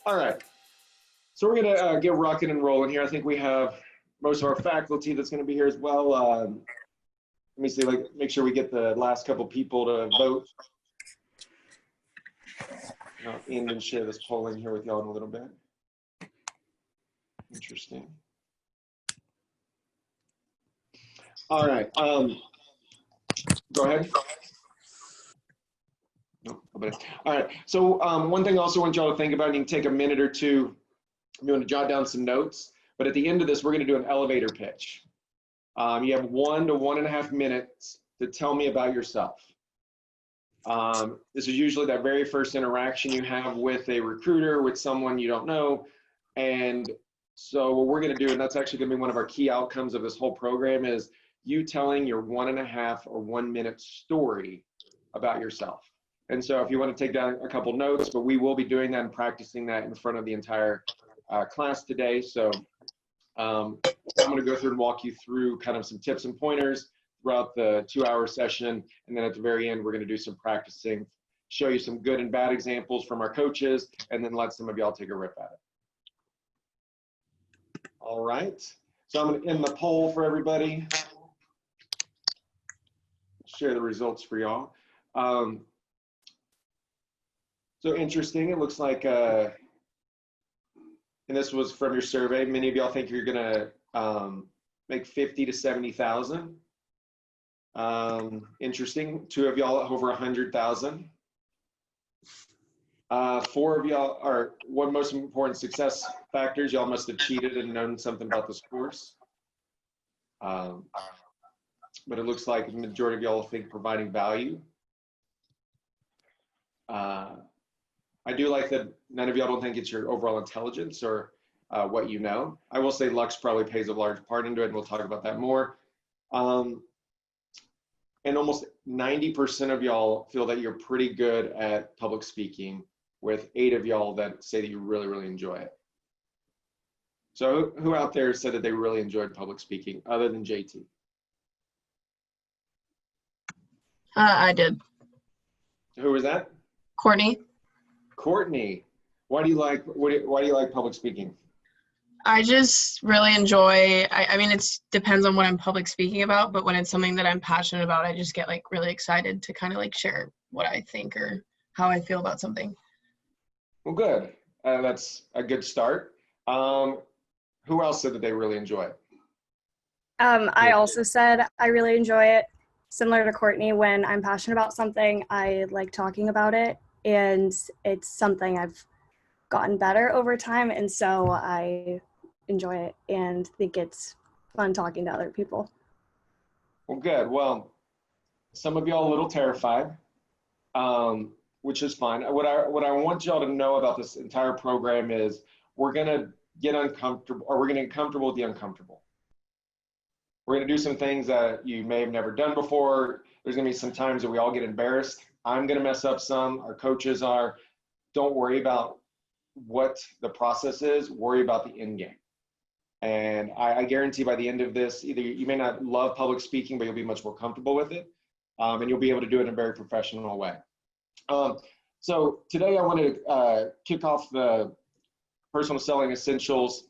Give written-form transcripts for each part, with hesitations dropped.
All right, so we're gonna get rocking and rolling here. I think we have most of our faculty that's gonna be here as well. Let me see, make sure we get the last couple people to vote. I'll end and share this polling here with y'all in a little bit. Interesting. All right, go ahead. No, all right, so one thing I also want y'all to think about, and you can take a minute or two if you want to jot down some notes, but at the end of this, we're going to do an elevator pitch. You have 1 to 1.5 minutes to tell me about yourself. This is usually that very first interaction you have with a recruiter, with someone you don't know. And so what we're going to do, and that's actually going to be one of our key outcomes of this whole program, is you telling your 1.5 or 1 minute story about yourself. And so if you want to take down a couple notes, but we will be doing that and practicing that in front of the entire class today. So I'm going to go through and walk you through kind of some tips and pointers throughout the 2-hour session. And then at the very end, we're going to do some practicing, show you some good and bad examples from our coaches, and then let some of y'all take a rip at it. All right. So I'm going to end the poll for everybody. Share the results for y'all. So interesting, it looks like, and this was from your survey, many of y'all think you're gonna make 50 to 70,000. Interesting, 2 of y'all over 100,000. 4 of y'all are, one most important success factors, y'all must have cheated and known something about this course. But it looks like the majority of y'all think providing value. I do like that none of y'all don't think it's your overall intelligence or what you know. I will say Lux probably plays a large part into it, and we'll talk about that more. And almost 90% of y'all feel that you're pretty good at public speaking, with 8 of y'all that say that you really, really enjoy it. So who out there said that they really enjoyed public speaking other than JT? I did. Who was that? Courtney. Courtney, why do you like public speaking? I just really enjoy, I mean, it depends on what I'm public speaking about, but when it's something that I'm passionate about, I just get like really excited to kind of like share what I think or how I feel about something. Well, good. That's a good start. Who else said that they really enjoy it? I also said I really enjoy it. Similar to Courtney, when I'm passionate about something, I like talking about it, and it's something I've gotten better over time, and so I enjoy it and think it's fun talking to other people. Well, good. Well, some of y'all a little terrified, which is fine. What I want y'all to know about this entire program is we're gonna get uncomfortable, or we're gonna get comfortable with the uncomfortable. We're gonna do some things that you may have never done before. There's gonna be some times that we all get embarrassed. I'm gonna mess up some, our coaches are. Don't worry about what the process is, worry about the end game. And I guarantee by the end of this, either you may not love public speaking, but you'll be much more comfortable with it. And you'll be able to do it in a very professional way. So today I want to kick off the personal selling essentials.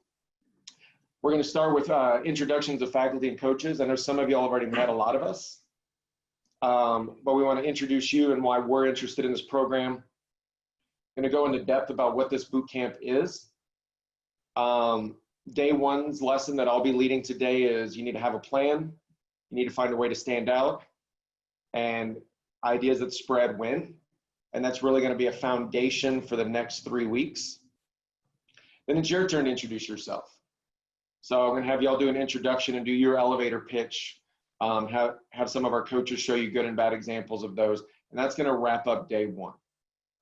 We're going to start with introductions of faculty and coaches. I know some of y'all have already met a lot of us, but we want to introduce you and why we're interested in this program. I'm going to go into depth about what this boot camp is. Day one's lesson that I'll be leading today is you need to have a plan. You need to find a way to stand out, and ideas that spread win. And that's really going to be a foundation for the next 3 weeks. Then it's your turn to introduce yourself. So I'm going to have y'all do an introduction and do your elevator pitch. Have some of our coaches show you good and bad examples of those. And that's going to wrap up day one.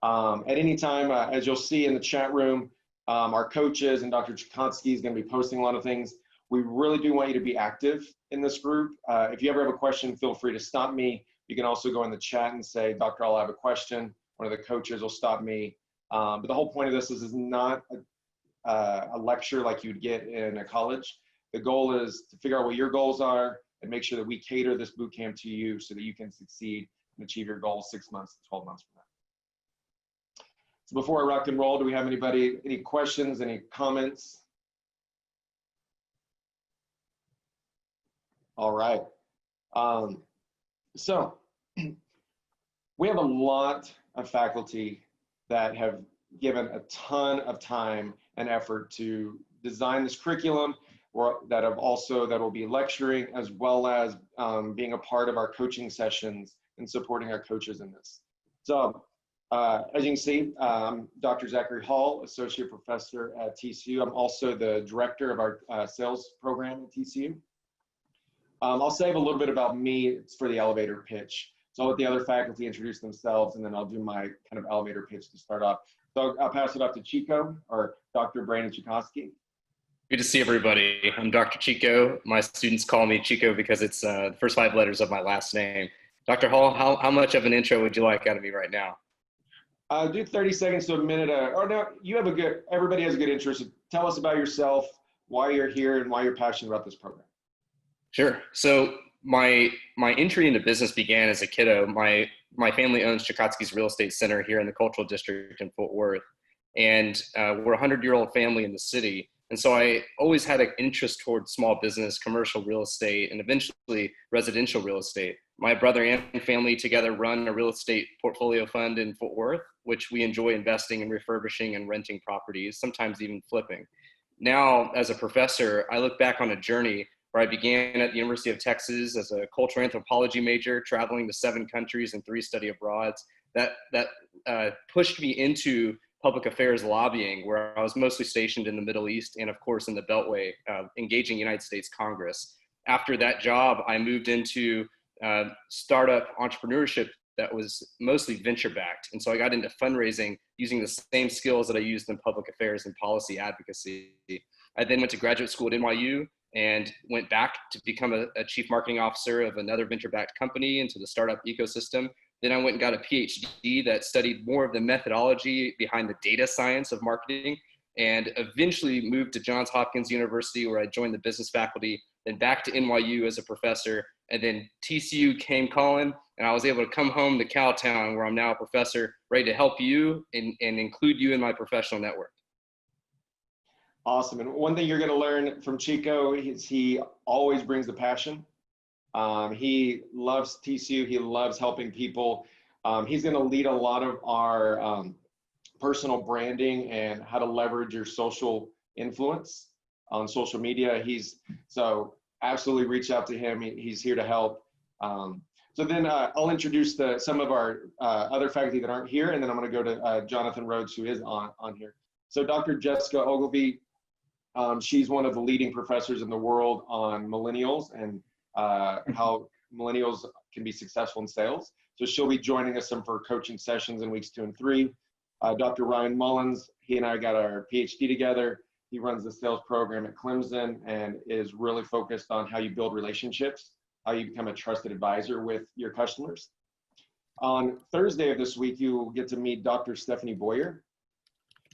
At any time, as you'll see in the chat room, our coaches and Dr. Chikonsky is going to be posting a lot of things. We really do want you to be active in this group. If you ever have a question, feel free to stop me. You can also go in the chat and say, Doctor, I'll have a question. One of the coaches will stop me. But the whole point of this is not a lecture like you'd get in a college. The goal is to figure out what your goals are and make sure that we cater this boot camp to you so that you can succeed and achieve your goals 6 months to 12 months from now. So before I rock and roll, do we have any questions, any comments? All right. So we have a lot of faculty that have given a ton of time and effort to design this curriculum, or that will be lecturing, as well as being a part of our coaching sessions and supporting our coaches in this. So as you can see, I'm Dr. Zachary Hall, Associate Professor at TCU. I'm also the Director of our sales program at TCU. I'll save a little bit about me for the elevator pitch. So I'll let the other faculty introduce themselves, and then I'll do my kind of elevator pitch to start off. So I'll pass it off to Chico, or Dr. Brandon Chikowski. Good to see everybody. I'm Dr. Chico. My students call me Chico because it's the first 5 letters of my last name. Dr. Hall, how much of an intro would you like out of me right now? Do 30 seconds to a minute. Or no, everybody has a good intro. So tell us about yourself, why you're here, and why you're passionate about this program. Sure. So my entry into business began as a kiddo. My family owns Chikowski's Real Estate Center here in the Cultural District in Fort Worth. And we're a 100-year-old family in the city. And so I always had an interest towards small business, commercial real estate, and eventually residential real estate. My brother and family together run a real estate portfolio fund in Fort Worth, which we enjoy investing in refurbishing and renting properties, sometimes even flipping. Now, as a professor, I look back on a journey where I began at the University of Texas as a cultural anthropology major, traveling to 7 countries and 3 study abroads. That pushed me into public affairs lobbying, where I was mostly stationed in the Middle East and, of course, in the Beltway, engaging United States Congress. After that job, I moved into startup entrepreneurship that was mostly venture-backed. And so I got into fundraising using the same skills that I used in public affairs and policy advocacy. I then went to graduate school at NYU and went back to become a chief marketing officer of another venture-backed company into the startup ecosystem. Then I went and got a PhD that studied more of the methodology behind the data science of marketing, and eventually moved to Johns Hopkins University, where I joined the business faculty, then back to NYU as a professor, and then TCU came calling, and I was able to come home to Cowtown, where I'm now a professor, ready to help you and include you in my professional network. Awesome. And one thing you're going to learn from Chico is he always brings the passion. He loves TCU. He loves helping people. He's going to lead a lot of our personal branding and how to leverage your social influence on social media. So absolutely reach out to him. He's here to help. So then I'll introduce some of our other faculty that aren't here, and then I'm going to go to Jonathan Rhodes, who is on here. So Dr. Jessica Ogilvie, she's one of the leading professors in the world on millennials and how millennials can be successful in sales. So she'll be joining us for coaching sessions in weeks 2 and 3. Dr. Ryan Mullins, he and I got our PhD together. He runs the sales program at Clemson and is really focused on how you build relationships, how you become a trusted advisor with your customers. On Thursday of this week, you will get to meet Dr. Stephanie Boyer.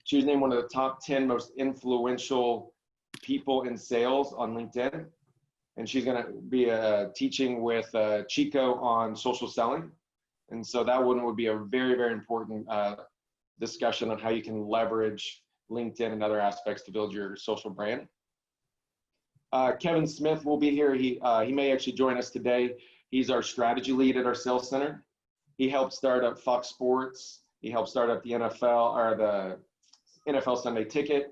She was named one of the top 10 most influential people in sales on LinkedIn. And she's going to be teaching with Chico on social selling. And so that one would be a very, very important discussion on how you can leverage LinkedIn and other aspects to build your social brand. Kevin Smith will be here. He may actually join us today. He's our strategy lead at our sales center. He helped start up Fox Sports. He helped start up the NFL, or the NFL Sunday Ticket.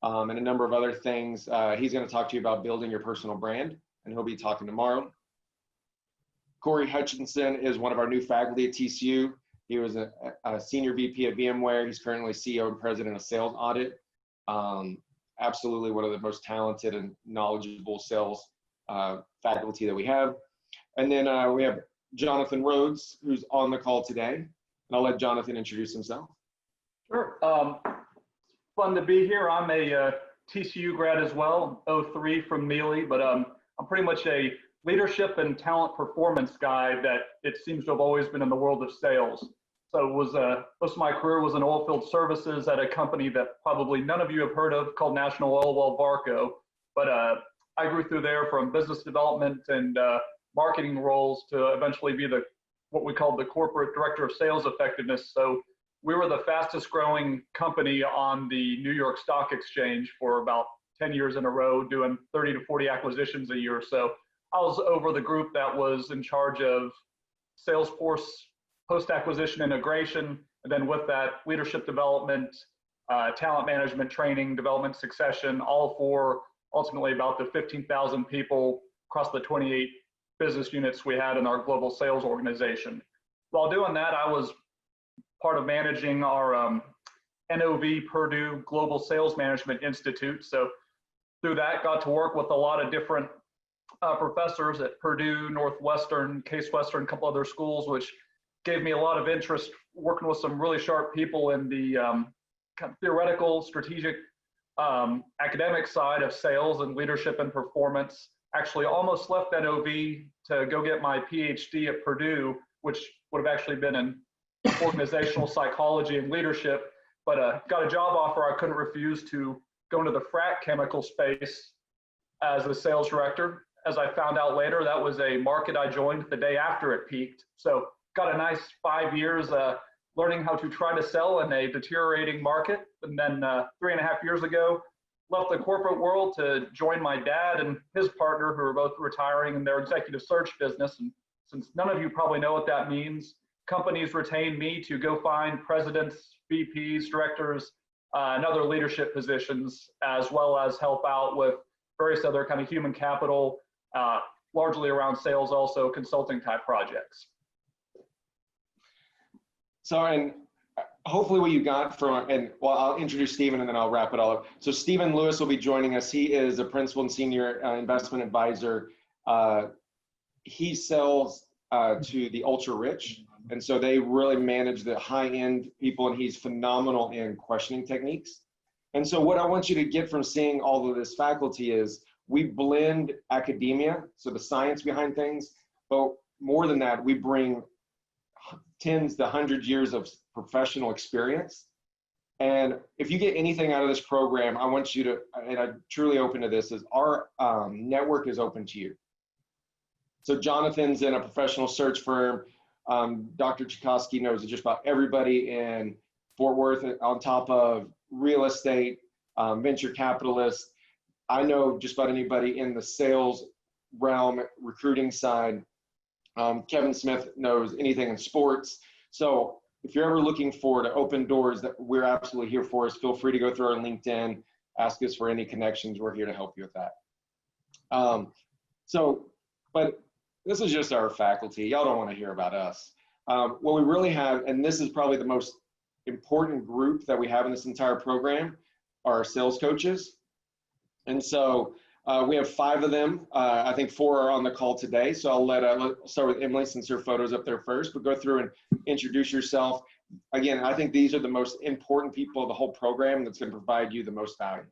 And a number of other things. He's going to talk to you about building your personal brand, and he'll be talking tomorrow. Corey Hutchinson is one of our new faculty at TCU. He was a senior VP at VMware. He's currently CEO and president of Sales Audit. Absolutely one of the most talented and knowledgeable sales faculty that we have. And then we have Jonathan Rhodes, who's on the call today. And I'll let Jonathan introduce himself. Sure. Fun to be here. I'm a TCU grad as well, 03 from Mealy, but I'm pretty much a leadership and talent performance guy that it seems to have always been in the world of sales. So it was most of my career was in oilfield services at a company that probably none of you have heard of called National Oil Well Varco. But I grew through there from business development and marketing roles to eventually be what we call the corporate director of sales effectiveness. So we were the fastest growing company on the New York Stock Exchange for about 10 years in a row, doing 30 to 40 acquisitions a year. So I was over the group that was in charge of Salesforce post-acquisition integration, and then with that, leadership development, talent management, training, development, succession, all for ultimately about the 15,000 people across the 28 business units we had in our global sales organization. While doing that, I was part of managing our NOV Purdue Global Sales Management Institute. So through that, got to work with a lot of different professors at Purdue, Northwestern, Case Western, a couple other schools, which gave me a lot of interest working with some really sharp people in the kind of theoretical, strategic, academic side of sales and leadership and performance. Actually almost left NOV to go get my PhD at Purdue, which would have actually been in organizational psychology and leadership, but got a job offer I couldn't refuse to go into the frac chemical space as a sales director. As I found out later, that was a market I joined the day after it peaked. So got a nice 5 years learning how to try to sell in a deteriorating market. And then 3.5 years ago, left the corporate world to join my dad and his partner, who are both retiring in their executive search business. And since none of you probably know what that means, companies retain me to go find presidents, VPs, directors, and other leadership positions, as well as help out with various other kind of human capital, largely around sales, also consulting type projects. So, and hopefully what you got from, and well, I'll introduce Stephen and then I'll wrap it all up. So Stephen Lewis will be joining us. He is a principal and senior investment advisor. He sells to the ultra rich. And so they really manage the high end people, and he's phenomenal in questioning techniques. And so what I want you to get from seeing all of this faculty is we blend academia, so the science behind things, but more than that, we bring tens to hundreds years of professional experience. And if you get anything out of this program, I want you to, and I'm truly open to this, is our network is open to you. So Jonathan's in a professional search firm. Dr. Tchaikovsky knows just about everybody in Fort Worth, on top of real estate, venture capitalists. I know just about anybody in the sales realm, recruiting side. Kevin Smith knows anything in sports. So if you're ever looking for to open doors, that we're absolutely here for us. Feel free to go through our LinkedIn, ask us for any connections. We're here to help you with that. But this is just our faculty. Y'all don't want to hear about us. What we really have, and this is probably the most important group that we have in this entire program, are our sales coaches. And so we have 5 of them. I think 4 are on the call today. So I'll let's start with Emily, since her photo's up there first, but go through and introduce yourself. Again, I think these are the most important people of the whole program that's going to provide you the most value.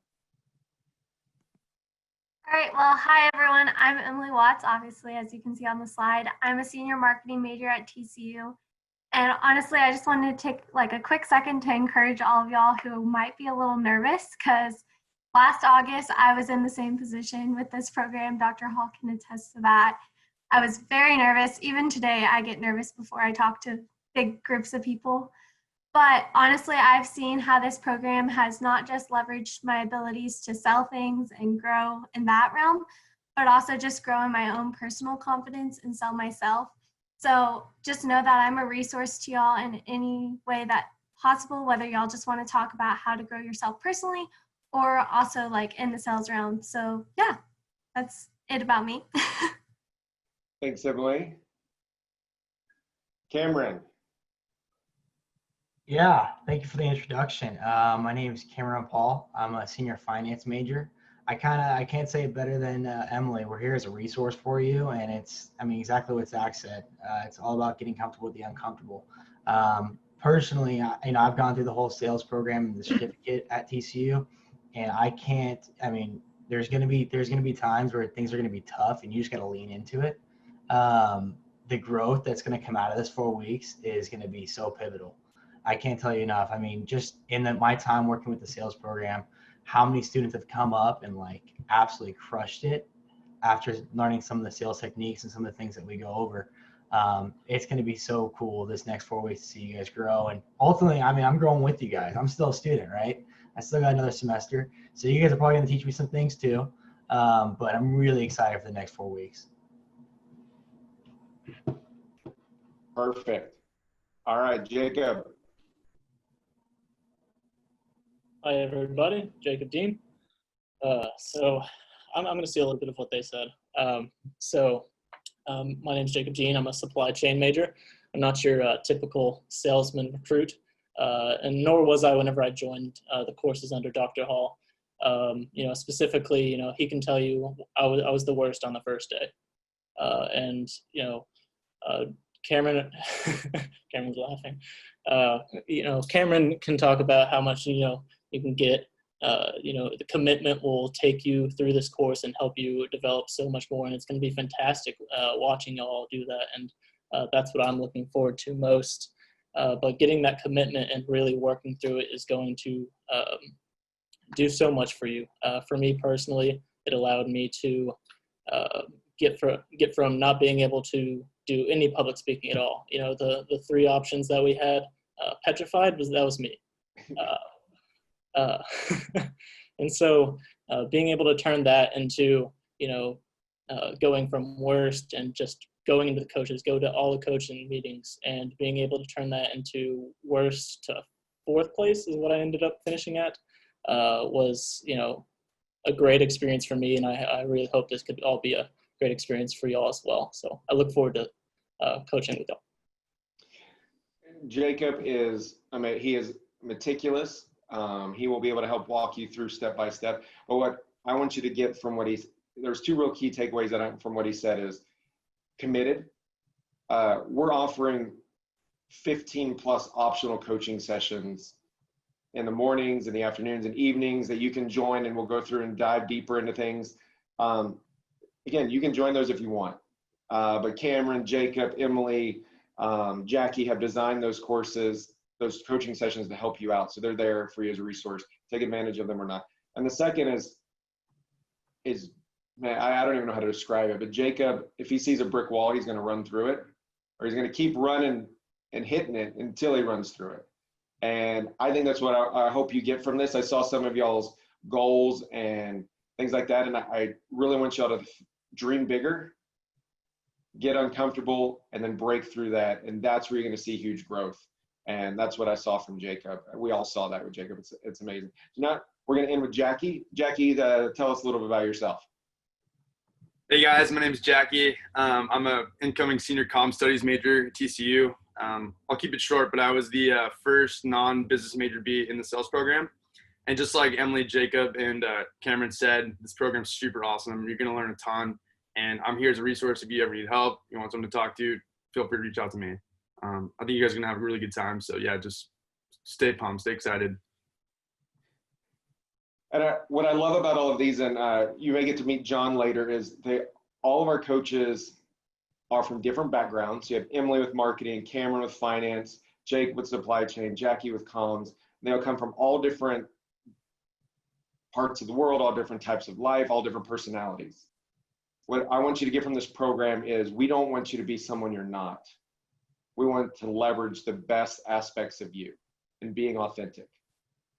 All right, well, hi everyone. I'm Emily Watts, obviously, as you can see on the slide. I'm a senior marketing major at TCU. And honestly, I just wanted to take like a quick second to encourage all of y'all who might be a little nervous, because last August, I was in the same position with this program. Dr. Hall can attest to that. I was very nervous. Even today, I get nervous before I talk to big groups of people. But honestly, I've seen how this program has not just leveraged my abilities to sell things and grow in that realm, but also just grow in my own personal confidence and sell myself. So just know that I'm a resource to y'all in any way that possible, whether y'all just want to talk about how to grow yourself personally or also like in the sales realm. So yeah, that's it about me. Thanks, Emily. Cameron. Yeah, thank you for the introduction. My name is Cameron Paul. I'm a senior finance major. I can't say it better than Emily. We're here as a resource for you, and it's, I mean, exactly what Zach said. It's all about getting comfortable with the uncomfortable. Personally, I've gone through the whole sales program and the certificate at TCU, and there's gonna be times where things are gonna be tough, and you just gotta lean into it. The growth that's gonna come out of this 4 weeks is gonna be so pivotal. I can't tell you enough. I mean, just in my time working with the sales program, how many students have come up and like absolutely crushed it after learning some of the sales techniques and some of the things that we go over. It's going to be so cool this next 4 weeks to see you guys grow. And ultimately, I mean, I'm growing with you guys. I'm still a student, right? I still got another semester. So you guys are probably going to teach me some things too. But I'm really excited for the next 4 weeks. Perfect. All right, Jacob. Hi, everybody. Jacob Dean. So I'm going to steal a little bit of what they said. My name is Jacob Dean. I'm a supply chain major. I'm not your typical salesman recruit, and nor was I whenever I joined the courses under Dr. Hall. Specifically, he can tell you I was the worst on the first day. Cameron, Cameron's laughing. Cameron can talk about how much, you can get. The commitment will take you through this course and help you develop so much more. And it's going to be fantastic watching y'all do that. And that's what I'm looking forward to most. But getting that commitment and really working through it is going to do so much for you. For me personally, it allowed me to get from not being able to do any public speaking at all. The three options that we had, petrified, that was me. And so being able to turn that into, going from worst and just going into the coaches, go to all the coaching meetings, and being able to turn that into worst to fourth place is what I ended up finishing at, was, a great experience for me. And I really hope this could all be a great experience for y'all as well. So I look forward to coaching with y'all. Jacob is, he is meticulous. He will be able to help walk you through step by step. But what I want you to get from what there's two real key takeaways from what he said is committed. We're offering 15 plus optional coaching sessions in the mornings, in the afternoons and evenings that you can join, and we'll go through and dive deeper into things. Again, you can join those if you want. But Cameron, Jacob, Emily, Jackie have designed those courses, those coaching sessions to help you out. So they're there for you as a resource. Take advantage of them or not. And the second is man, I don't even know how to describe it, but Jacob, if he sees a brick wall, he's going to run through it, or he's going to keep running and hitting it until he runs through it. And I think that's what I hope you get from this. I saw some of y'all's goals and things like that. And I really want y'all to dream bigger, get uncomfortable, and then break through that. And that's where you're going to see huge growth. And that's what I saw from Jacob. We all saw that with Jacob. It's amazing. So now we're going to end with Jackie. Jackie, tell us a little bit about yourself. Hey guys, my name is Jackie. I'm a incoming senior comm studies major at TCU. I'll keep it short, but I was the first non-business major to be in the sales program. And just like Emily, Jacob, and Cameron said, this program's super awesome. You're going to learn a ton. And I'm here as a resource. If you ever need help, you want someone to talk to, feel free to reach out to me. I think you guys are going to have a really good time. So yeah, just stay pumped, stay excited. And what I love about all of these, and you may get to meet John later, is all of our coaches are from different backgrounds. So you have Emily with marketing, Cameron with finance, Jake with supply chain, Jackie with comms. They all come from all different parts of the world, all different types of life, all different personalities. What I want you to get from this program is we don't want you to be someone you're not. We want to leverage the best aspects of you and being authentic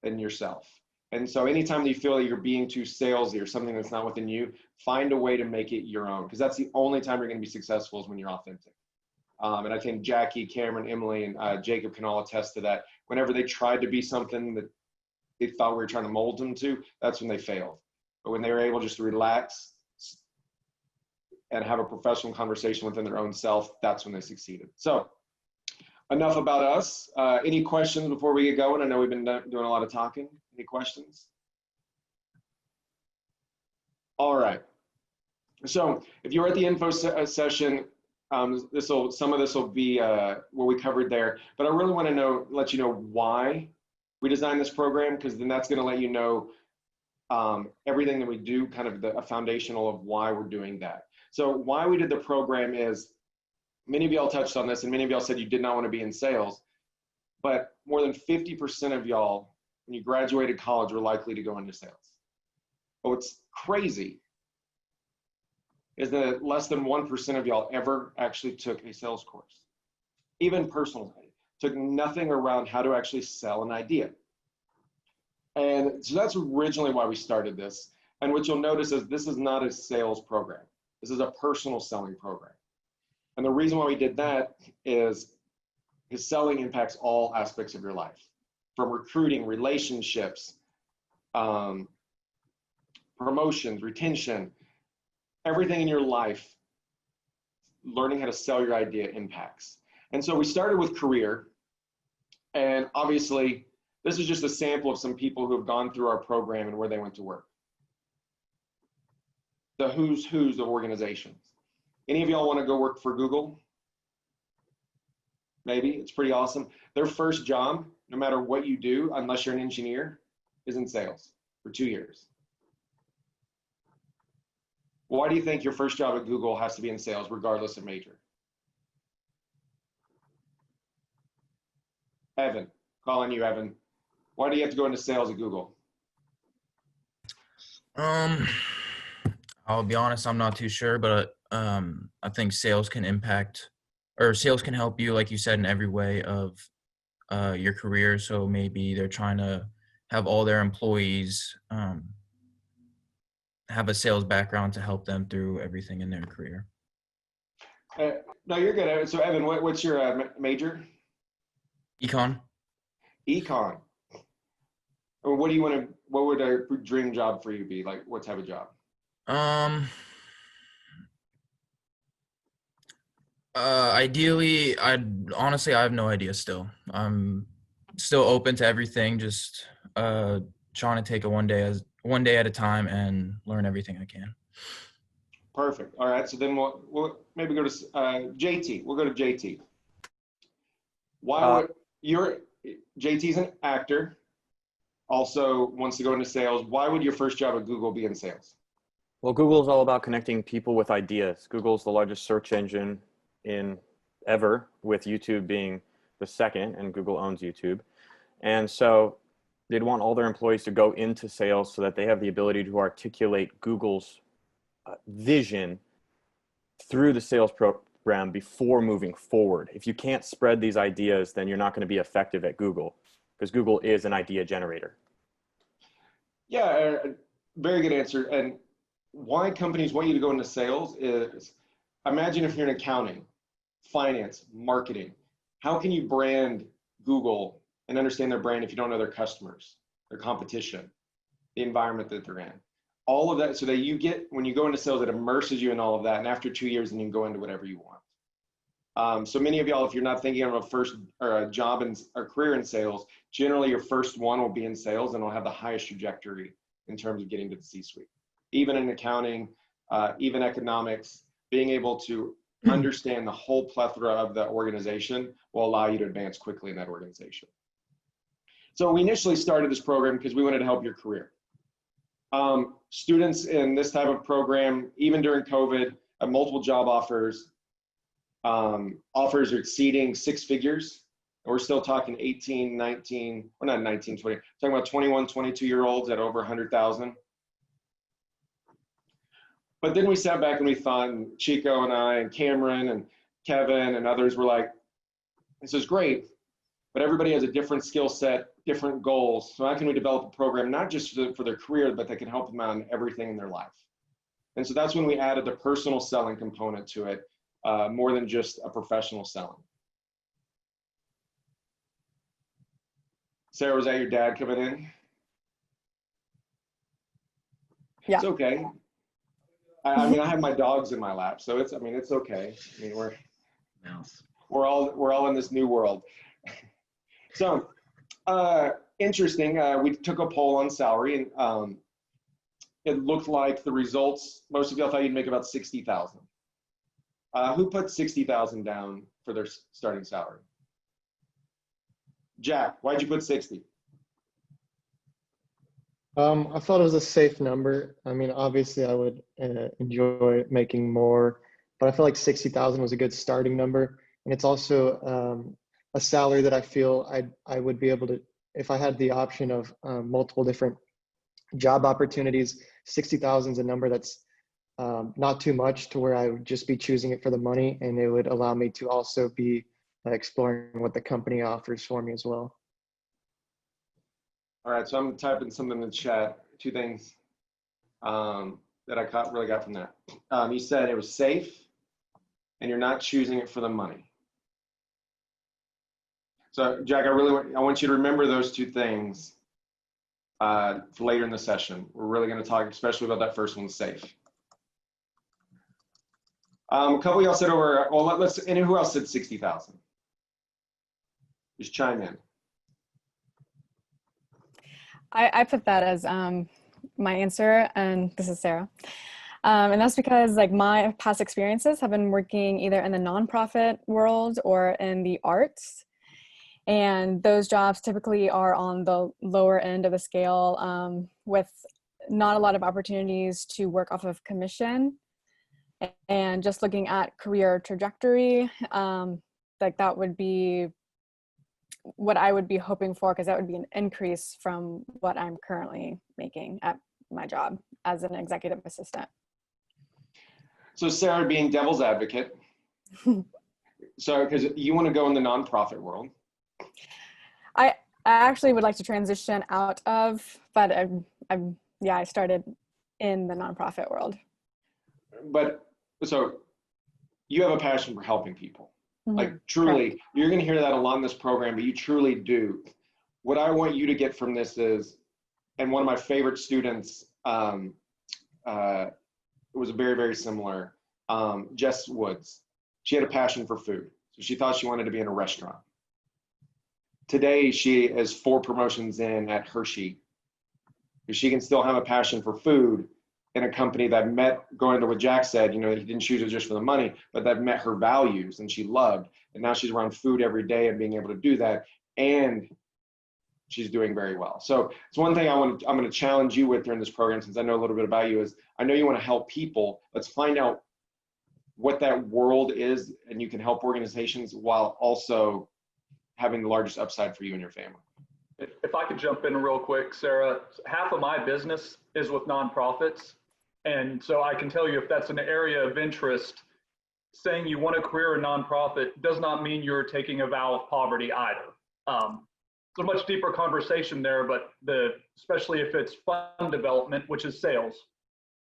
and yourself. And so anytime that you feel that you're being too salesy or something that's not within you, find a way to make it your own, because that's the only time you're going to be successful is when you're authentic. And I think Jackie, Cameron, Emily, and Jacob can all attest to that. Whenever they tried to be something that they thought we were trying to mold them to, that's when they failed. But when they were able just to relax and have a professional conversation within their own self, that's when they succeeded. So enough about us. Any questions before we get going? I know we've been doing a lot of talking. Any questions? All right. So if you were at the info session, some of this will be what we covered there. But I really want to let you know why we designed this program, because then that's going to let you know everything that we do, kind of a foundational of why we're doing that. So why we did the program is, many of y'all touched on this, and many of y'all said you did not want to be in sales, but more than 50% of y'all, when you graduated college, were likely to go into sales. Oh, it's crazy is that less than 1% of y'all ever actually took a sales course, even personally, took nothing around how to actually sell an idea. And so that's originally why we started this. And what you'll notice is this is not a sales program. This is a personal selling program. And the reason why we did that is because selling impacts all aspects of your life, from recruiting, relationships, promotions, retention, everything in your life, learning how to sell your idea impacts. And so we started with career. And obviously, this is just a sample of some people who have gone through our program and where they went to work. The who's of organizations. Any of y'all want to go work for Google? Maybe, it's pretty awesome. Their first job, no matter what you do, unless you're an engineer, is in sales for 2 years. Why do you think your first job at Google has to be in sales, regardless of major? Evan, calling you, Evan. Why do you have to go into sales at Google? I'll be honest, I'm not too sure, but I think sales can impact, or sales can help you, like you said, in every way of your career. So maybe they're trying to have all their employees have a sales background to help them through everything in their career. No, you're good, Evan. So Evan, what's your major? Econ. Econ. Or what do you want to, what would a dream job for you be? Like what type of job? Ideally, I have no idea still. I'm still open to everything, just trying to take it one day at a time and learn everything I can. Perfect. All right. So then we'll maybe go to JT. We'll go to JT. Why would JT's an actor, also wants to go into sales. Why would your first job at Google be in sales? Well, Google is all about connecting people with ideas. Google's the largest search engine ever, with YouTube being the second, and Google owns YouTube. And so they'd want all their employees to go into sales so that they have the ability to articulate Google's vision through the sales program before moving forward. If you can't spread these ideas, then you're not going to be effective at Google, because Google is an idea generator. Yeah, very good answer. And why companies want you to go into sales is, imagine if you're in accounting, finance, marketing. How can you brand Google and understand their brand if you don't know their customers, their competition, the environment that they're in? All of that, so that you get, when you go into sales, it immerses you in all of that. And after 2 years, then you can go into whatever you want. So many of y'all, if you're not thinking of a first or a job or career in sales, generally your first one will be in sales and will have the highest trajectory in terms of getting to the C-suite. Even in accounting, even economics, being able to understand the whole plethora of the organization will allow you to advance quickly in that organization. So we initially started this program because we wanted to help your career. Students in this type of program, even during COVID, have multiple job offers. Offers are exceeding 6 figures. And we're still talking 18, 19, or not 19, 20, talking about 21, 22-year-olds at over 100,000. But then we sat back and we thought, and Chico and I and Cameron and Kevin and others were like, this is great, but everybody has a different skill set, different goals. So how can we develop a program, not just for their career, but that can help them out in everything in their life? And so that's when we added the personal selling component to it, more than just a professional selling. Sarah, was that your dad coming in? Yeah. It's okay. I mean, I have my dogs in my lap, so it's okay. I mean, we're all in this new world. So, interesting. We took a poll on salary, and it looked like the results. Most of y'all thought you'd make about 60,000. Who put 60,000 down for their starting salary? Jack, why'd you put 60? I thought it was a safe number. I mean, obviously I would enjoy making more, but I feel like 60,000 was a good starting number. And it's also a salary that I feel I would be able to, if I had the option of multiple different job opportunities, 60,000 is a number that's not too much to where I would just be choosing it for the money, and it would allow me to also be exploring what the company offers for me as well. All right, so I'm typing something in the chat. Two things that I really got from that. You said it was safe, and you're not choosing it for the money. So, Jack, I want you to remember those two things for later in the session. We're really going to talk especially about that first one, safe. A couple of y'all said over, well, and who else said 60,000? Just chime in. I put that as my answer, and this is Sarah. And that's because like my past experiences have been working either in the nonprofit world or in the arts. And those jobs typically are on the lower end of the scale with not a lot of opportunities to work off of commission. And just looking at career trajectory, like that would be what I would be hoping for, because that would be an increase from what I'm currently making at my job as an executive assistant. So Sarah, being devil's advocate, so because you want to go in the nonprofit world. I actually would like to transition out of, but I started in the nonprofit world. But so you have a passion for helping people. Mm-hmm. Like truly, Correct. You're going to hear that a lot in this program, but you truly do. What I want you to get from this is, and one of my favorite students was very, very similar, Jess Woods. She had a passion for food. So she thought she wanted to be in a restaurant. Today, she has 4 promotions in at Hershey. She can still have a passion for food in a company that met, going to what Jack said, he didn't choose it just for the money, but that met her values and she loved. And now she's around food every day and being able to do that. And she's doing very well. So it's one thing I'm going to challenge you with during this program, since I know a little bit about you, is I know you want to help people. Let's find out what that world is, and you can help organizations while also having the largest upside for you and your family. If I could jump in real quick, Sarah, half of my business is with nonprofits. And so I can tell you, if that's an area of interest, saying you want a career in nonprofit does not mean you're taking a vow of poverty either. It's a much deeper conversation there, but especially if it's fund development, which is sales.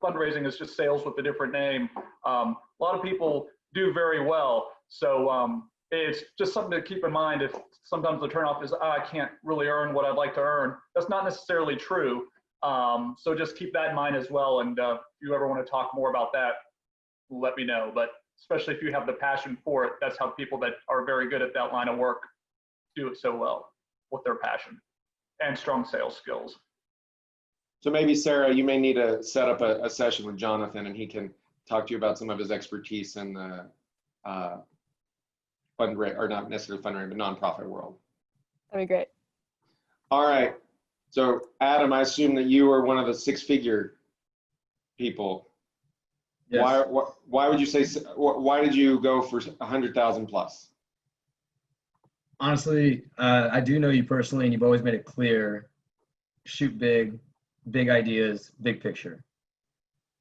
Fundraising is just sales with a different name. A lot of people do very well. So it's just something to keep in mind. If sometimes the turnoff is, I can't really earn what I'd like to earn. That's not necessarily true. So just keep that in mind as well. And if you ever want to talk more about that, let me know. But especially if you have the passion for it, that's how people that are very good at that line of work do it so well, with their passion and strong sales skills. So maybe Sarah, you may need to set up a session with Jonathan, and he can talk to you about some of his expertise in the fundraising, or not necessarily fundraising, but nonprofit world. That'd be great. All right. So Adam, I assume that you were one of the 6-figure people. Yes. Why would you say? Why did you go for 100,000 plus? Honestly, I do know you personally, and you've always made it clear: shoot big, big ideas, big picture.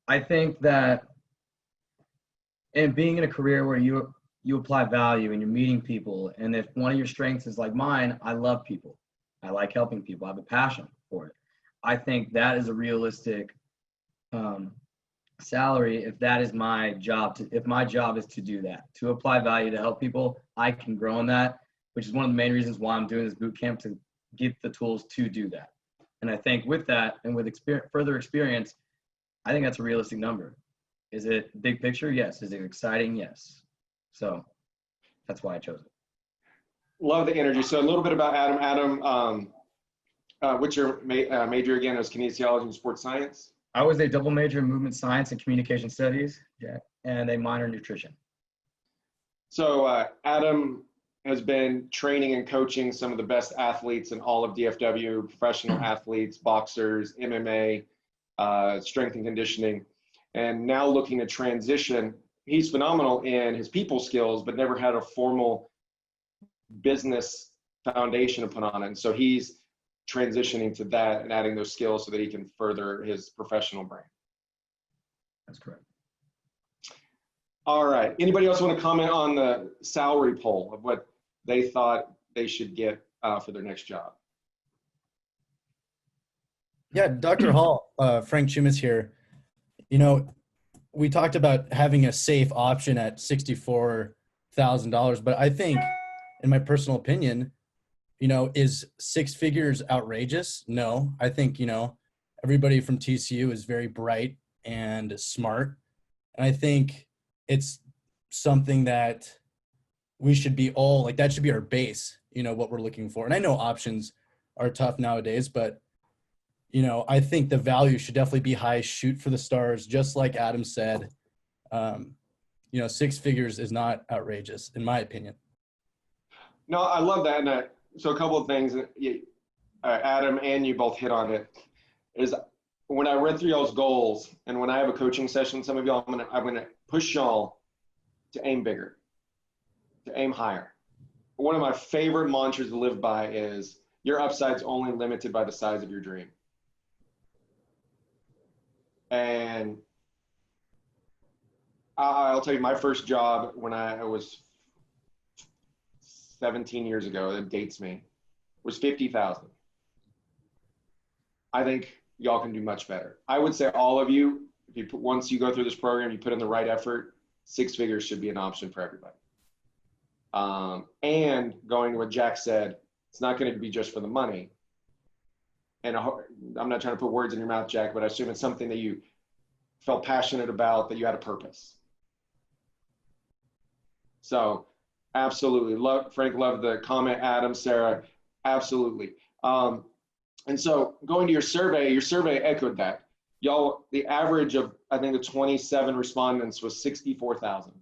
I think that, and being in a career where you apply value and you're meeting people, and if one of your strengths is like mine, I love people. I like helping people. I have a passion for it. I think that is a realistic salary if that is my job. If my job is to do that, to apply value, to help people, I can grow in that, which is one of the main reasons why I'm doing this boot camp, to get the tools to do that. And I think with that and with further experience, I think that's a realistic number. Is it big picture? Yes. Is it exciting? Yes. So that's why I chose it. Love the energy. So a little bit about Adam. Adam, what's your major again? It was kinesiology and sports science? I was a double major in movement science and communication studies, and a minor in nutrition. So Adam has been training and coaching some of the best athletes in all of DFW, professional athletes, boxers, MMA, strength and conditioning, and now looking to transition. He's phenomenal in his people skills, but never had a formal business foundation to put on it. And so he's transitioning to that and adding those skills so that he can further his professional brand. That's correct. All right. Anybody else want to comment on the salary poll of what they thought they should get for their next job? Yeah, Dr. Hall, Frank Chumas here. You know, we talked about having a safe option at $64,000, but I think, in my personal opinion, you know, is 6 figures outrageous? No, I think, you know, everybody from TCU is very bright and smart. And I think it's something that we should be all like, that should be our base, you know, what we're looking for. And I know options are tough nowadays, but you know, I think the value should definitely be high, shoot for the stars, just like Adam said. You know, 6 figures is not outrageous, in my opinion. No, I love that. And so a couple of things, Adam and you both hit on it, is when I read through y'all's goals and when I have a coaching session, some of y'all, I'm gonna push y'all to aim bigger, to aim higher. One of my favorite mantras to live by is your upside's only limited by the size of your dream. And I'll tell you, my first job when I was 17 years ago, that dates me, was 50,000. I think y'all can do much better. I would say all of you, if you once you go through this program, you put in the right effort, 6 figures should be an option for everybody. And going to what Jack said, it's not going to be just for the money. And I'm not trying to put words in your mouth, Jack, but I assume it's something that you felt passionate about, that you had a purpose. So absolutely. Frank, love the comment. Adam, Sarah, absolutely. And so going to your survey echoed that. Y'all, the average of, I think the 27 respondents was 64,000.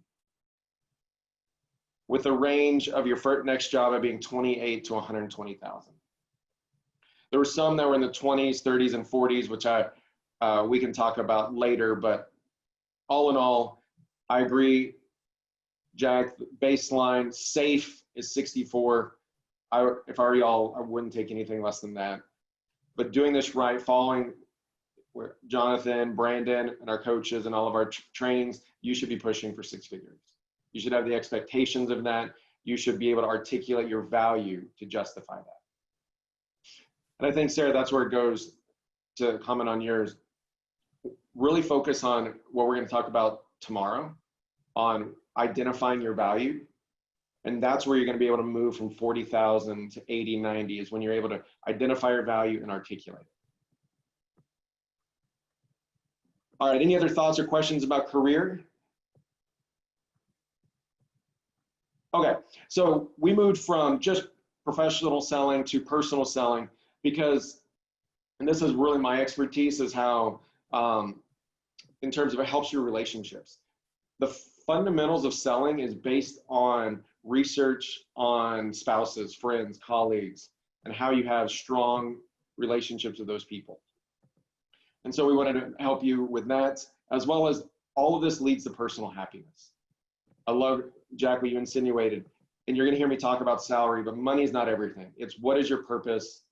With a range of your first next job of being 28 to 120,000. There were some that were in the 20s, 30s, and 40s, which we can talk about later. But all in all, I agree, Jack. Baseline safe is 64. If I were y'all, I wouldn't take anything less than that. But doing this right, following Jonathan, Brandon, and our coaches and all of our trainings, you should be pushing for 6 figures. You should have the expectations of that. You should be able to articulate your value to justify that. And I think, Sarah, that's where it goes to comment on yours. Really focus on what we're going to talk about tomorrow, on identifying your value. And that's where you're going to be able to move from 40,000 to 80, 90 is when you're able to identify your value and articulate it. All right, any other thoughts or questions about career? Okay, so we moved from just professional selling to personal selling because, and this is really my expertise, is how, in terms of it helps your relationships. The fundamentals of selling is based on research on spouses, friends, colleagues, and how you have strong relationships with those people. And so we wanted to help you with that, as well as all of this leads to personal happiness. I love, Jack, what you insinuated, and you're going to hear me talk about salary, but money is not everything. It's what is your purpose?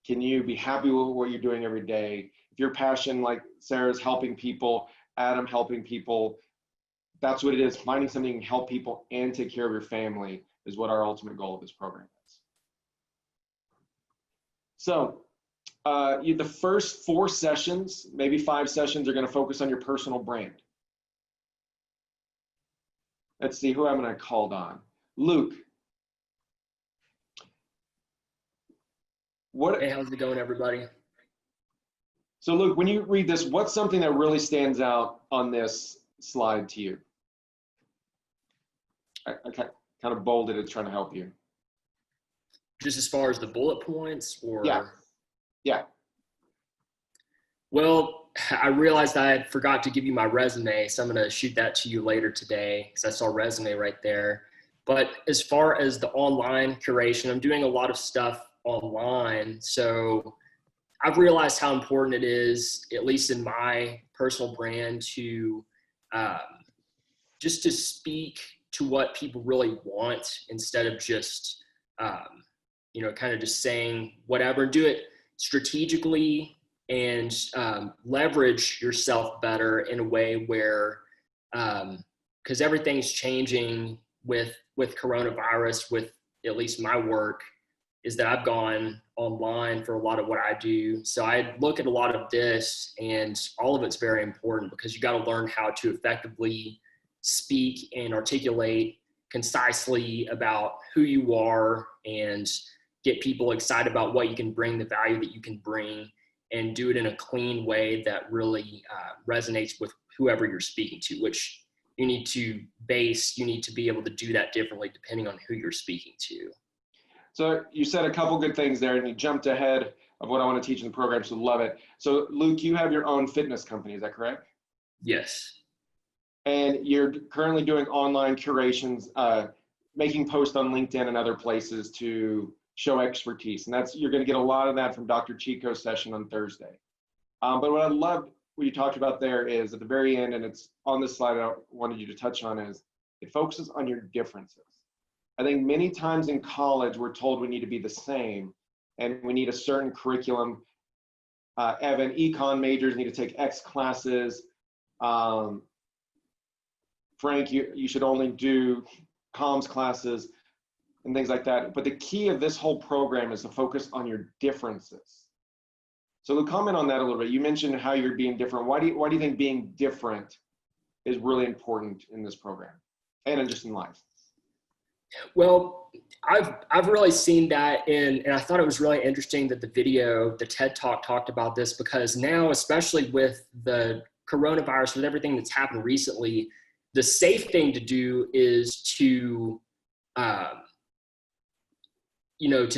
Can you be happy with what you're doing every day? If your passion, like Sarah's, helping people, Adam helping people, that's what it is. Finding something to help people and take care of your family is what our ultimate goal of this program is. So the first 4 sessions, maybe 5 sessions, are going to focus on your personal brand. Let's see who I'm going to call on. Luke. Hey, how's it going, everybody? So Luke, when you read this, what's something that really stands out on this slide to you? I kind of bolded it, trying to help you. Just as far as the bullet points, or? Yeah. Well, I realized I forgot to give you my resume, so I'm going to shoot that to you later today because I saw resume right there. But as far as the online curation, I'm doing a lot of stuff online. So I've realized how important it is, at least in my personal brand, to just to speak to what people really want instead of just, kind of just saying whatever. Do it strategically and leverage yourself better in a way where because everything's changing with coronavirus. With at least my work, is that I've gone online for a lot of what I do. So I look at a lot of this, and all of it's very important because you got to learn how to effectively speak and articulate concisely about who you are and get people excited about what you can bring, the value that you can bring, and do it in a clean way that really resonates with whoever you're speaking to, which you need to be able to do that differently depending on who you're speaking to. So you said a couple good things there, and you jumped ahead of what I want to teach in the program, so love it. So Luke, you have your own fitness company, is that correct? Yes. And you're currently doing online curations, making posts on LinkedIn and other places to show expertise. And you're going to get a lot of that from Dr. Chico's session on Thursday. But what I loved what you talked about there is at the very end, and it's on this slide I wanted you to touch on, is it focuses on your differences. I think many times in college, we're told we need to be the same and we need a certain curriculum. Evan, econ majors need to take X classes. Frank, you should only do comms classes and things like that. But the key of this whole program is to focus on your differences. So Luke, comment on that a little bit. You mentioned how you're being different. Why do you think being different is really important in this program and just in life? Well, I've really seen that and I thought it was really interesting that the TED Talk talked about this, because now, especially with the coronavirus, with everything that's happened recently, the safe thing to do is to, to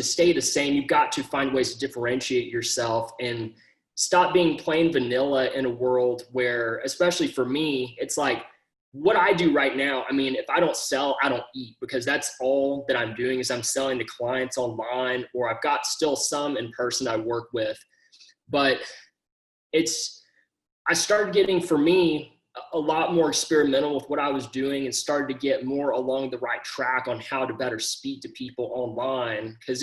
stay the same. You've got to find ways to differentiate yourself and stop being plain vanilla in a world where, especially for me, it's like, what I do right now, I mean, if I don't sell, I don't eat, because that's all that I'm doing is I'm selling to clients online, or I've got still some in person I work with. But I started getting, for me, a lot more experimental with what I was doing and started to get more along the right track on how to better speak to people online. Because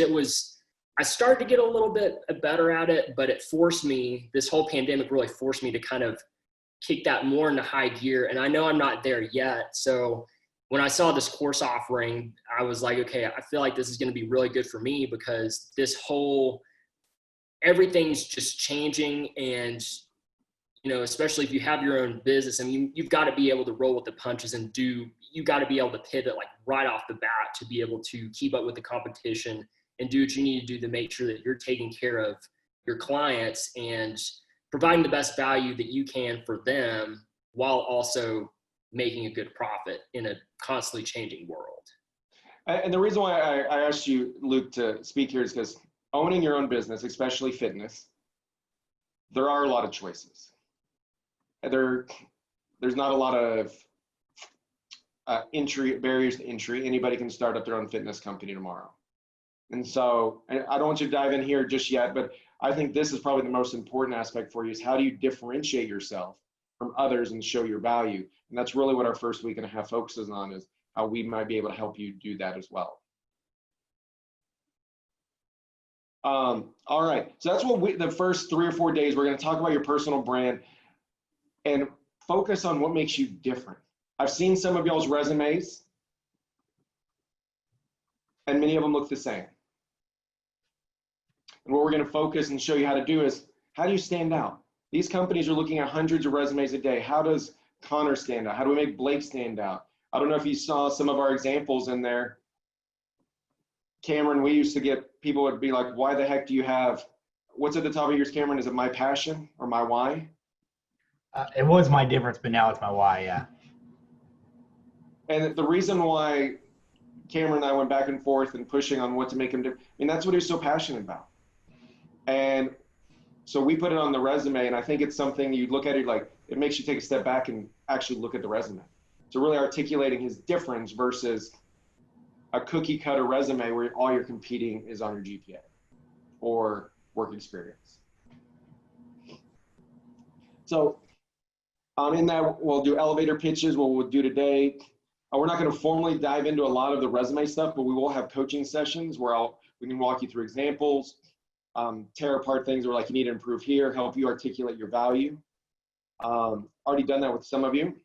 I started to get a little bit better at it, but it forced me, this whole pandemic really forced me to kind of kick that more into high gear. And I know I'm not there yet. So when I saw this course offering, I was like, okay, I feel like this is going to be really good for me, because everything's just changing. And, especially if you have your own business, I mean, you've got to be able to roll with the punches and you got to be able to pivot like right off the bat to be able to keep up with the competition and do what you need to do to make sure that you're taking care of your clients and providing the best value that you can for them, while also making a good profit in a constantly changing world. And the reason why I asked you, Luke, to speak here is because owning your own business, especially fitness, there are a lot of choices. There's not a lot of barriers to entry. Anybody can start up their own fitness company tomorrow. And so I don't want you to dive in here just yet, but I think this is probably the most important aspect for you, is how do you differentiate yourself from others and show your value? And that's really what our first week and a half focuses on, is how we might be able to help you do that as well. All right, so that's what the first 3 or 4 days, we're going to talk about your personal brand and focus on what makes you different. I've seen some of y'all's resumes, and many of them look the same. And what we're going to focus and show you how to do is, how do you stand out? These companies are looking at hundreds of resumes a day. How does Connor stand out? How do we make Blake stand out? I don't know if you saw some of our examples in there. Cameron, we used to get, people would be like, why the heck do you have, what's at the top of yours, Cameron? Is it my passion or my why? It was my difference, but now it's my why, yeah. And the reason why Cameron and I went back and forth and pushing on what to make him different, I mean, that's what he's so passionate about. And so we put it on the resume, and I think it's something you look at it like, it makes you take a step back and actually look at the resume. So really articulating his difference versus a cookie cutter resume where all you're competing is on your GPA or work experience. So in that, we'll do elevator pitches, what we'll do today. We're not going to formally dive into a lot of the resume stuff, but we will have coaching sessions where we can walk you through examples, tear apart things where like you need to improve here, help you articulate your value. Already done that with some of you.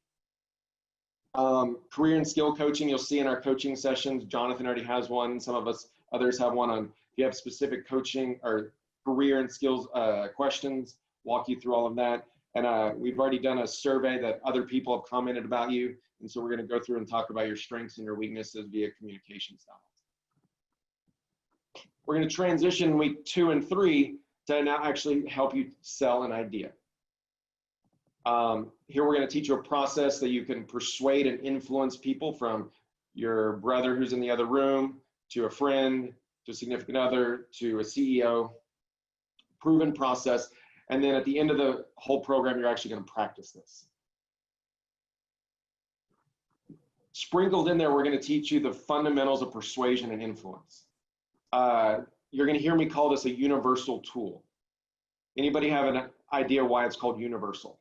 Career and skill coaching, you'll see in our coaching sessions, Jonathan already has one. Some of us others have one on if you have specific coaching or career and skills questions, walk you through all of that. And we've already done a survey that other people have commented about you. And so we're going to go through and talk about your strengths and your weaknesses via communication styles. We're going to transition in week 2 and 3 to now actually help you sell an idea. Here we're going to teach you a process that you can persuade and influence people, from your brother who's in the other room, to a friend, to a significant other, to a CEO. Proven process. And then at the end of the whole program, you're actually going to practice this. Sprinkled in there, we're going to teach you the fundamentals of persuasion and influence. You're going to hear me call this a universal tool. Anybody have an idea why it's called universal?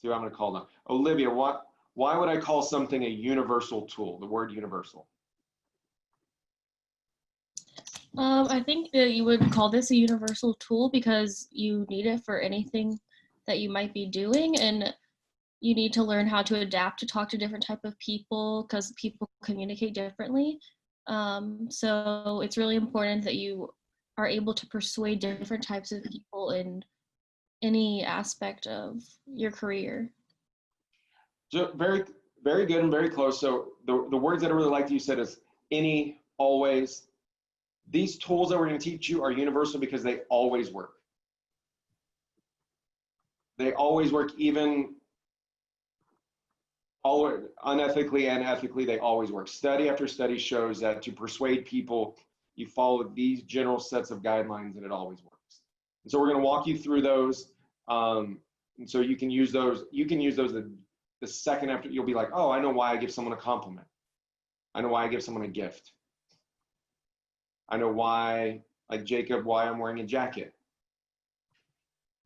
See what I'm going to call now. Olivia, why would I call something a universal tool, the word universal? I think that you would call this a universal tool because you need it for anything that you might be doing, and you need to learn how to adapt to talk to different type of people because people communicate differently. So it's really important that you are able to persuade different types of people in any aspect of your career. So very, very good and very close. So the words that I really liked you said is any, always. These tools that we're going to teach you are universal because they always work. They always work, even unethically and ethically, they always work. Study after study shows that to persuade people, you follow these general sets of guidelines and it always works. And so we're going to walk you through those. And so you can use those. You can use those the second after. You'll be like, oh, I know why I give someone a compliment. I know why I give someone a gift. I know why, like Jacob, why I'm wearing a jacket.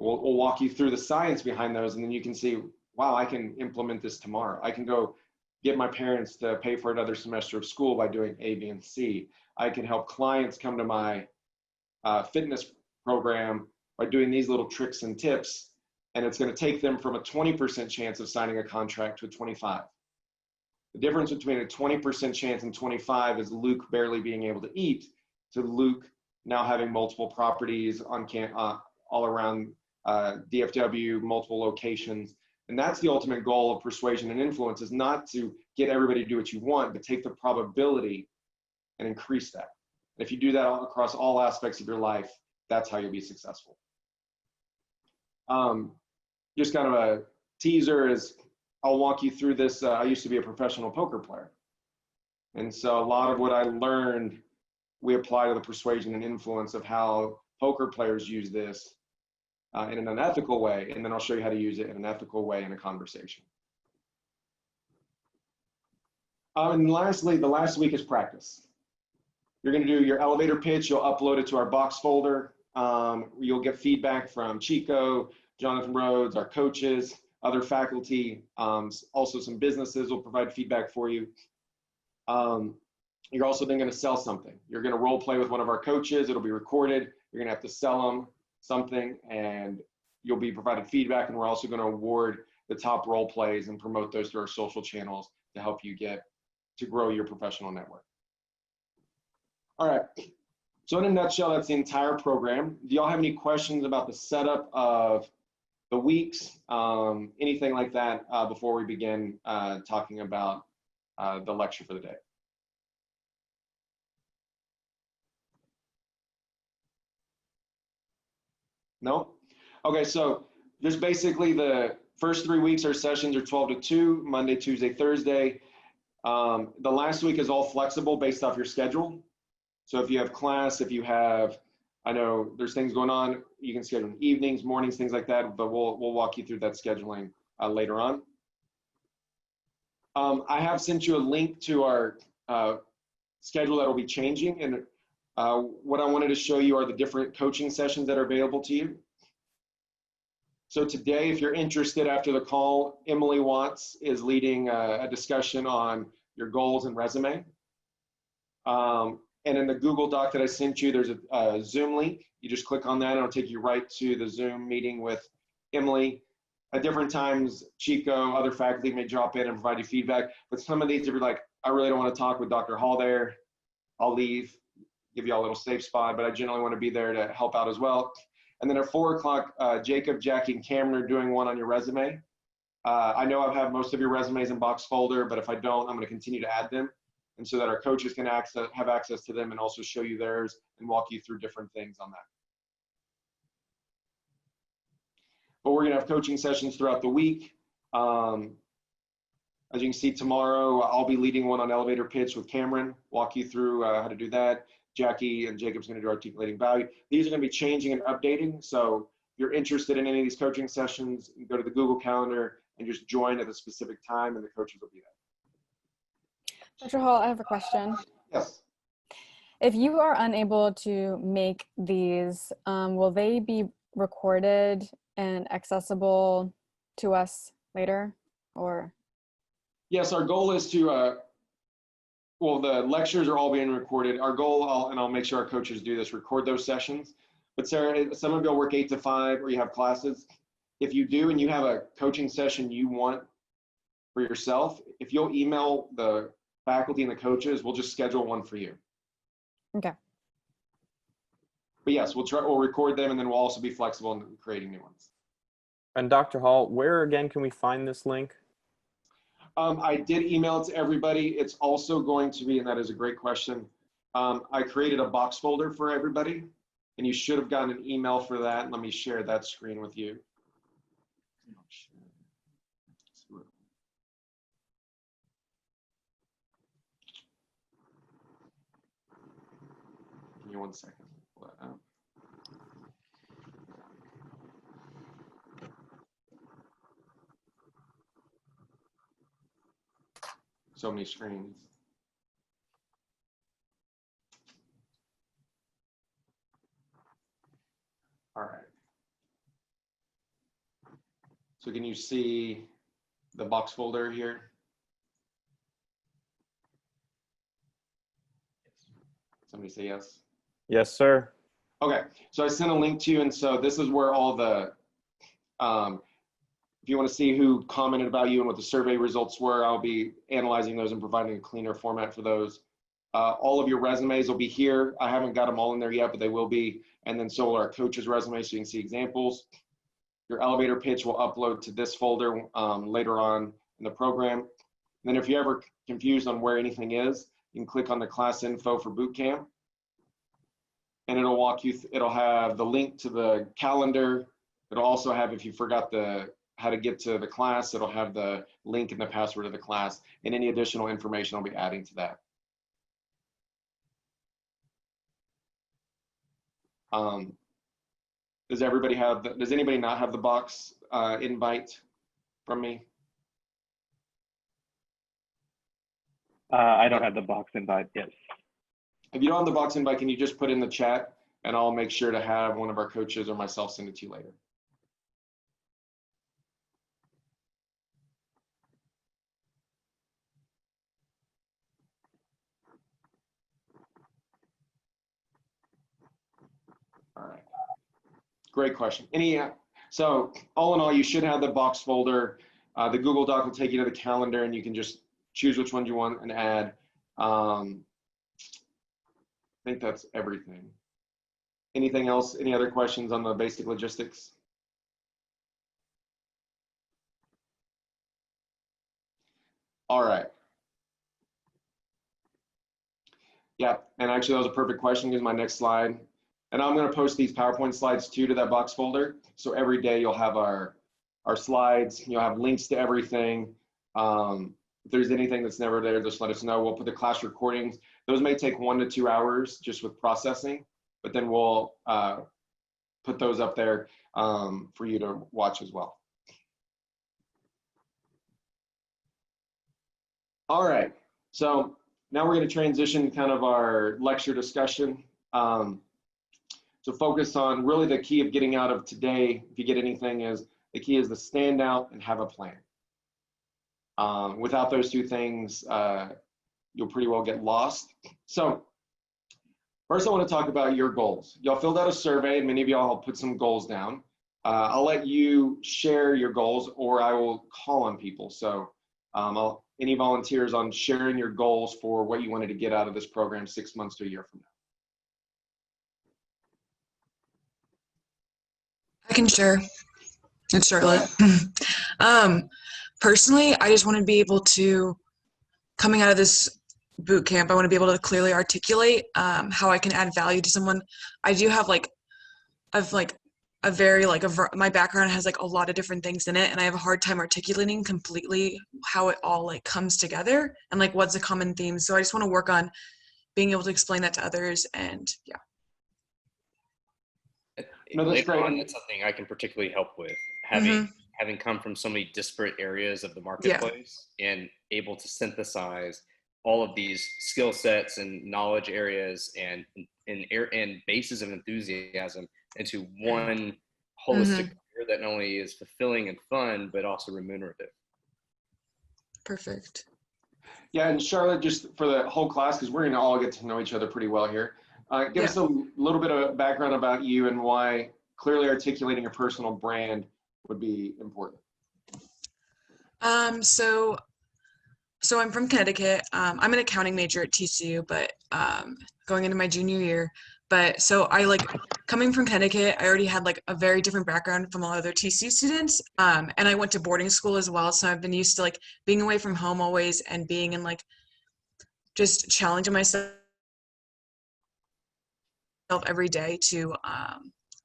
We'll walk you through the science behind those, and then you can see, wow, I can implement this tomorrow. I can go get my parents to pay for another semester of school by doing A, B, and C. I can help clients come to my fitness program by doing these little tricks and tips, and it's going to take them from a 20% chance of signing a contract to a 25. The difference between a 20% chance and 25 is Luke barely being able to eat, to Luke now having multiple properties on all around DFW, multiple locations. And that's the ultimate goal of persuasion and influence, is not to get everybody to do what you want, but take the probability and increase that. If you do that all across all aspects of your life, that's how you'll be successful. Just kind of a teaser is I'll walk you through this. I used to be a professional poker player. And so a lot of what I learned, we apply to the persuasion and influence of how poker players use this in an unethical way. And then I'll show you how to use it in an ethical way in a conversation. And lastly, the last week is practice. You're going to do your elevator pitch. You'll upload it to our box folder. You'll get feedback from Chico, Jonathan Rhodes, our coaches, other faculty, also some businesses will provide feedback for you. You're also then going to sell something. You're going to role play with one of our coaches. It'll be recorded. You're going to have to sell them something, and you'll be provided feedback. And we're also going to award the top role plays and promote those through our social channels to help you get to grow your professional network. All right. So in a nutshell, that's the entire program. Do y'all have any questions about the setup of the weeks, anything like that before we begin talking about the lecture for the day? No? Okay, so just basically the first 3 weeks, our sessions are 12 to 2, Monday, Tuesday, Thursday. The last week is all flexible based off your schedule. So if you have class, if you have, I know there's things going on, you can schedule evenings, mornings, things like that, but we'll walk you through that scheduling later on. I have sent you a link to our schedule that will be changing, and what I wanted to show you are the different coaching sessions that are available to you. So today, if you're interested after the call, Emily Watts is leading a discussion on your goals and resume. And in the Google Doc that I sent you, there's a Zoom link. You just click on that and it'll take you right to the Zoom meeting with Emily. At different times, Chico, other faculty may drop in and provide you feedback. But some of these, if you're like, I really don't want to talk with Dr. Hall there, I'll leave, give you all a little safe spot, but I generally want to be there to help out as well. And then at 4 o'clock, Jacob, Jackie, and Cameron are doing one on your resume. I know I have most of your resumes in box folder, but if I don't, I'm going to continue to add them. And so that our coaches can have access to them and also show you theirs and walk you through different things on that. But we're going to have coaching sessions throughout the week. As you can see tomorrow, I'll be leading one on elevator pitch with Cameron, walk you through how to do that. Jackie and Jacob's going to do articulating value. These are going to be changing and updating. So if you're interested in any of these coaching sessions, you go to the Google Calendar and just join at a specific time and the coaches will be there. Dr. Hall, I have a question. Yes. If you are unable to make these, will they be recorded and accessible to us later, or? Yes, our goal is to, well, the lectures are all being recorded. Our goal, and I'll make sure our coaches do this, record those sessions. But Sarah, some of y'all work 8 to 5 or you have classes. If you do and you have a coaching session you want for yourself, if you'll email the faculty and the coaches, we'll just schedule one for you. Okay. But yes, we'll record them and then we'll also be flexible in creating new ones. And Dr. Hall, where again can we find this link? I did email it to everybody. It's also going to be, and that is a great question. I created a box folder for everybody and you should have gotten an email for that. Let me share that screen with you. Give me 1 second. Pull that out. So many screens. All right. So can you see the box folder here? Somebody say yes. Yes, sir. Okay, so I sent a link to you, and so this is where all the, if you want to see who commented about you and what the survey results were, I'll be analyzing those and providing a cleaner format for those. All of your resumes will be here. I haven't got them all in there yet, but they will be. And then so will our coach's resume, so you can see examples. Your elevator pitch will upload to this folder later on in the program. And then if you're ever confused on where anything is, you can click on the class info for bootcamp. And it'll walk you, it'll have the link to the calendar. It'll also have, if you forgot how to get to the class, it'll have the link and the password of the class and any additional information I'll be adding to that. Does everybody have, does anybody not have the box invite from me? I don't have the box invite yet. If you don't have the box invite, can you just put in the chat and I'll make sure to have one of our coaches or myself send it to you later. All right. Great question. So all in all, you should have the box folder. The Google Doc will take you to the calendar and you can just choose which one you want and add. I think that's everything. Anything else? Any other questions on the basic logistics? All right. Yeah, and actually that was a perfect question because my next slide. And I'm going to post these PowerPoint slides too to that box folder. So every day you'll have our slides, you'll have links to everything. If there's anything that's never there, just let us know. We'll put the class recordings. Those may take 1 to 2 hours just with processing, but then we'll put those up there for you to watch as well. All right, so now we're going to transition kind of our lecture discussion. So focus on really the key of getting out of today, if you get anything, is the key is to stand out and have a plan. Without those two things, you'll pretty well get lost. So first I want to talk about your goals. Y'all filled out a survey and many of y'all put some goals down. I'll let you share your goals, or I will call on people. So any volunteers on sharing your goals for what you wanted to get out of this program 6 months to a year from now? I can share. It's Charlotte. Personally, I just want to be able to, coming out of this boot camp, I want to be able to clearly articulate how I can add value to someone. I do have my background has like a lot of different things in it, and I have a hard time articulating completely how it all like comes together and like what's a common theme. So I just want to work on being able to explain that to others, and yeah. No, that's Later great. on, that's something I can particularly help with. Having come from so many disparate areas of the marketplace and able to synthesize all of these skill sets and knowledge areas and bases of enthusiasm into one holistic career that not only is fulfilling and fun, but also remunerative. Perfect. Yeah, and Charlotte, just for the whole class, because we're going to all get to know each other pretty well here, give us a little bit of background about you and why clearly articulating your personal brand would be important. So I'm from Connecticut. I'm an accounting major at TCU, but going into my junior year. But so I like coming from Connecticut, I already had like a very different background from a lot of other TCU students. And I went to boarding school as well. So I've been used to like being away from home always and being in like just challenging myself every day to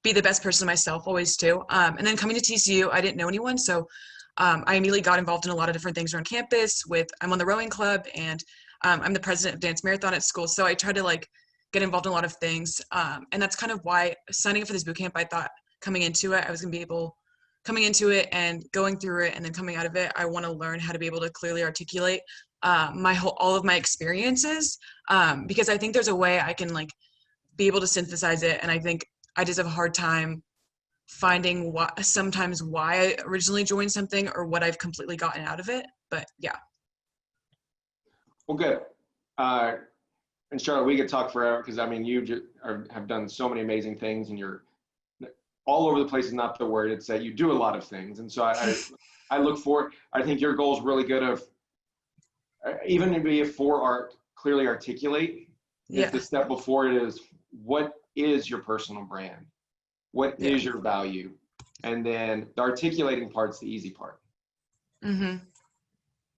be the best person myself always too. And then coming to TCU, I didn't know anyone. So I immediately got involved in a lot of different things around campus I'm on the rowing club, and I'm the president of Dance Marathon at school. So I try to like get involved in a lot of things. And that's kind of why signing up for this boot camp, I thought coming into it, I was gonna be able, coming into it and going through it and then coming out of it, I wanna learn how to be able to clearly articulate all of my experiences, because I think there's a way I can like be able to synthesize it. And I think I just have a hard time finding sometimes why I originally joined something or what I've completely gotten out of it. But yeah. Well, good. And Charlotte, we could talk forever, because I mean, you have done so many amazing things, and you're all over the place is not the word. It's that you do a lot of things. And so I look for, I think your goal is really good of, even to be a art, clearly articulate. If the step before it is, what is your personal brand? What is your value? And then the articulating part's the easy part. So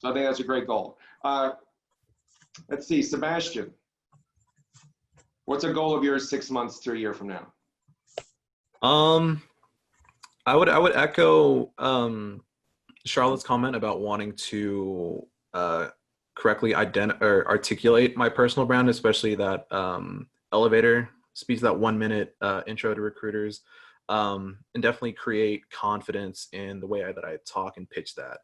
I think that's a great goal. Let's see, Sebastian, what's a goal of yours 6 months to a year from now? I would echo Charlotte's comment about wanting to correctly articulate my personal brand, especially that elevator speech, that 1 minute intro to recruiters, and definitely create confidence in the way that I talk and pitch that.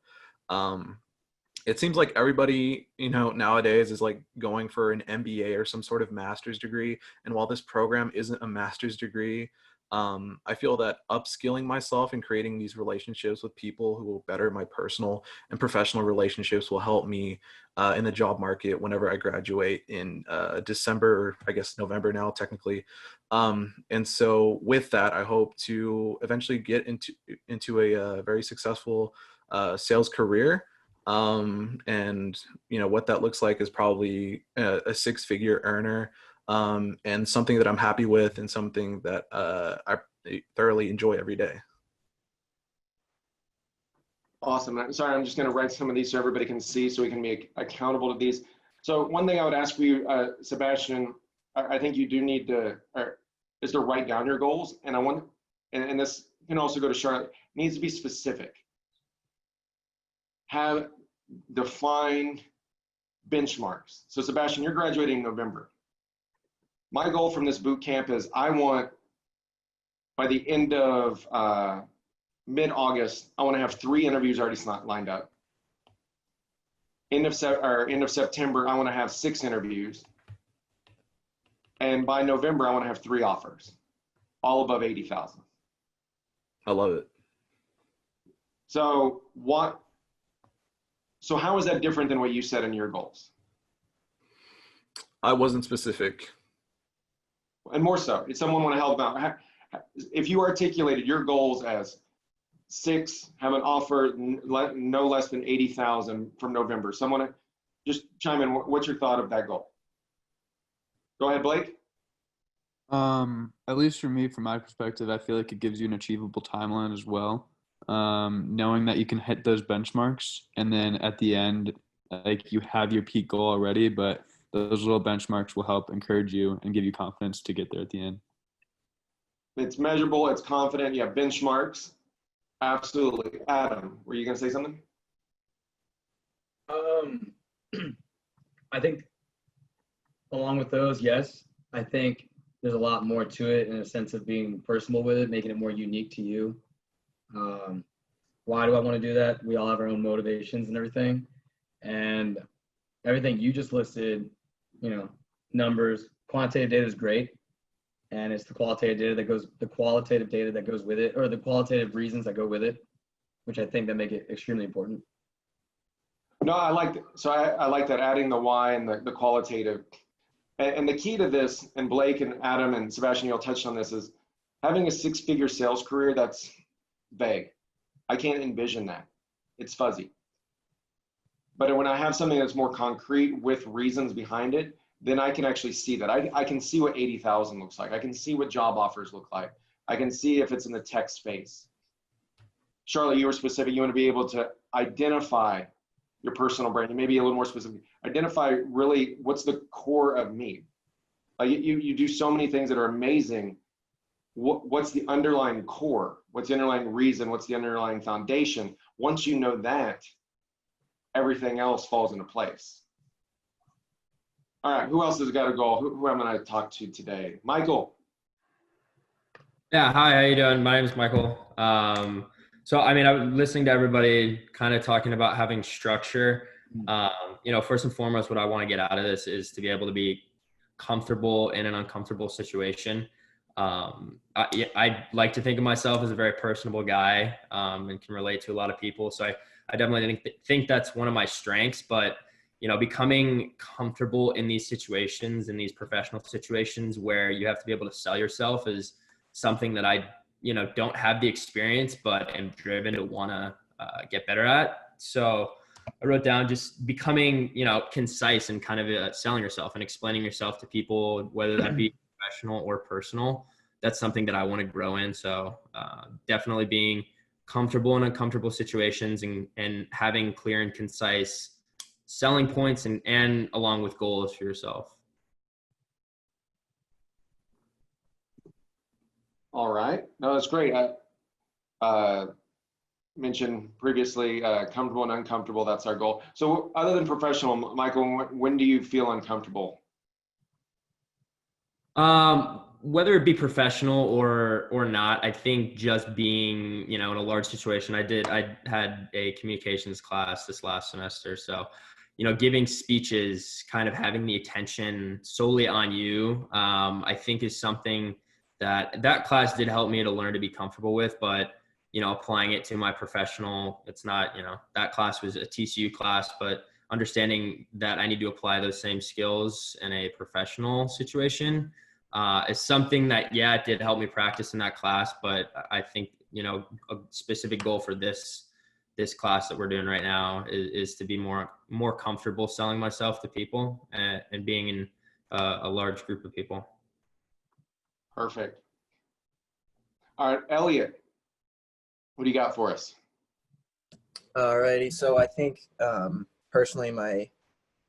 It seems like everybody, nowadays is like going for an MBA or some sort of master's degree. And while this program isn't a master's degree, I feel that upskilling myself and creating these relationships with people who will better my personal and professional relationships will help me in the job market whenever I graduate in December, or I guess November now technically. And so with that, I hope to eventually get into a very successful sales career. And what that looks like is probably a six-figure earner. And something that I'm happy with, and something that I thoroughly enjoy every day. Awesome. Sorry, I'm just going to write some of these so everybody can see, so we can be accountable to these. So one thing I would ask for you, Sebastian, I think you do need to, is to write down your goals. And and this can also go to Charlotte, needs to be specific. Have defined benchmarks. So Sebastian, you're graduating in November. My goal from this boot camp is I want, by the end of mid-August, I want to have 3 interviews already lined up. End of September, I want to have 6 interviews. And by November, I want to have 3 offers, all above 80,000. I love it. So how is that different than what you said in your goals? I wasn't specific. And more so, if someone want to help out, if you articulated your goals as 6, have an offer no less than 80,000 from November. Someone just chime in. What's your thought of that goal? Go ahead, Blake. At least for me, from my perspective, I feel like it gives you an achievable timeline as well. Knowing that you can hit those benchmarks, and then at the end, like, you have your peak goal already, but those little benchmarks will help encourage you and give you confidence to get there at the end. It's measurable, it's confident, you have benchmarks. Absolutely. Adam, were you going to say something? I think along with those, yes, I think there's a lot more to it in a sense of being personal with it, making it more unique to you. Why do I want to do that? We all have our own motivations and everything. And everything you just listed, you know, numbers, quantitative data is great. And it's the qualitative data that goes with it, or the qualitative reasons that go with it, which I think that make it extremely important. No, I like that, adding the why and the qualitative. And the key to this, and Blake and Adam and Sebastian, you all touched on this, is having a 6-figure sales career that's vague. I can't envision that. It's fuzzy. But when I have something that's more concrete with reasons behind it, then I can actually see that. I can see what 80,000 looks like. I can see what job offers look like. I can see if it's in the tech space. Charlotte, you were specific. You want to be able to identify your personal brand. You may be a little more specific. Identify really what's the core of me. Like you do so many things that are amazing. What's the underlying core? What's the underlying reason? What's the underlying foundation? Once you know that, everything else falls into place. All right, who else has got a goal? Who am I going to talk to today? Michael. Yeah, hi, how you doing? My name is Michael. So, I mean, I was listening to everybody kind of talking about having structure. You know, first and foremost, what I want to get out of this is to be able to be comfortable in an uncomfortable situation. I like to think of myself as a very personable guy and can relate to a lot of people. So I definitely think that's one of my strengths, but you know, becoming comfortable in these situations, in these professional situations where you have to be able to sell yourself is something that I, you know, don't have the experience, but am driven to want to get better at. So I wrote down just becoming, you know, concise and kind of selling yourself and explaining yourself to people, whether that be professional or personal. That's something that I want to grow in. So definitely being comfortable in uncomfortable situations and having clear and concise selling points and along with goals for yourself. All right. No, that's great. I mentioned previously comfortable and uncomfortable. That's our goal. So other than professional, Michael, when do you feel uncomfortable? Whether it be professional or not, I think just being, you know, in a large situation, I had a communications class this last semester. So, you know, giving speeches, kind of having the attention solely on you, I think is something that class did help me to learn to be comfortable with, but, you know, applying it to my professional, it's not, you know, that class was a TCU class, but understanding that I need to apply those same skills in a professional situation is something that, yeah, it did help me practice in that class, but I think, you know, a specific goal for this class that we're doing right now is to be more comfortable selling myself to people and being in a large group of people. Perfect. All right, Elliot, what do you got for us? Alrighty, so I think personally my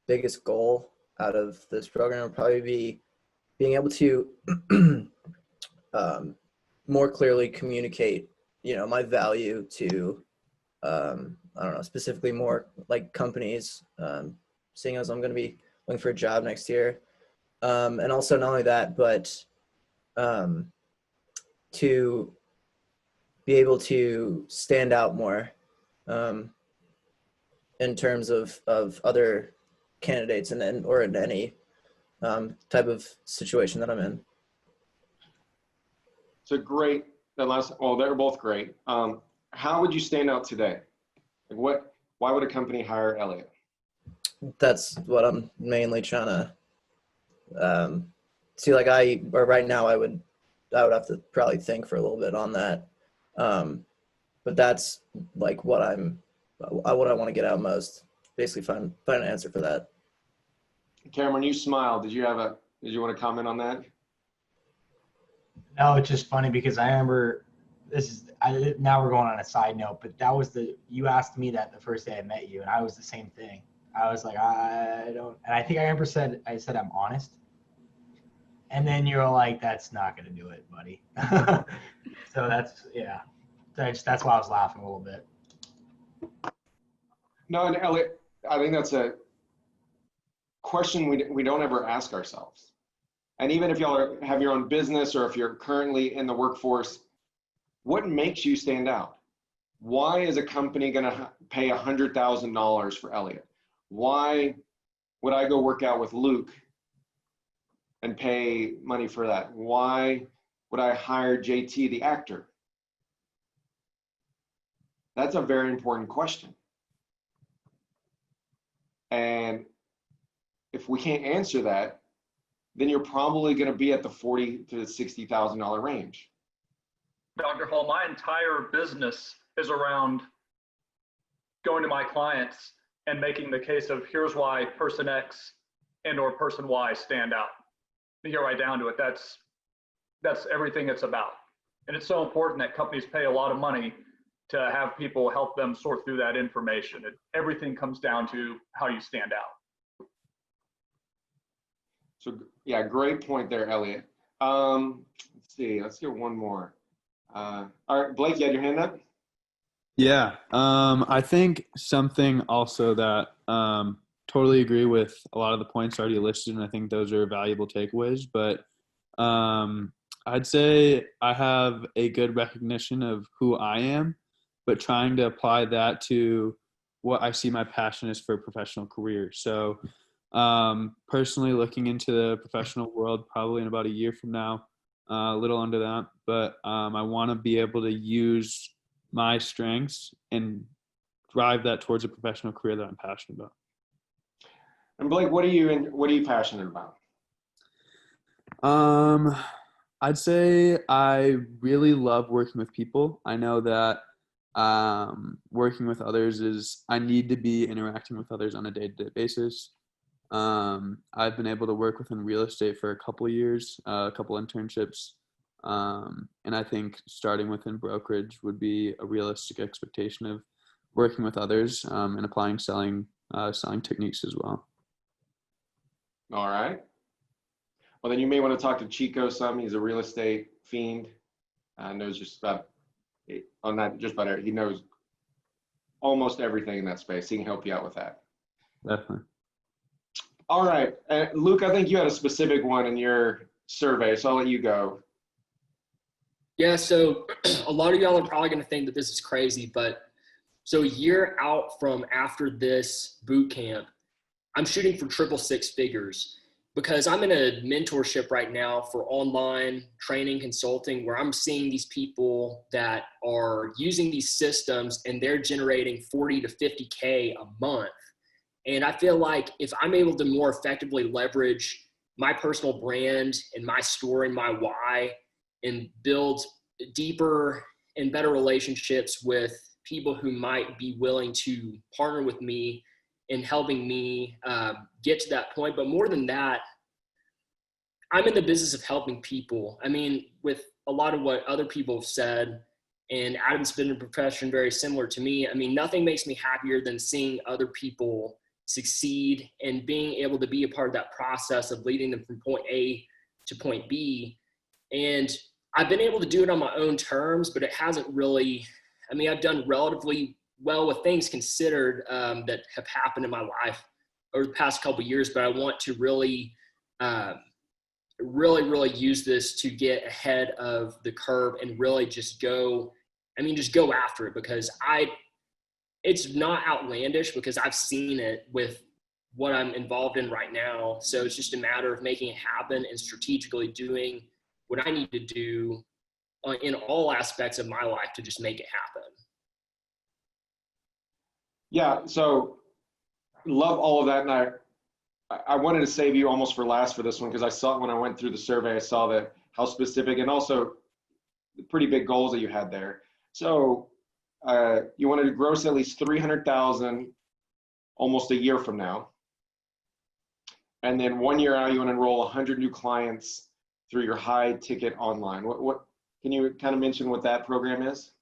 biggest goal out of this program would probably be being able to more clearly communicate, you know, my value to I don't know, specifically more like companies, seeing as I'm going to be looking for a job next year. And also not only that, but to be able to stand out more in terms of other candidates or in any type of situation that I'm in. So great. Well, they're both great. How would you stand out today? Like why would a company hire Elliot? That's what I'm mainly trying to see. Like right now I would I would have to probably think for a little bit on that. But that's like what I want to get out most. Basically, find an answer for that. Cameron, you smiled. Did you want to comment on that? No, it's just funny because I remember now we're going on a side note, but you asked me that the first day I met you, and I was the same thing. I was like, and I think I remember I said I'm honest. And then you were like, that's not going to do it, buddy. So that's why I was laughing a little bit. No, and Elliot, I think that's a question we don't ever ask ourselves. And even if y'all have your own business or if you're currently in the workforce, what makes you stand out? Why is a company going to pay $100,000 for Elliot? Why would I go work out with Luke and pay money for that? Why would I hire JT, the actor? That's a very important question. And if we can't answer that, then you're probably going to be at the $40,000 to $60,000 range. Dr. Hall, my entire business is around going to my clients and making the case of here's why person X and or person Y stand out. You get right down to it. That's everything it's about. And it's so important that companies pay a lot of money to have people help them sort through that information. Everything comes down to how you stand out. So yeah, great point there, Elliot. Let's see, let's get one more. All right, Blake, you had your hand up? Yeah, I think something also that totally agree with a lot of the points already listed, and I think those are valuable takeaways. But I'd say I have a good recognition of who I am, but trying to apply that to what I see my passion is for a professional career. So personally looking into the professional world probably in about a year from now, a little under that, but I want to be able to use my strengths and drive that towards a professional career that I'm passionate about. And Blake, what are you passionate about? I'd say I really love working with people. I know that working with others I need to be interacting with others on a day-to-day basis. I've been able to work within real estate for a couple of years, a couple internships. And I think starting within brokerage would be a realistic expectation of working with others and applying selling techniques as well. All right. Well, then you may want to talk to Chico some. He's a real estate fiend. Knows just about, not just about it. He knows almost everything in that space. He can help you out with that. Definitely. All right. Luke, I think you had a specific one in your survey, so I'll let you go. Yeah, so a lot of y'all are probably going to think that this is crazy, but so a year out from after this boot camp, I'm shooting for triple six figures because I'm in a mentorship right now for online training consulting where I'm seeing these people that are using these systems and they're generating 40 to 50K a month. And I feel like if I'm able to more effectively leverage my personal brand and my story and my why and build deeper and better relationships with people who might be willing to partner with me in helping me get to that point. But more than that, I'm in the business of helping people. I mean, with a lot of what other people have said, and Adam's been in a profession very similar to me. I mean, nothing makes me happier than seeing other people succeed and being able to be a part of that process of leading them from point A to point B. And I've been able to do it on my own terms, but it hasn't really, I mean, I've done relatively well with things considered that have happened in my life over the past couple of years, but I want to really use this to get ahead of the curve and really just go after it because it's not outlandish because I've seen it with what I'm involved in right now. So it's just a matter of making it happen and strategically doing what I need to do in all aspects of my life to just make it happen. Yeah, so love all of that. And I wanted to save you almost for last for this one because I saw when I went through the survey, I saw that how specific, and also the pretty big goals that you had there. So you wanted to gross at least 300,000 almost a year from now. And then 1 year out, you want to enroll 100 new clients through your high ticket online. What can you kind of mention what that program is?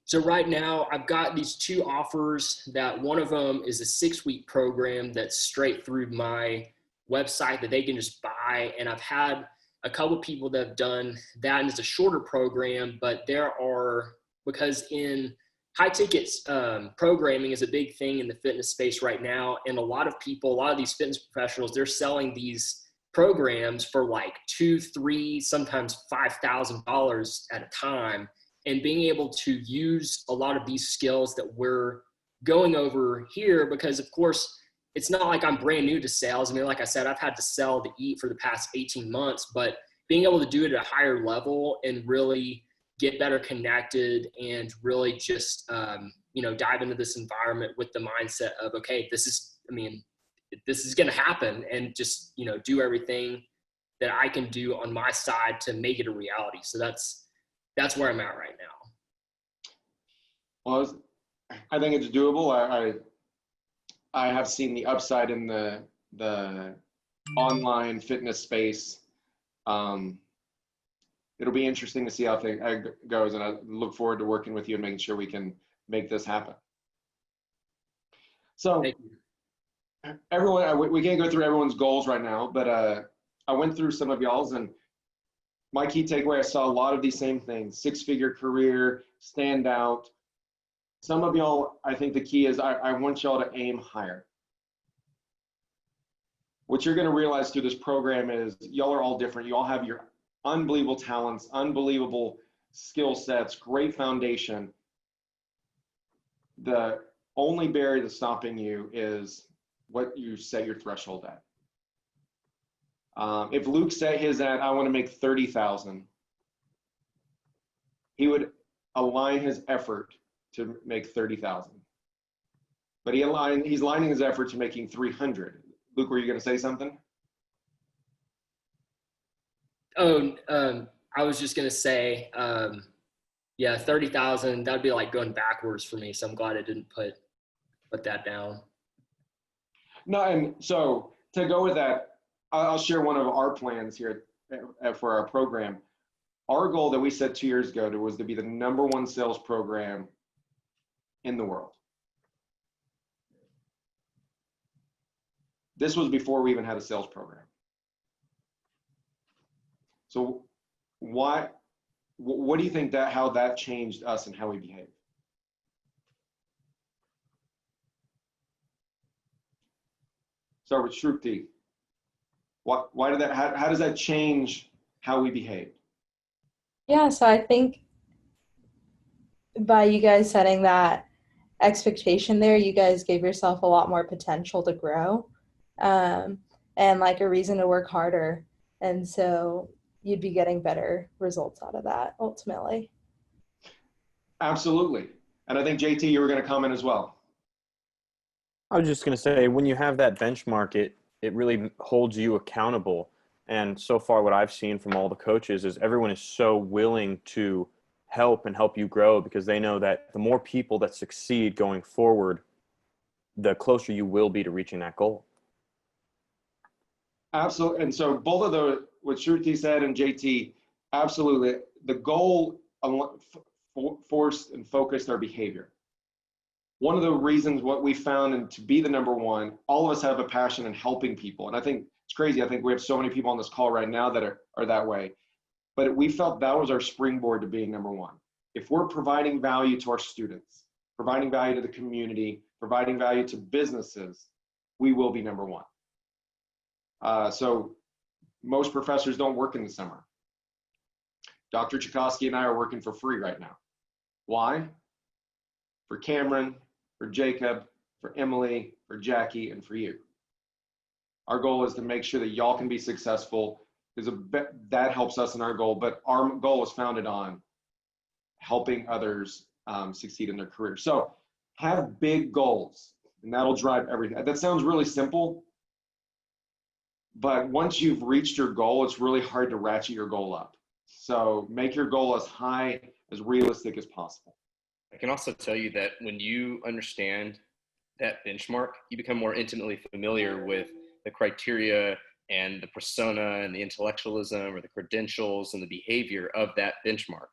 So right now I've got these 2 offers. That one of them is a 6-week program that's straight through my website that they can just buy. And I've had a couple of people that have done that, and it's a shorter program, but there are, because in high tickets, programming is a big thing in the fitness space right now. And a lot of people, a lot of these fitness professionals, they're selling these programs for like $2,000, $3,000, sometimes $5,000 at a time. And being able to use a lot of these skills that we're going over here, because of course, it's not like I'm brand new to sales. I mean, like I said, I've had to sell to eat for the past 18 months, but being able to do it at a higher level and really get better connected and really just, dive into this environment with the mindset of, okay, this is going to happen, and just, do everything that I can do on my side to make it a reality. So that's where I'm at right now. Well, I think it's doable. I have seen the upside in the online fitness space. It'll be interesting to see how things goes, and I look forward to working with you and making sure we can make this happen. So everyone, we can't go through everyone's goals right now, but I went through some of y'all's, and my key takeaway, I saw a lot of these same things: 6-figure career, stand out. Some of y'all, I think the key is I want y'all to aim higher. What you're going to realize through this program is y'all are all different. You all have your unbelievable talents, unbelievable skill sets, great foundation. The only barrier that's stopping you is what you set your threshold at. If Luke set his at, I want to make 30,000, he would align his effort to make 30,000. But he's aligning his effort to making 300. Luke, were you going to say something? I was just going to say, 30,000, that'd be like going backwards for me. So I'm glad I didn't put that down. No, and so to go with that, I'll share one of our plans here for our program. Our goal that we set 2 years ago was to be the #1 sales program in the world. This was before we even had a sales program. So what do you think how that changed us and how we behave? Start with Shrupti. Why did that, how does that change how we behave? Yeah, so I think by you guys setting that expectation there, you guys gave yourself a lot more potential to grow, and like a reason to work harder. And so you'd be getting better results out of that ultimately. Absolutely. And I think JT, you were going to comment as well. I was just going to say, when you have that benchmark, it really holds you accountable. And so far what I've seen from all the coaches is everyone is so willing to help you grow, because they know that the more people that succeed going forward, the closer you will be to reaching that goal. Absolutely. And so both of those, what Shruti said and JT, absolutely. The goal forced and focused our behavior. One of the reasons what we found, and to be the #1, all of us have a passion in helping people. And I think it's crazy. I think we have so many people on this call right now that are that way. But we felt that was our springboard to being #1. If we're providing value to our students, providing value to the community, providing value to businesses, we will be #1. So most professors don't work in the summer. Dr. Tchaikovsky and I are working for free right now. Why? For Cameron, for Jacob, for Emily, for Jackie, and for you. Our goal is to make sure that y'all can be successful, because that helps us in our goal. But our goal is founded on helping others succeed in their career. So have big goals, and that'll drive everything. That sounds really simple, But once you've reached your goal, it's really hard to ratchet your goal up. So make your goal as high, as realistic as possible. I can also tell you that when you understand that benchmark, you become more intimately familiar with the criteria and the persona and the intellectualism or the credentials and the behavior of that benchmark.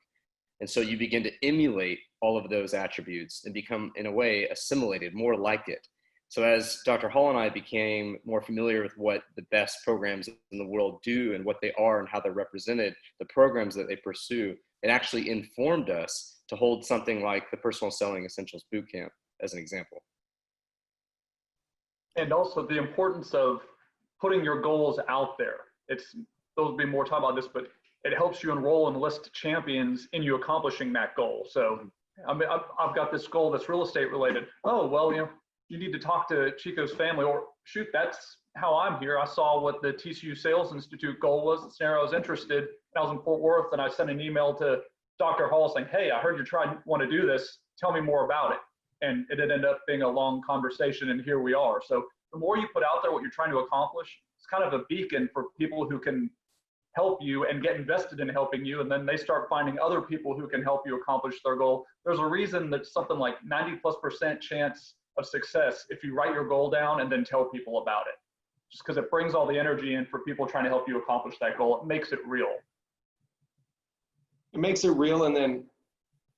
And so you begin to emulate all of those attributes and become, in a way, assimilated, more like it. So as Dr. Hall and I became more familiar with what the best programs in the world do and what they are and how they're represented, the programs that they pursue, it actually informed us to hold something like the Personal Selling Essentials Bootcamp as an example. And also the importance of putting your goals out there. There'll be more time about this, but it helps you enroll and list champions in you accomplishing that goal. So I mean, I've got this goal that's real estate related. Oh, well, you need to talk to Chico's family, or shoot, that's how I'm here. I saw what the TCU Sales Institute goal was. The scenario I was interested. I was in Fort Worth, and I sent an email to Dr. Hall saying, hey, I heard you want to do this. Tell me more about it. And it ended up being a long conversation, and here we are. So the more you put out there what you're trying to accomplish, it's kind of a beacon for people who can help you and get invested in helping you, and then they start finding other people who can help you accomplish their goal. There's a reason that something like 90+% chance of success if you write your goal down and then tell people about it, just because it brings all the energy in for people trying to help you accomplish that goal. It makes it real. It makes it real, and then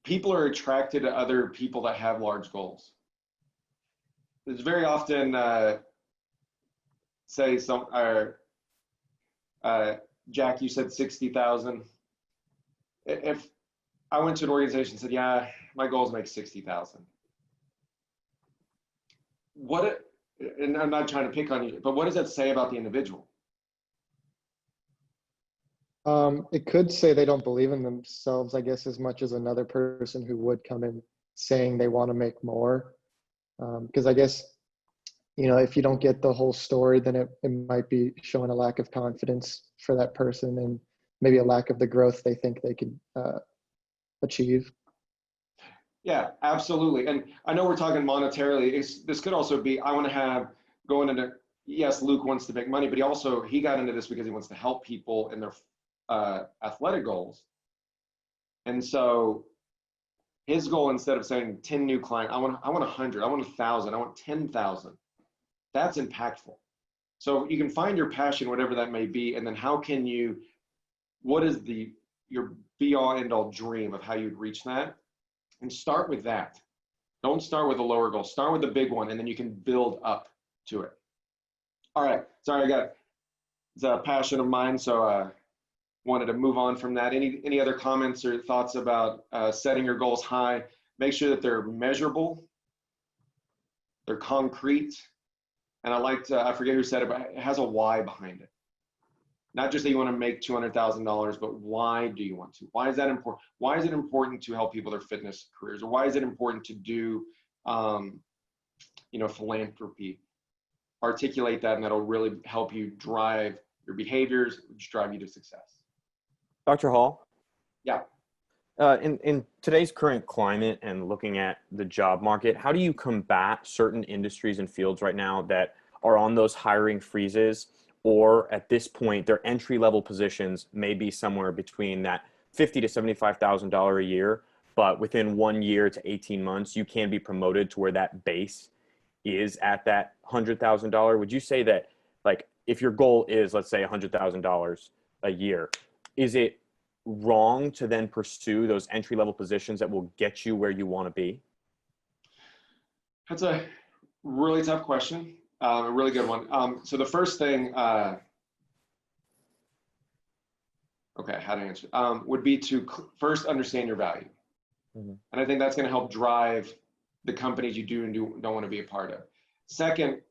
people are attracted to other people that have large goals. It's very often Jack, you said 60,000. If I went to an organization and said, yeah, my goal is to make 60,000. And I'm not trying to pick on you, but what does that say about the individual? It could say they don't believe in themselves, I guess, as much as another person who would come in saying they want to make more. Because I guess, if you don't get the whole story, then it might be showing a lack of confidence for that person and maybe a lack of the growth they think they could achieve. Yeah, absolutely. And I know we're talking monetarily. This could also be, I want to going into, yes, Luke wants to make money, but he got into this because he wants to help people in their athletic goals. And so his goal, instead of saying 10 new clients, I want 100, I want 1,000, I want 10,000. That's impactful. So you can find your passion, whatever that may be, and then what is your be all end all dream of how you'd reach that? And start with that. Don't start with a lower goal. Start with the big one, and then you can build up to it. All right. Sorry, it's a passion of mine, so wanted to move on from that. Any other comments or thoughts about setting your goals high? Make sure that they're measurable, they're concrete, and I forget who said it, but it has a why behind it. Not just that you want to make $200,000, but why do you want to? Why is that important? Why is it important to help people their fitness careers? Or why is it important to do, philanthropy? Articulate that, and that'll really help you drive your behaviors, which drive you to success. Dr. Hall? Yeah. In today's current climate and looking at the job market, how do you combat certain industries and fields right now that are on those hiring freezes, or at this point, their entry-level positions may be somewhere between that $50,000 to $75,000 a year, but within 1 year to 18 months, you can be promoted to where that base is at that $100,000? Would you say that, like, if your goal is, let's say, $100,000 a year, is it wrong to then pursue those entry-level positions that will get you where you want to be? That's a really tough question. A really good one. So the first thing, how to answer, would be to first understand your value. Mm-hmm. And I think that's going to help drive the companies you do and don't want to be a part of. Second,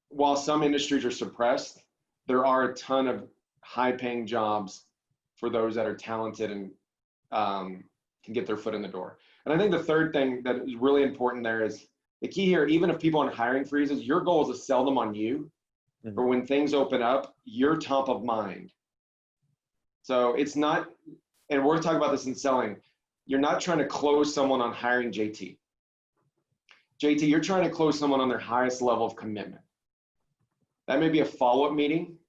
while some industries are suppressed, there are a ton of high-paying jobs for those that are talented and can get their foot in the door. And I think the third thing that is really important there is the key here, even if people are on hiring freezes, your goal is to sell them on you. Mm-hmm. Or when things open up, you're top of mind. So it's not, and we're talking about this in selling, you're not trying to close someone on hiring JT. JT, you're trying to close someone on their highest level of commitment. That may be a follow-up meeting,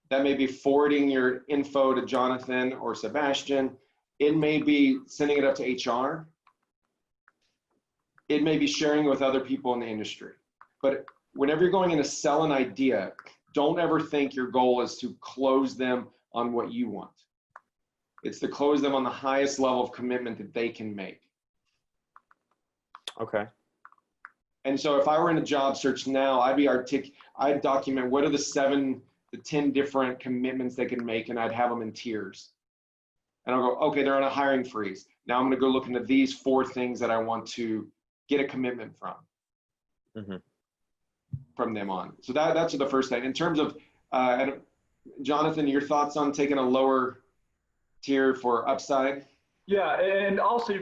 That may be forwarding your info to Jonathan or Sebastian. It may be sending it up to HR. It may be sharing it with other people in the industry. But whenever you're going in to sell an idea, don't ever think your goal is to close them on what you want. It's to close them on the highest level of commitment that they can make. Okay. And so if I were in a job search now, I'd document what are the 7 to 10 different commitments they can make, and I'd have them in tiers. And I'll go, okay, they're on a hiring freeze. Now I'm going to go look into these 4 things that I want to get a commitment from. From them on. So that's the first thing. In terms of, Jonathan, your thoughts on taking a lower tier for upside? Yeah, and also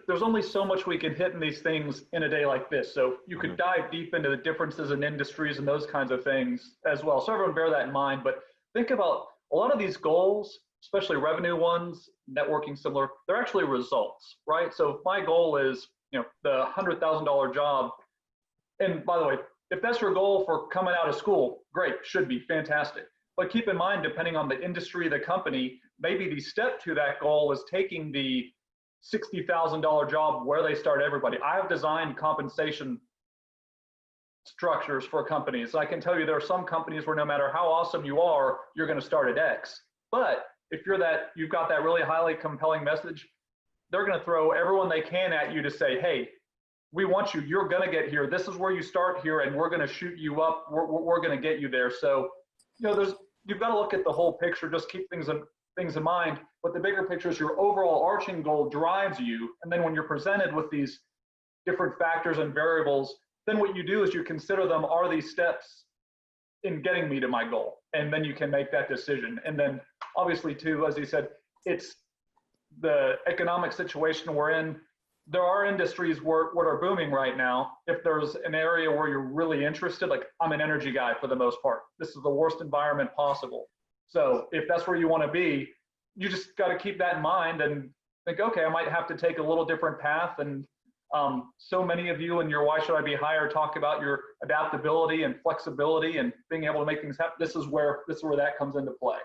there's only so much we can hit in these things in a day like this. So you could dive deep into the differences in industries and those kinds of things as well. So everyone bear that in mind, but think about a lot of these goals, especially revenue ones, networking similar, they're actually results, right? So if my goal is, the $100,000 job, and by the way, if that's your goal for coming out of school, great, should be fantastic. But keep in mind, depending on the industry of the company, maybe the step to that goal is taking the $60,000 job where they start everybody. I have designed compensation structures for companies. I can tell you there are some companies where no matter how awesome you are, you're going to start at X. But if you've got that really highly compelling message, they're going to throw everyone they can at you to say, hey, we want you, you're going to get here. This is where you start here, and we're going to shoot you up. We're going to get you there. So, you've got to look at the whole picture, just keep things in mind. But the bigger picture is your overall arching goal drives you. And then when you're presented with these different factors and variables, then what you do is you consider them, are these steps in getting me to my goal? And then you can make that decision. And then obviously too, as he said, it's the economic situation we're in. There are industries what are booming right now. If there's an area where you're really interested, like I'm an energy guy for the most part. This is the worst environment possible. So if that's where you want to be, you just got to keep that in mind and think, okay, I might have to take a little different path. And so many of you in your Why Should I Be Hired talk about your adaptability and flexibility and being able to make things happen. This is where that comes into play.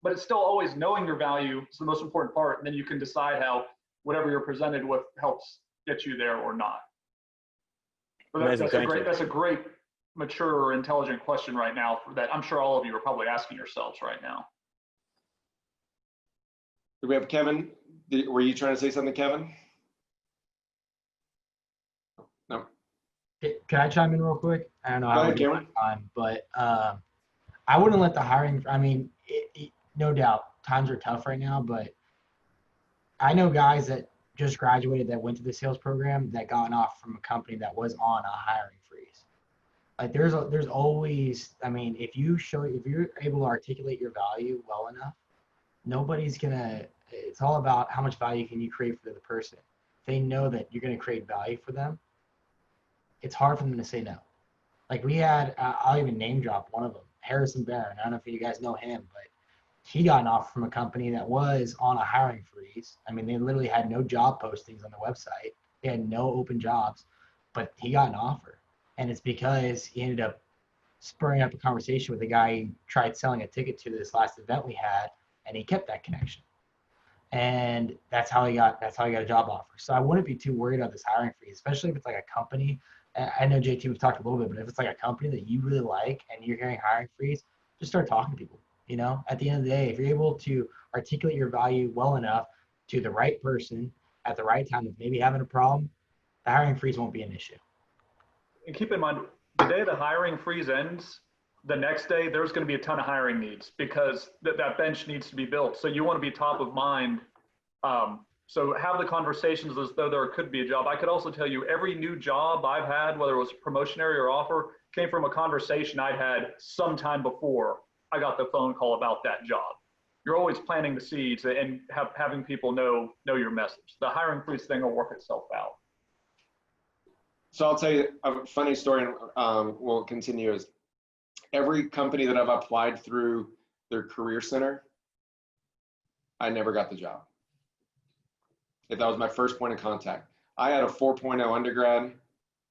But it's still always knowing your value is the most important part. And then you can decide how whatever you're presented with helps get you there or not. But that's a great, mature, intelligent question right now that I'm sure all of you are probably asking yourselves right now. Do we have Kevin? Were you trying to say something, Kevin? No. Can I chime in real quick? I don't know how much time, but I wouldn't let the hiring. I mean, no doubt times are tough right now, but I know guys that just graduated that went to the sales program that got an offer from a company that was on a hiring freeze. Like there's always, I mean, if you're able to articulate your value well enough, it's all about how much value can you create for the person. If they know that you're going to create value for them, it's hard for them to say no. Like we had, I'll even name drop one of them, Harrison Barron. I don't know if you guys know him, but he got an offer from a company that was on a hiring freeze. I mean, they literally had no job postings on the website. They had no open jobs, but he got an offer. And it's because he ended up spurring up a conversation with a guy he tried selling a ticket to this last event we had, and he kept that connection. And that's how he got a job offer. So I wouldn't be too worried about this hiring freeze, especially if it's like a company. I know JT, we've talked a little bit, but if it's like a company that you really like and you're hearing hiring freeze, just start talking to people. At the end of the day, if you're able to articulate your value well enough to the right person at the right time, if maybe having a problem, the hiring freeze won't be an issue. And keep in mind, the day the hiring freeze ends, the next day there's going to be a ton of hiring needs because that bench needs to be built. So you want to be top of mind. So have the conversations as though there could be a job. I could also tell you every new job I've had, whether it was promotionary or offer, came from a conversation I'd had sometime before I got the phone call about that job. You're always planting the seeds and having people know your message. The hiring freeze thing will work itself out. So I'll tell you a funny story, and we'll continue. Is every company that I've applied through their career center, I never got the job. If that was my first point of contact. I had a 4.0 undergrad,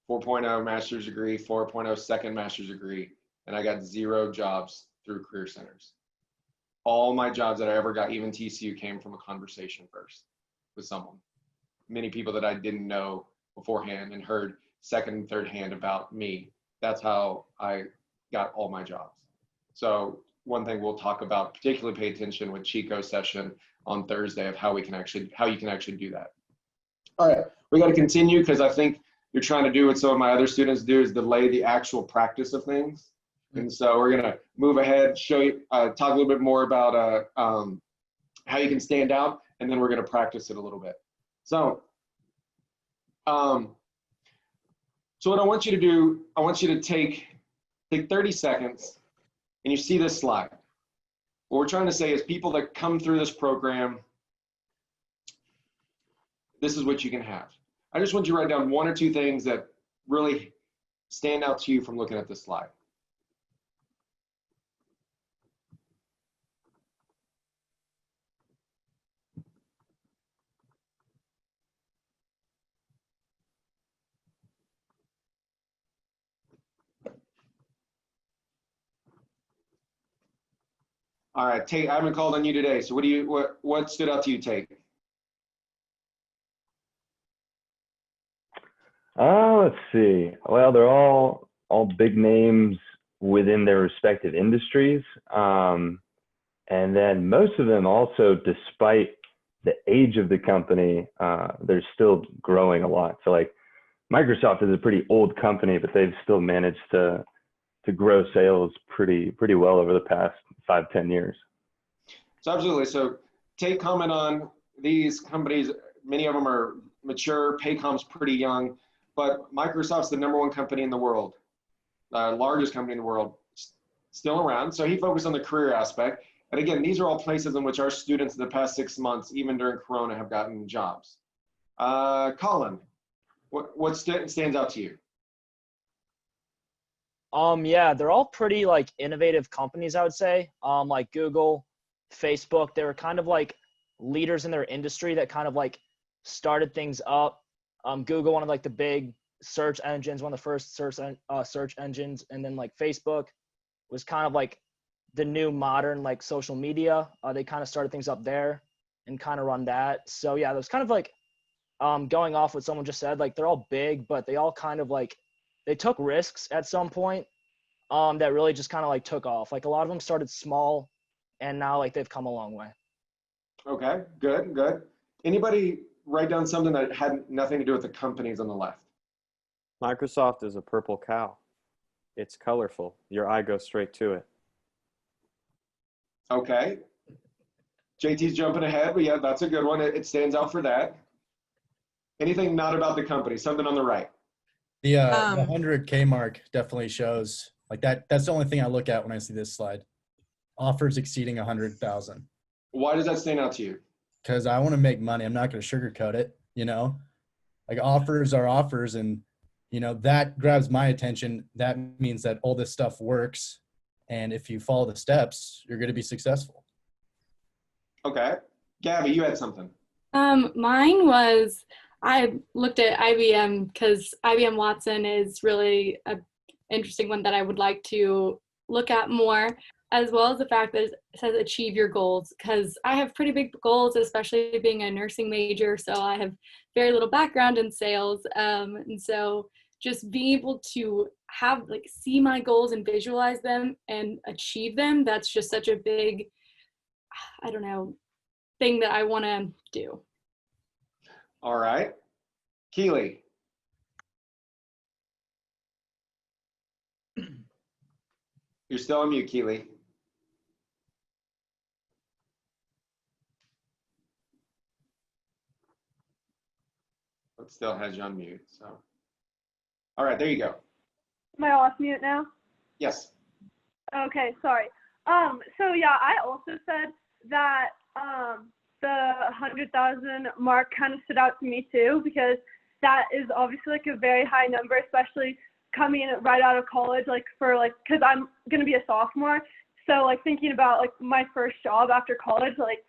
4.0 master's degree, 4.0 second master's degree, and I got 0 jobs through career centers. all my jobs that I ever got, even TCU, came from a conversation first with someone. Many people that I didn't know beforehand and heard second and third hand about me. That's how I got all my jobs. So one thing we'll talk about, particularly pay attention with Chico session on Thursday, of how you can actually do that. All right, we got to continue, because I think you're trying to do what some of my other students do, is delay the actual practice of things. And so we're gonna move ahead, show you, talk a little bit more about how you can stand out, and then we're gonna practice it a little bit. So, so what I want you to do, I want you to take 30 seconds, and you see this slide. What we're trying to say is, people that come through this program, this is what you can have. I just want you to write down 1 or 2 things that really stand out to you from looking at this slide. All right, Tate, I haven't called on you today, so what stood out to you, Tate? Let's see. Well, they're all big names within their respective industries. And then most of them also, despite the age of the company, they're still growing a lot. So like Microsoft is a pretty old company, but they've still managed to grow sales pretty well over the past 5-10 years. So absolutely. So take comment on these companies. Many of them are mature. Paycom's pretty young, but Microsoft's the #1 company in the world, largest company in the world, still around. So he focused on the career aspect. And again, these are all places in which our students in the past 6 months, even during Corona, have gotten jobs. Colin, what stands out to you? Yeah, they're all pretty like innovative companies, I would say. Like Google, Facebook, they were kind of like leaders in their industry that kind of like started things up. Google, one of like the big search engines, one of the first search engines, and then like Facebook was kind of like the new modern like social media. They kind of started things up there and kind of run that. So yeah, it was kind of like going off what someone just said, like they're all big, but they all kind of like, they took risks at some point that really just kind of like took off. Like a lot of them started small and now like they've come a long way. Okay, good. Anybody write down something that had nothing to do with the companies on the left? Microsoft is a purple cow. It's colorful. Your eye goes straight to it. Okay. JT's jumping ahead, but yeah, that's a good one. It stands out for that. Anything not about the company, something on the right? The 100K mark definitely shows like that. That's the only thing I look at when I see this slide. Offers exceeding 100,000. Why does that stand out to you? Because I want to make money. I'm not going to sugarcoat it. You know, like offers are offers, and you know that grabs my attention. That means that all this stuff works, and if you follow the steps, you're going to be successful. Okay, Gabby, you had something. Mine was, I looked at IBM because IBM Watson is really an interesting one that I would like to look at more, as well as the fact that it says achieve your goals, because I have pretty big goals, especially being a nursing major, so I have very little background in sales, and so just being able to have like see my goals and visualize them and achieve them, that's just such a big, I don't know, thing that I want to do. All right. Keely. You're still on mute, Keely. It still has you on mute, so. All right, there you go. Am I off mute now? Yes. Okay, sorry. So yeah, I also said that the 100,000 mark kind of stood out to me too, because that is obviously like a very high number, especially coming right out of college, like for like, cause I'm going to be a sophomore. So like thinking about like my first job after college, like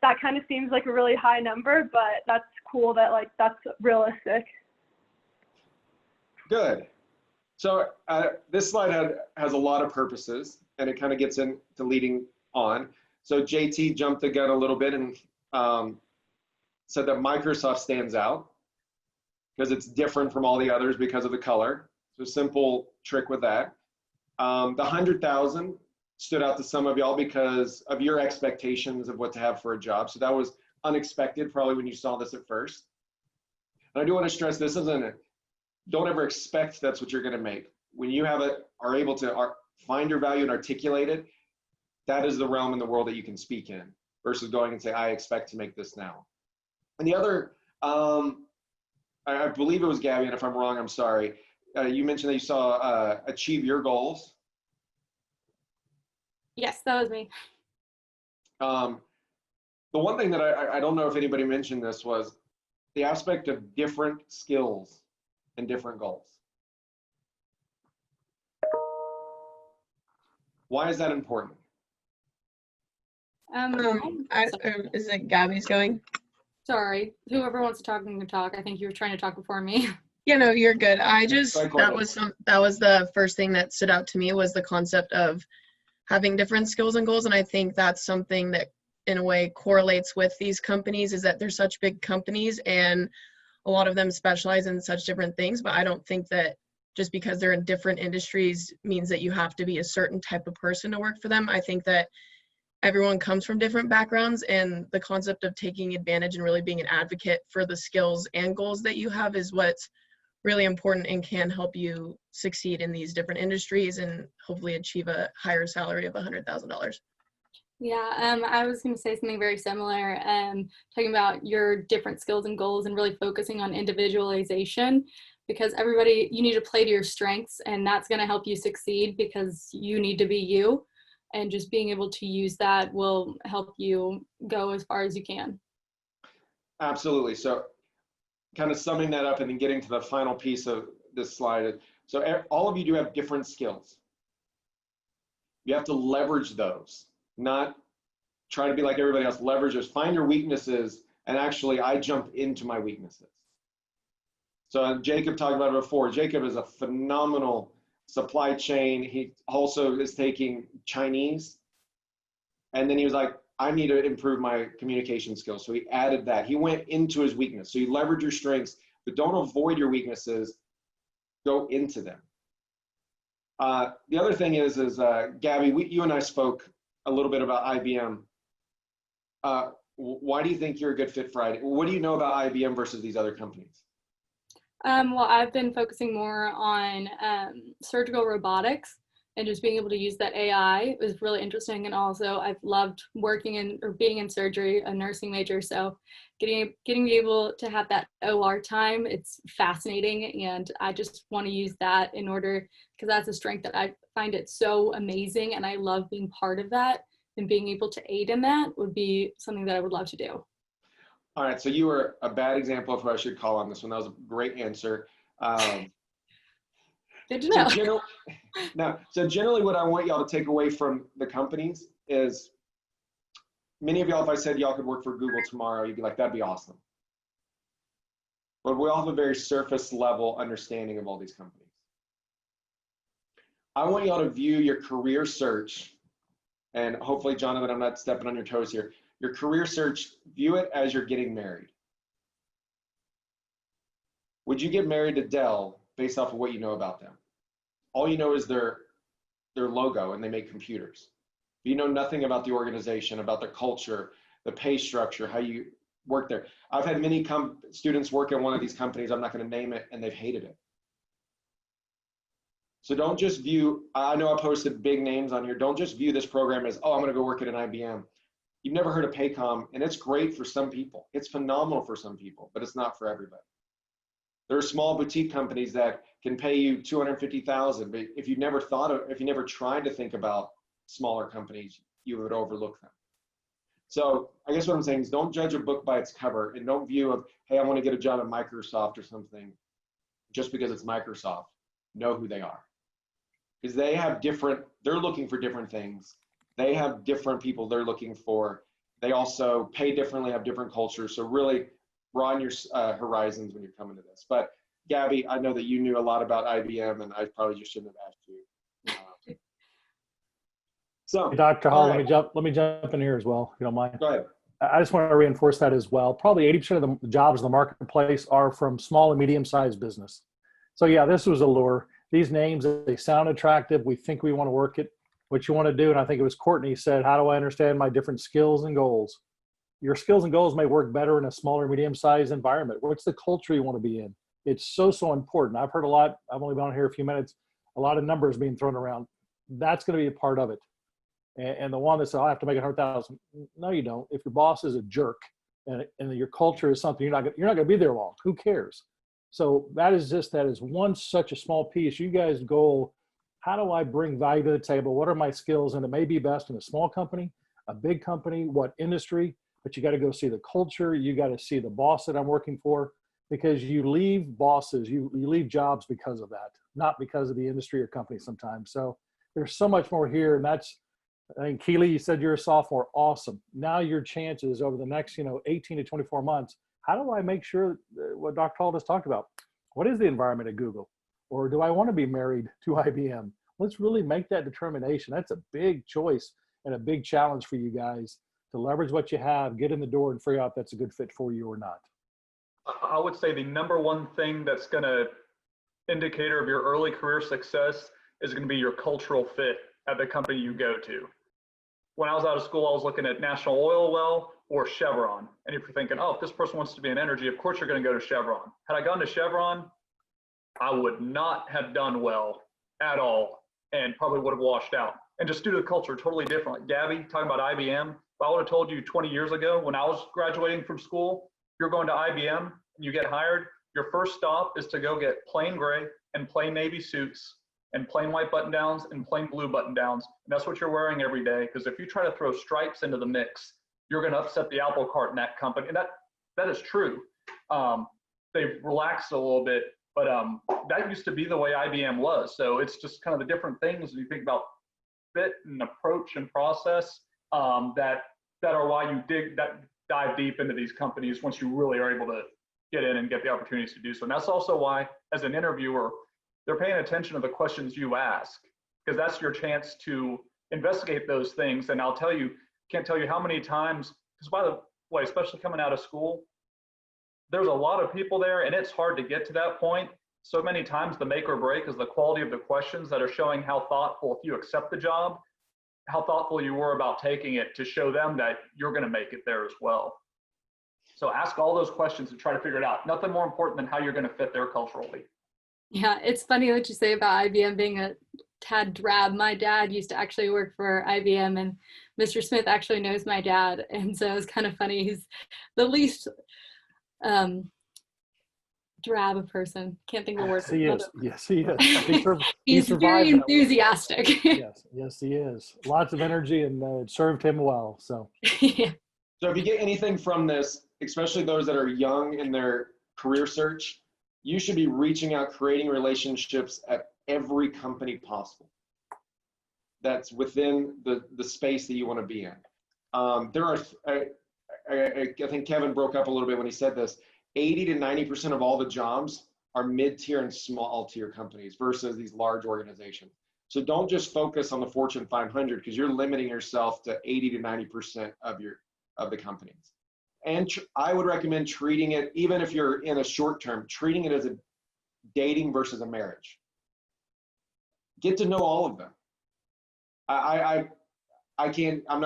that kind of seems like a really high number, but that's cool that like that's realistic. Good. So this slide has a lot of purposes, and it kind of gets into leading on. So JT jumped the gun a little bit and said that Microsoft stands out because it's different from all the others because of the color. So simple trick with that. The 100,000 stood out to some of y'all because of your expectations of what to have for a job. So that was unexpected probably when you saw this at first. And I do want to stress this isn't it. Don't ever expect that's what you're going to make. When you have it, are able to find your value and articulate it, that is the realm in the world that you can speak in versus going and say, I expect to make this now. And the other, I believe it was Gabby, and if I'm wrong, I'm sorry. You mentioned that you saw achieve your goals. Yes, that was me. The one thing that I don't know if anybody mentioned this was the aspect of different skills and different goals. Why is that important? Is it Gabby's going? Sorry, whoever wants to talk can talk. I think you were trying to talk before me. Yeah, no, you're good. I just, Sorry, that Courtney. was the first thing that stood out to me was the concept of having different skills and goals. And I think that's something that in a way correlates with these companies is that they're such big companies and a lot of them specialize in such different things. But I don't think that just because they're in different industries means that you have to be a certain type of person to work for them. I think that everyone comes from different backgrounds, and the concept of taking advantage and really being an advocate for the skills and goals that you have is what's really important and can help you succeed in these different industries and hopefully achieve a higher salary of $100,000. Yeah, I was going to say something very similar, talking about your different skills and goals and really focusing on individualization, because you need to play to your strengths, and that's going to help you succeed because you need to be you, and just being able to use that will help you go as far as you can. Absolutely. So kind of summing that up and then getting to the final piece of this slide. So all of you do have different skills. You have to leverage those, not try to be like everybody else. Leverage those, find your weaknesses, and actually I jump into my weaknesses. So Jacob talked about it before. Jacob is a phenomenal supply chain. He also is taking Chinese. And then he was like, I need to improve my communication skills. So he added that. He went into his weakness. So you leverage your strengths, but don't avoid your weaknesses. Go into them. The other thing is Gabby, you and I spoke a little bit about IBM. Why do you think you're a good fit for IBM? What do you know about IBM versus these other companies? Well, I've been focusing more on surgical robotics and just being able to use that AI is really interesting. And also I've loved working in or being in surgery, a nursing major. So getting to be able to have that OR time, it's fascinating. And I just want to use that in order, because that's a strength that I find it so amazing. And I love being part of that, and being able to aid in that would be something that I would love to do. All right, so you were a bad example of who I should call on this one. That was a great answer. Good to know. So generally what I want y'all to take away from the companies is, many of y'all, if I said y'all could work for Google tomorrow, you'd be like, that'd be awesome. But we all have a very surface level understanding of all these companies. I want y'all to view your career search, and hopefully, Jonathan, I'm not stepping on your toes here. Your career search, view it as you're getting married. Would you get married to Dell based off of what you know about them? All you know is their logo, and they make computers. You know nothing about the organization, about their culture, the pay structure, how you work there. I've had many students work at one of these companies, I'm not going to name it, and they've hated it. So don't just view, I know I posted big names on here, don't just view this program as, oh, I'm going to go work at an IBM. You've never heard of Paycom, and it's great for some people. It's phenomenal for some people, but it's not for everybody. There are small boutique companies that can pay you $250,000, but if you never tried to think about smaller companies, you would overlook them. So I guess what I'm saying is don't judge a book by its cover, and don't view of, hey, I want to get a job at Microsoft or something just because it's Microsoft. Know who they are. Because they have they're looking for different things. They have different people they're looking for. They also pay differently, have different cultures. So really broaden your horizons when you're coming to this. But Gabby, I know that you knew a lot about IBM, and I probably just shouldn't have asked you. So, Hey, Dr. Hall, all let me right, jump in here as well, if you don't mind. go ahead. I just want to reinforce that as well. Probably 80% of the jobs in the marketplace are from small and medium-sized business. So yeah, this was a lure. These names, they sound attractive. We think we want to work it, what you want to do. And I think it was Courtney said, how do I understand my different skills and goals? Your skills and goals may work better in a smaller, medium-sized environment. What's the culture you want to be in? It's so, so important. I've heard a lot. I've only been on here a few minutes. A lot of numbers being thrown around. That's going to be a part of it. And the one that said, I have to make 100,000. No, you don't. If your boss is a jerk and your culture is something you're not going to be there long. Who cares? So that is one such a small piece. You guys go, how do I bring value to the table? What are my skills? And it may be best in a small company, a big company, what industry, but you got to go see the culture. You got to see the boss that I'm working for, because you leave bosses, you leave jobs because of that, not because of the industry or company sometimes. So there's so much more here. And that's, I think, Keely, you said you're a sophomore. Awesome. Now your chances over the next, 18 to 24 months, how do I make sure what Dr. Hall just talked about? What is the environment at Google? Or do I want to be married to IBM? Let's really make that determination. That's a big choice and a big challenge for you guys to leverage what you have, get in the door, and figure out if that's a good fit for you or not. I would say the number one thing that's going to indicator of your early career success is going to be your cultural fit at the company you go to. When I was out of school, I was looking at National Oil Well or Chevron. And if you're thinking, oh, if this person wants to be in energy, of course you're going to go to Chevron. Had I gone to Chevron, I would not have done well at all and probably would have washed out. And just due to the culture, totally different. Like Gabby, talking about IBM, if I would have told you 20 years ago when I was graduating from school, you're going to IBM and you get hired, your first stop is to go get plain gray and plain navy suits and plain white button downs and plain blue button downs. And that's what you're wearing every day. Because if you try to throw stripes into the mix, you're going to upset the apple cart in that company. And that is true. They've relaxed a little bit, but that used to be the way IBM was. So it's just kind of the different things you think about fit and approach and process that are why you dive deep into these companies once you really are able to get in and get the opportunities to do so. And that's also why, as an interviewer, they're paying attention to the questions you ask, because that's your chance to investigate those things. And I'll tell you, can't tell you how many times, because by the way, especially coming out of school, there's a lot of people there and it's hard to get to that point. So many times the make or break is the quality of the questions that are showing how thoughtful, if you accept the job, how thoughtful you were about taking it to show them that you're going to make it there as well. So ask all those questions and try to figure it out. Nothing more important than how you're going to fit there culturally. Yeah, it's funny what you say about IBM being a tad drab. My dad used to actually work for IBM, and Mr. Smith actually knows my dad. And so it's kind of funny. He's the least drab a person. Can't think of the word. Yes, he is. Yes, he is. He's very enthusiastic. Yes, he is. Lots of energy, and it served him well. So. Yeah. So if you get anything from this, especially those that are young in their career search, you should be reaching out, creating relationships at every company possible that's within the space that you want to be in. There are, I think Kevin broke up a little bit when he said this, 80 to 90% of all the jobs are mid-tier and small-tier companies versus these large organizations. So don't just focus on the Fortune 500, because you're limiting yourself to 80 to 90% of the companies. And I would recommend treating it, even if you're in a short term, treating it as a dating versus a marriage. Get to know all of them. I'm not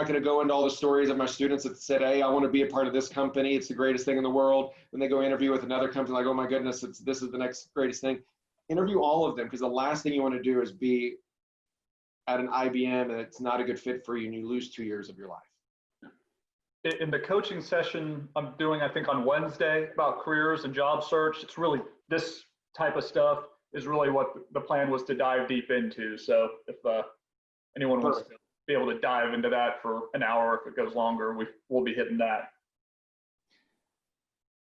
going to go into all the stories of my students that said, hey, I want to be a part of this company. It's the greatest thing in the world. When they go interview with another company, like, oh my goodness, this is the next greatest thing. Interview all of them, because the last thing you want to do is be at an IBM and it's not a good fit for you and you lose 2 years of your life. In the coaching session I'm doing, I think on Wednesday, about careers and job search, it's really this type of stuff is really what the plan was to dive deep into. So if anyone wants to be able to dive into that for an hour, if it goes longer, we'll be hitting that.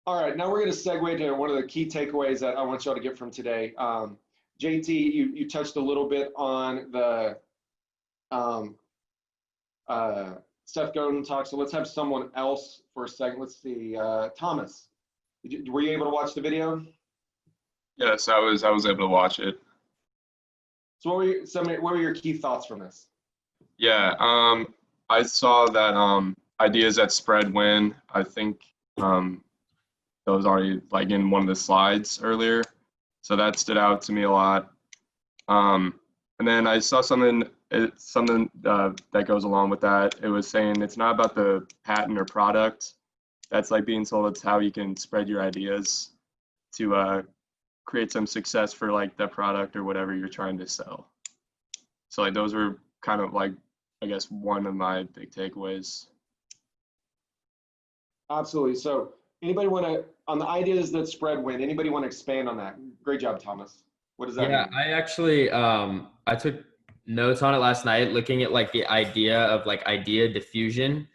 All right, now we're going to segue to one of the key takeaways that I want y'all to get from today. JT, you touched a little bit on the Seth Godin talk, so let's have someone else for a second. Let's see, Thomas, were you able to watch the video? Yes, I was able to watch it. So what were your key thoughts from this? Yeah, I saw that ideas that spread win. I think that was already like in one of the slides earlier, so that stood out to me a lot. And then I saw something that goes along with that. It was saying it's not about the patent or product that's like being sold. It's how you can spread your ideas to create some success for like the product or whatever you're trying to sell. So like those were kind of like, I guess, one of my big takeaways. Absolutely. So anybody want to, on the ideas that spread win, anybody want to expand on that? Great job, Thomas. What does that Yeah, mean? I actually I took notes on it last night, looking at like the idea of like idea diffusion,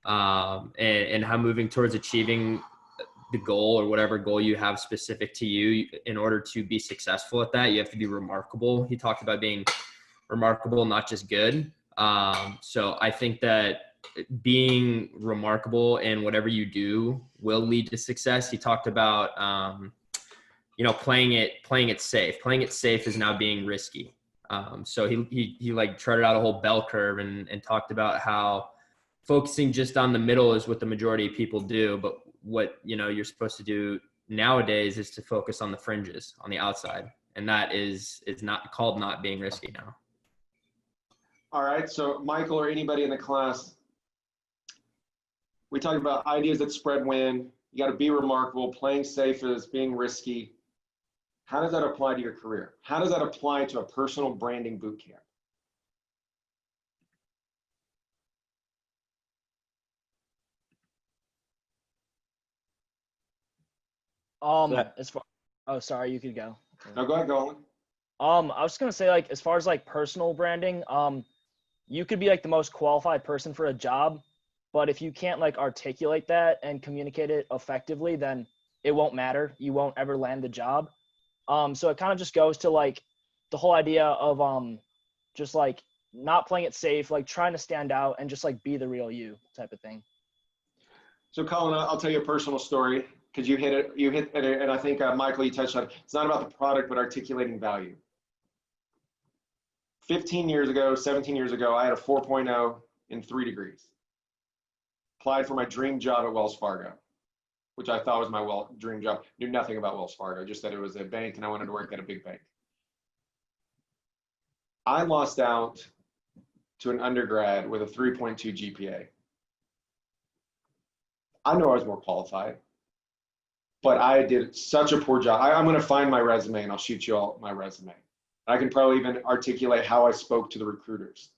and how moving towards achieving the goal or whatever goal you have specific to you, in order to be successful at that, you have to be remarkable. He talked about being remarkable, not just good. So I think that being remarkable in whatever you do will lead to success. He talked about playing it safe. Playing it safe is now being risky. So he like charted out a whole bell curve and talked about how focusing just on the middle is what the majority of people do, but what you're supposed to do nowadays is to focus on the fringes, on the outside, and that is not called not being risky now. All right, so Michael or anybody in the class, we talked about ideas that spread win. You got to be remarkable. Playing safe is being risky. How does that apply to your career? How does that apply to a personal branding boot camp? As far, oh, sorry, you could go. No, go ahead, Golan. I was gonna say, like, as far as like personal branding, you could be like the most qualified person for a job, but if you can't like articulate that and communicate it effectively, then it won't matter. You won't ever land the job. So it kind of just goes to like the whole idea of just like not playing it safe, like trying to stand out and just like be the real you type of thing. So Colin, I'll tell you a personal story because you hit it, and I think Michael, you touched on it. It's not about the product, but articulating value. 15 years ago, 17 years ago, I had a 4.0 in 3 degrees. Applied for my dream job at Wells Fargo, which I thought was my dream job. Knew nothing about Wells Fargo, just that it was a bank and I wanted to work at a big bank. I lost out to an undergrad with a 3.2 GPA. I know I was more qualified, but I did such a poor job. I'm going to find my resume and I'll shoot you all my resume. I can probably even articulate how I spoke to the recruiters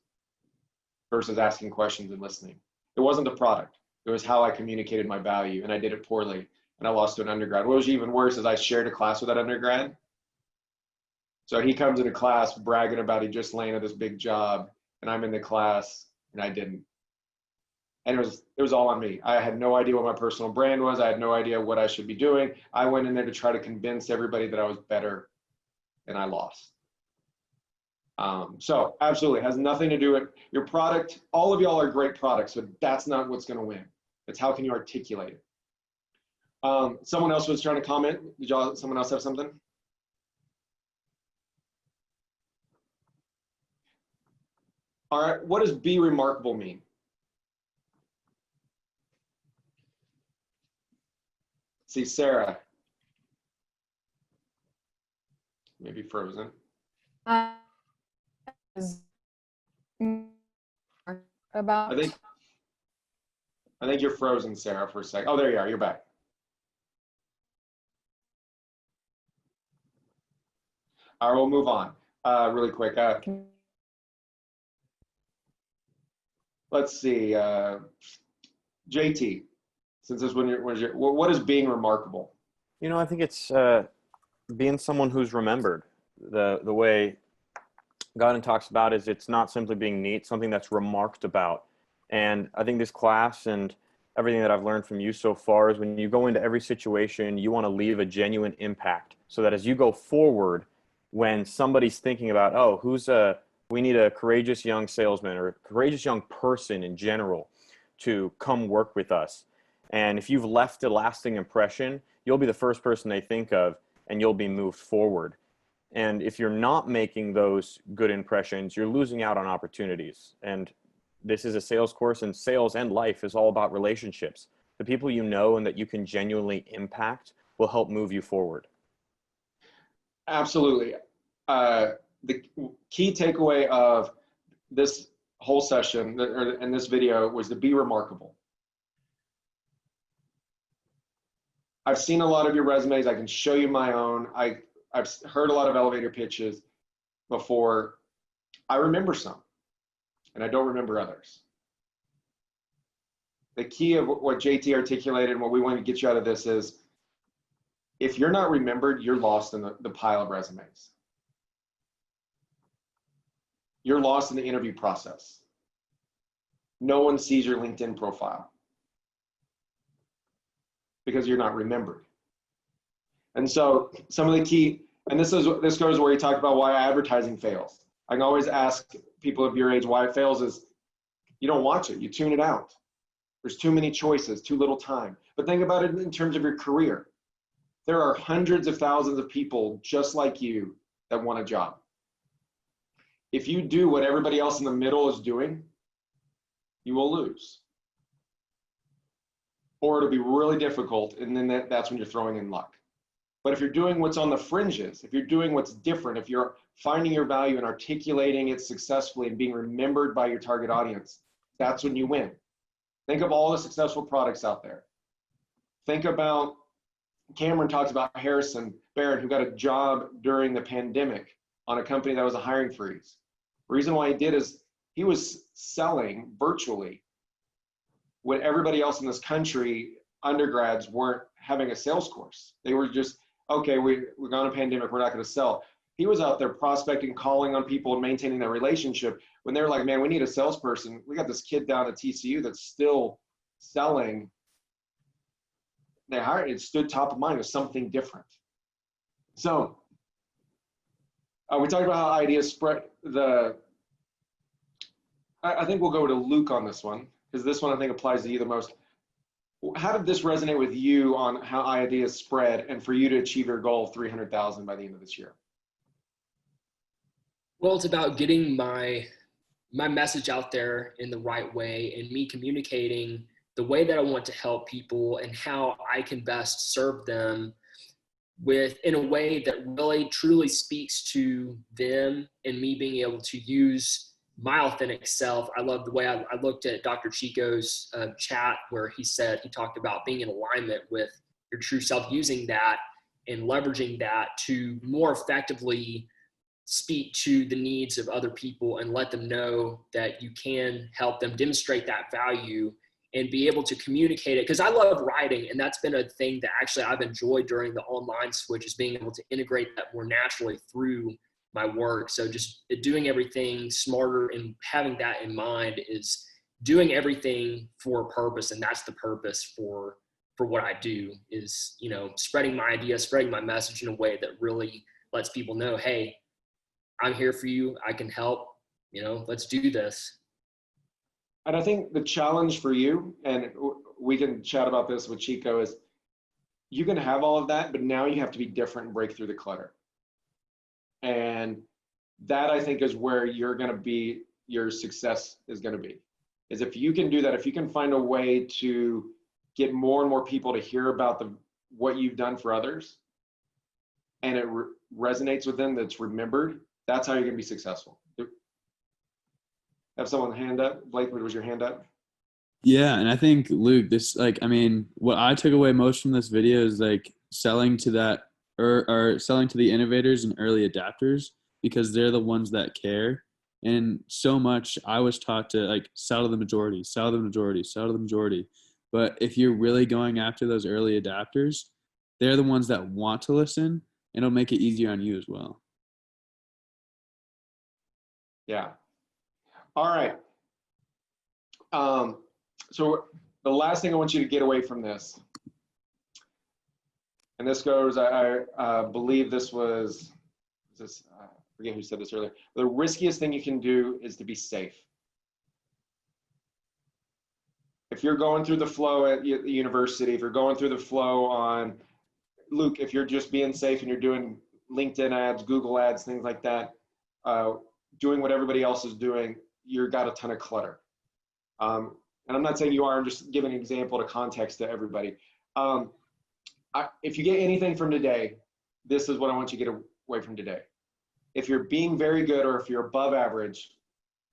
versus asking questions and listening. It wasn't the product. It was how I communicated my value, and I did it poorly, and I lost to an undergrad. What was even worse is I shared a class with that undergrad. So he comes into class bragging about he just landed this big job, and I'm in the class, and I didn't. And it was all on me. I had no idea what my personal brand was. I had no idea what I should be doing. I went in there to try to convince everybody that I was better, and I lost. So absolutely, it has nothing to do with your product. All of y'all are great products, but that's not what's going to win. It's how can you articulate it. Someone else was trying to comment. Someone else have something? All right, what does be remarkable mean? See, Sarah. Maybe frozen. About I think you're frozen, Sarah, for a second. Oh, there you are. You're back. All right, we'll move on really quick. Let's see. JT, since this one, what is being remarkable? I think it's being someone who's remembered. The way Godin talks about is it's not simply being neat, something that's remarked about. And I think this class and everything that I've learned from you so far is when you go into every situation, you want to leave a genuine impact so that as you go forward, when somebody's thinking about, oh, we need a courageous young salesman or a courageous young person in general to come work with us. And if you've left a lasting impression, you'll be the first person they think of and you'll be moved forward. And if you're not making those good impressions, you're losing out on opportunities. And this is a sales course, and sales and life is all about relationships. The people you know and that you can genuinely impact will help move you forward. Absolutely. The key takeaway of this whole session and this video was to be remarkable. I've seen a lot of your resumes. I can show you my own. I've heard a lot of elevator pitches before. I remember some, and I don't remember others. The key of what JT articulated and what we want to get you out of this is, if you're not remembered, you're lost in the pile of resumes. You're lost in the interview process. No one sees your LinkedIn profile because you're not remembered. And so some of the key, and this goes where you talked about why advertising fails. I can always ask people of your age why it fails is you don't watch it, you tune it out. There's too many choices, too little time. But think about it in terms of your career. There are hundreds of thousands of people just like you that want a job. If you do what everybody else in the middle is doing, you will lose. Or it'll be really difficult, and then that's when you're throwing in luck. But if you're doing what's on the fringes, if you're doing what's different, if you're finding your value and articulating it successfully and being remembered by your target audience, that's when you win. Think of all the successful products out there. Think about, Cameron talks about Harrison Barron, who got a job during the pandemic on a company that was a hiring freeze. The reason why he did is he was selling virtually when everybody else in this country, undergrads, weren't having a sales course. They were just, okay, we're on a pandemic, we're not going to sell. He was out there prospecting, calling on people, and maintaining that relationship. When they were like, man, we need a salesperson. We got this kid down at TCU that's still selling. They hired, it stood top of mind as something different. So we talked about how ideas spread. I think we'll go to Luke on this one, because this one I think applies to you the most. How did this resonate with you on how ideas spread and for you to achieve your goal of 300,000 by the end of this year? Well, it's about getting my message out there in the right way and me communicating the way that I want to help people and how I can best serve them in a way that really truly speaks to them, and me being able to use my authentic self. I love the way I looked at Dr. Chico's chat, where he talked about being in alignment with your true self, using that and leveraging that to more effectively speak to the needs of other people and let them know that you can help them, demonstrate that value and be able to communicate it. Because I love writing, and that's been a thing that actually I've enjoyed during the online switch, is being able to integrate that more naturally through my work. So just doing everything smarter and having that in mind is doing everything for a purpose. And that's the purpose for what I do, is, spreading my ideas, spreading my message in a way that really lets people know, hey, I'm here for you. I can help, let's do this. And I think the challenge for you, and we can chat about this with Chico, is you can have all of that, but now you have to be different and break through the clutter. And that, I think, is where your success is going to be, is if you can do that, if you can find a way to get more and more people to hear about what you've done for others, and it resonates with them, that's remembered, that's how you're going to be successful. Have someone hand up? Blake, was your hand up? Yeah, and I think, Luke, what I took away most from this video is selling to that, or selling to the innovators and early adapters, because they're the ones that care. And so much I was taught to sell to the majority, sell to the majority, sell to the majority. But if you're really going after those early adapters, they're the ones that want to listen, and it'll make it easier on you as well. Yeah. All right. So the last thing I want you to get away from this, and this goes, I believe this was, I forget who said this earlier. The riskiest thing you can do is to be safe. If you're going through the flow at the university, if you're going through the flow on, Luke, if you're just being safe and you're doing LinkedIn ads, Google ads, things like that, doing what everybody else is doing, you've got a ton of clutter. And I'm not saying you are, I'm just giving an example to context to everybody. If you get anything from today, this is what I want you to get away from today. If you're being very good or if you're above average,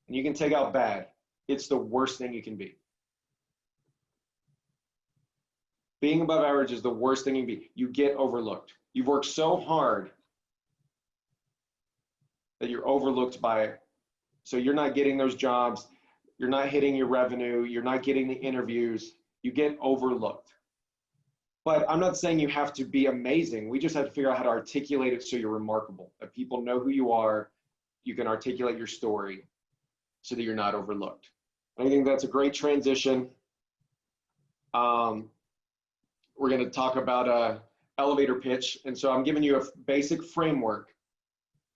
and you can take out bad, it's the worst thing you can be. Being above average is the worst thing you can be. You get overlooked. You've worked so hard that you're overlooked by it. So you're not getting those jobs. You're not hitting your revenue. You're not getting the interviews. You get overlooked. But I'm not saying you have to be amazing. We just have to figure out how to articulate it so you're remarkable, that people know who you are. You can articulate your story so that you're not overlooked. I think that's a great transition. We're going to talk about a elevator pitch. And so I'm giving you a basic framework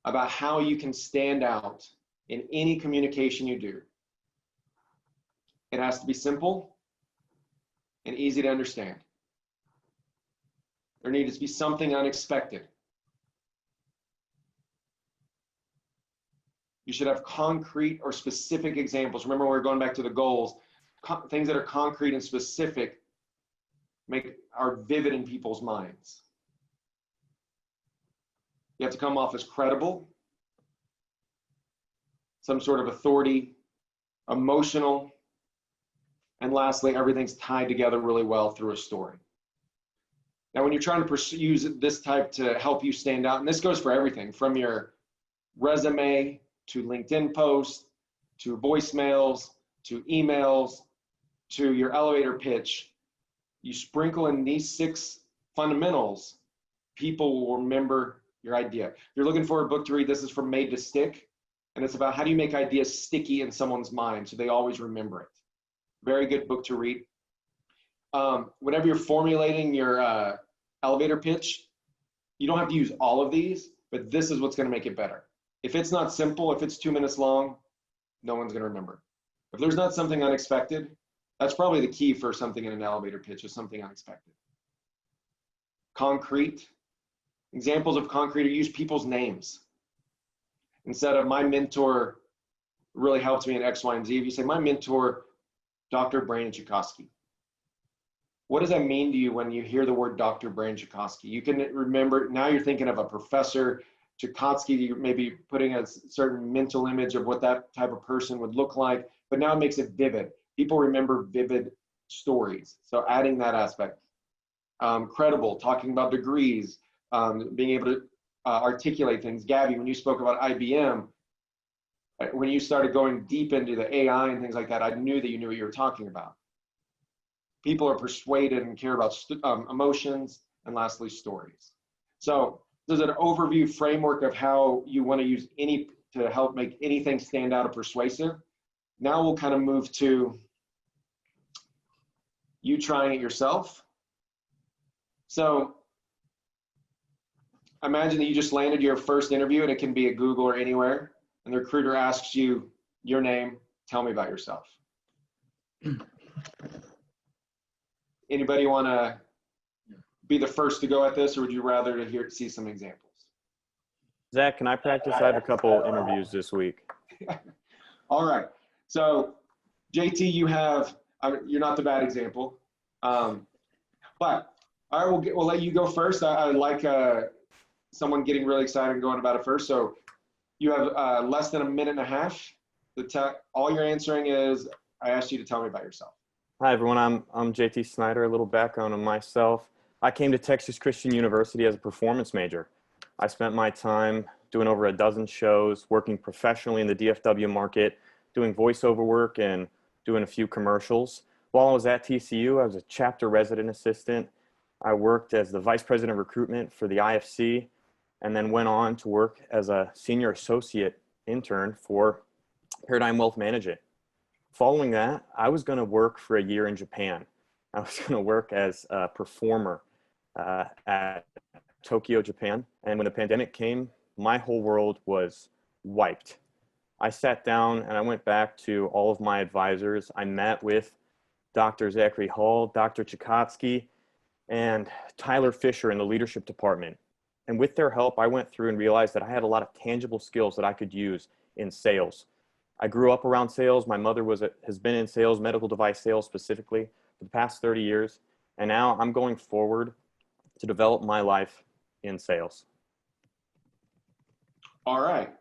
about how you can stand out in any communication you do. It has to be simple and easy to understand. There needs to be something unexpected. You should have concrete or specific examples. Remember, we're going back to the goals. Things that are concrete and specific are vivid in people's minds. You have to come off as credible, some sort of authority, emotional, and lastly, everything's tied together really well through a story. Now, when you're trying to use this type to help you stand out, and this goes for everything from your resume to LinkedIn posts, to voicemails, to emails, to your elevator pitch, you sprinkle in these 6 fundamentals, people will remember your idea. If you're looking for a book to read, this is from Made to Stick, and it's about how do you make ideas sticky in someone's mind so they always remember it. Very good book to read. Whenever you're formulating your elevator pitch, you don't have to use all of these, but this is what's going to make it better. If it's not simple, if it's 2 minutes long, no one's going to remember. If there's not something unexpected, that's probably the key for something in an elevator pitch, is something unexpected. Concrete. Examples of concrete are use people's names. Instead of my mentor really helped me in X, Y, and Z, if you say my mentor, Dr. Brandon Chakosky. What does that mean to you when you hear the word Dr. Brandon Chakosky? You can remember, now you're thinking of a professor, Chakosky, you're maybe putting a certain mental image of what that type of person would look like, but now it makes it vivid. People remember vivid stories. So adding that aspect. Credible, talking about degrees, being able to articulate things. Gabby, when you spoke about IBM, when you started going deep into the AI and things like that, I knew that you knew what you were talking about. People are persuaded and care about emotions, and lastly, stories. So there's an overview framework of how you want to use any to help make anything stand out or persuasive. Now we'll kind of move to you trying it yourself. So imagine that you just landed your first interview, and it can be at Google or anywhere, and the recruiter asks you your name, tell me about yourself. Anybody want to be the first to go at this, or would you rather to see some examples? Zach, can I practice? I have a couple interviews this week. All right. So JT, you have, you're not the bad example. But all right, we'll let you go first. I like someone getting really excited and going about it first. So you have less than a minute and a half. All you're answering is, I asked you to tell me about yourself. Hi, everyone. I'm JT Snyder. A little background on myself. I came to Texas Christian University as a performance major. I spent my time doing over a dozen shows, working professionally in the DFW market, doing voiceover work and doing a few commercials. While I was at TCU, I was a chapter resident assistant. I worked as the vice president of recruitment for the IFC, and then went on to work as a senior associate intern for Paradigm Wealth Management. Following that, I was going to work for a year in Japan. I was going to work as a performer at Tokyo, Japan. And when the pandemic came, my whole world was wiped. I sat down and I went back to all of my advisors. I met with Dr. Zachary Hall, Dr. Chakosky, and Tyler Fisher in the leadership department. And with their help, I went through and realized that I had a lot of tangible skills that I could use in sales. I grew up around sales. My mother has been in sales, medical device sales specifically, for the past 30 years. And now I'm going forward to develop my life in sales. All right.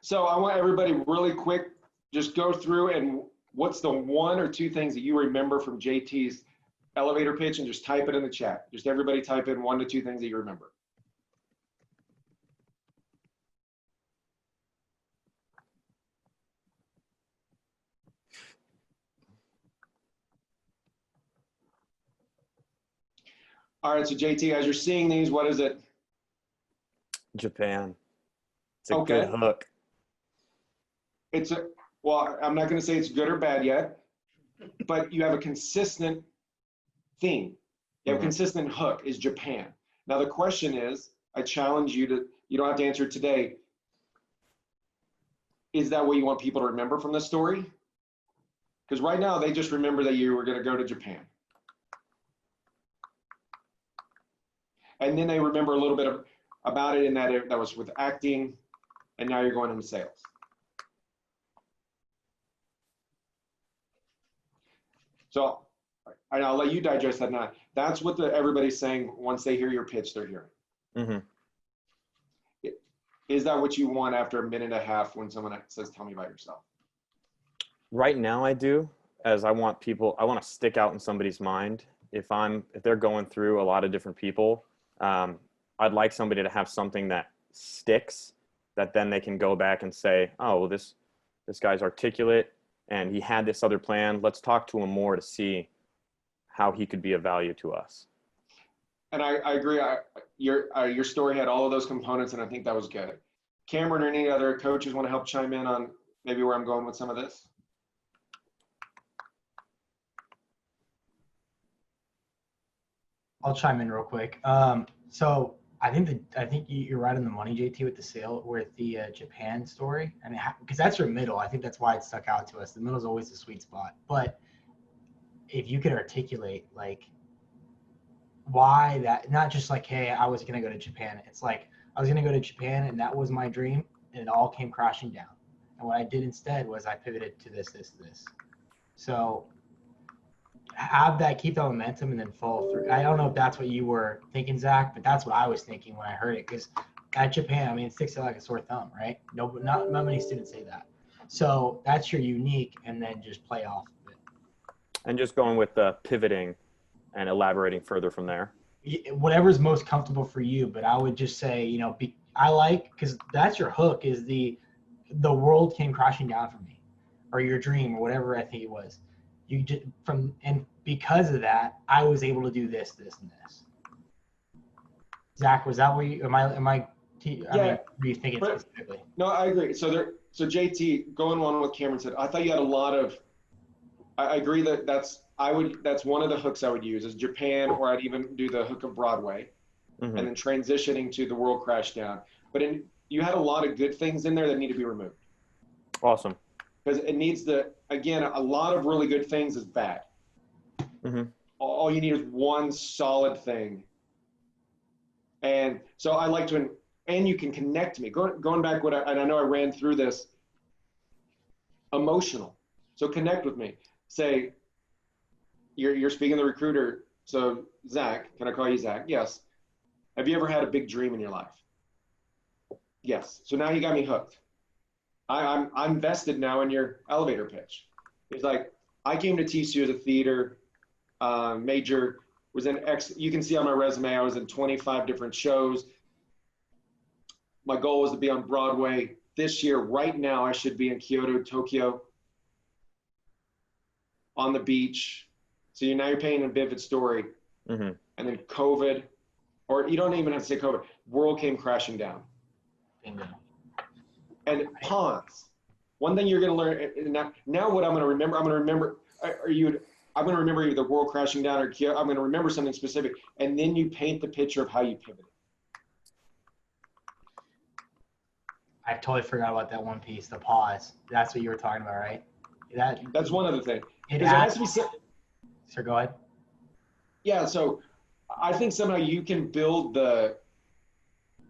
So I want everybody really quick, just go through and what's the one or two things that you remember from JT's elevator pitch, and just type it in the chat. Just everybody type in 1 to 2 things that you remember. All right, so JT, as you're seeing these, what is it? Japan. It's a good hook. Well, I'm not going to say it's good or bad yet, but you have a consistent theme. You have a consistent hook, is Japan. Now the question is, I challenge you to, you don't have to answer it today. Is that what you want people to remember from the story? Because right now they just remember that you were going to go to Japan. And then they remember a little bit about it in that was with acting, and now you're going into sales. So I'll let you digest that now. That's what everybody's saying once they hear your pitch, they're hearing. Is that what you want after a minute and a half when someone says, tell me about yourself? Right now I do, as I want to stick out in somebody's mind. If they're going through a lot of different people, I'd like somebody to have something that sticks, that then they can go back and say, oh, well, this guy's articulate and he had this other plan. Let's talk to him more to see how he could be of value to us. And I agree. Your story had all of those components, and I think that was good. Cameron or any other coaches want to help chime in on maybe where I'm going with some of this? I'll chime in real quick. So I think you're right on the money, JT, with the Japan story. I mean, because that's your middle. I think that's why it stuck out to us. The middle is always the sweet spot. But if you could articulate like why that, not just like, hey, I was gonna go to Japan. It's like I was gonna go to Japan and that was my dream, and it all came crashing down. And what I did instead was I pivoted to this. So keep that momentum and then follow through. I don't know if that's what you were thinking, Zach, but that's what I was thinking when I heard it. Because at Japan, I mean, it sticks out like a sore thumb, right? Not many students say that. So that's your unique, and then just play off of it. And just going with the pivoting and elaborating further from there. Whatever's most comfortable for you, but I would just say, because that's your hook, is the world came crashing down for me, or your dream, or whatever I think it was. And because of that, I was able to do this, and this. Zach, was that what you? Am I? What are you thinking specifically? No, I agree. So JT, going on with Cameron said, I thought you had a lot of. I agree that's one of the hooks I would use is Japan, or I'd even do the hook of Broadway, and then transitioning to the world crash down. But you had a lot of good things in there that need to be removed. Awesome. Because it needs again, a lot of really good things is bad. All you need is one solid thing. And so I like to, and you can connect me. Going back, and I know I ran through this, emotional. So connect with me. Say, you're speaking to the recruiter. So Zach, can I call you Zach? Yes. Have you ever had a big dream in your life? Yes. So now you got me hooked. I'm vested now in your elevator pitch. It's like, I came to TCU as a theater major, you can see on my resume, I was in 25 different shows. My goal was to be on Broadway this year. Right now, I should be in Kyoto, Tokyo, on the beach. So now you're painting a vivid story. And then COVID, or you don't even have to say COVID, world came crashing down. And pawns. One thing you're going to learn now. What I'm going to remember, I'm going to remember either the world crashing down or I'm going to remember something specific, and then you paint the picture of how you pivoted. I totally forgot about that one piece, the pause. That's what you were talking about, right? That's one other thing. So go ahead. Yeah. So I think somehow you can build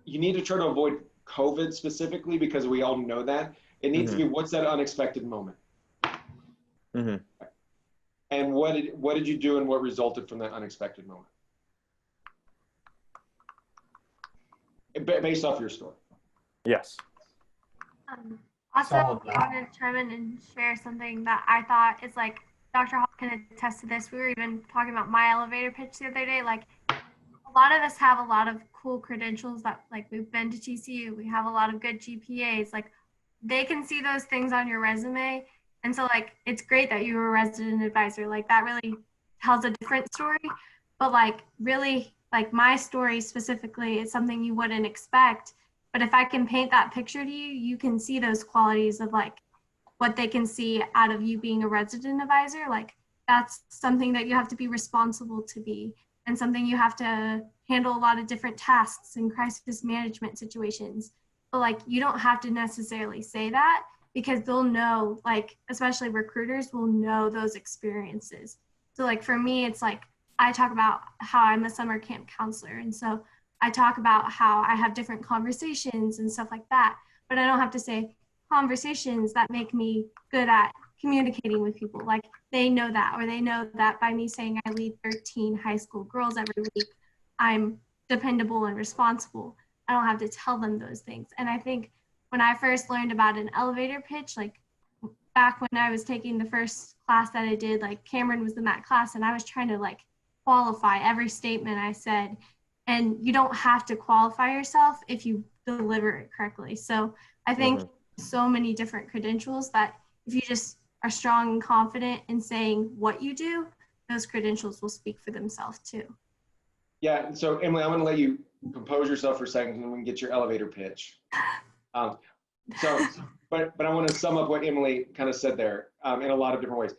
you need to try to avoid COVID specifically, because we all know that. It needs to be, what's that unexpected moment? And what did you do and what resulted from that unexpected moment? Based off your story. Yes. Also, I wanted to chime in and share something that I thought is like, Dr. Hall can attest to this. We were even talking about my elevator pitch the other day. Like, a lot of us have a lot of cool credentials that, like, we've been to TCU, we have a lot of good GPAs. Like, they can see those things on your resume. And so, like, it's great that you were a resident advisor. Like, that really tells a different story. But, like, really, like, my story specifically is something you wouldn't expect. But if I can paint that picture to you, you can see those qualities of, like, what they can see out of you being a resident advisor. Like, that's something that you have to be responsible to be, and something you have to handle a lot of different tasks and crisis management situations. But, like, you don't have to necessarily say that, because they'll know, like, especially recruiters will know those experiences. So, like, for me, it's like, I talk about how I'm a summer camp counselor. And so I talk about how I have different conversations and stuff like that, but I don't have to say conversations that make me good at communicating with people. Like, they know that, or they know that by me saying I lead 13 high school girls every week, I'm dependable and responsible. I don't have to tell them those things. And I think when I first learned about an elevator pitch, like back when I was taking the first class that I did, like Cameron was in that class, and I was trying to like qualify every statement I said. And you don't have to qualify yourself if you deliver it correctly. So I think so many different credentials that if you just are strong and confident in saying what you do, those credentials will speak for themselves too. Yeah, and so Emily, I'm gonna let you compose yourself for a second, and then we can get your elevator pitch. But I want to sum up what Emily kind of said there in a lot of different ways.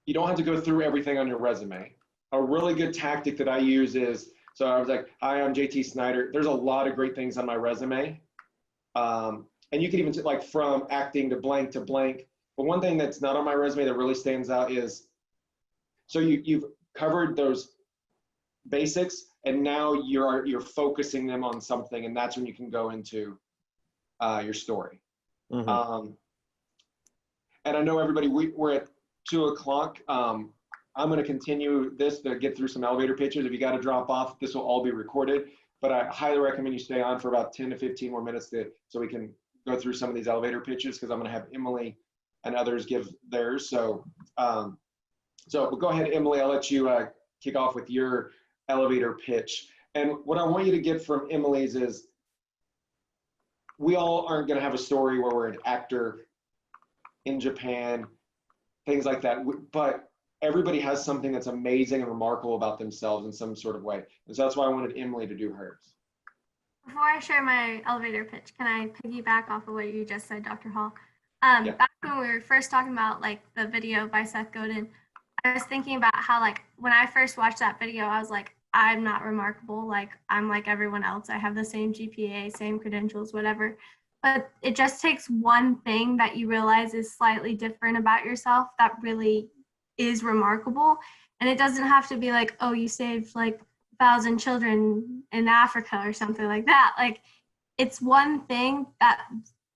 You don't have to go through everything on your resume. A really good tactic that I use is, so I was like, hi, I'm JT Snyder. There's a lot of great things on my resume. And you can even like from acting to blank. But one thing that's not on my resume that really stands out is, so you've covered those basics, and now you're focusing them on something, and that's when you can go into your story. And I know everybody, we're at 2 o'clock. I'm going to continue this to get through some elevator pitches. If you got to drop off, this will all be recorded, but I highly recommend you stay on for about 10 to 15 more minutes so we can go through some of these elevator pitches, because I'm going to have Emily and others give theirs. So we'll go ahead, Emily, I'll let you kick off with your elevator pitch. And what I want you to get from Emily's is, we all aren't going to have a story where we're an actor in Japan, things like that, but everybody has something that's amazing and remarkable about themselves in some sort of way. And so that's why I wanted Emily to do hers. Before I share my elevator pitch, can I piggyback off of what you just said, Dr. Hall? Back when we were first talking about like the video by Seth Godin, I was thinking about how, like, when I first watched that video, I was like, I'm not remarkable. Like, I'm like everyone else. I have the same GPA, same credentials, whatever. But it just takes one thing that you realize is slightly different about yourself that really is remarkable. And it doesn't have to be like, oh, you saved like 1,000 children in Africa or something like that. Like, it's one thing that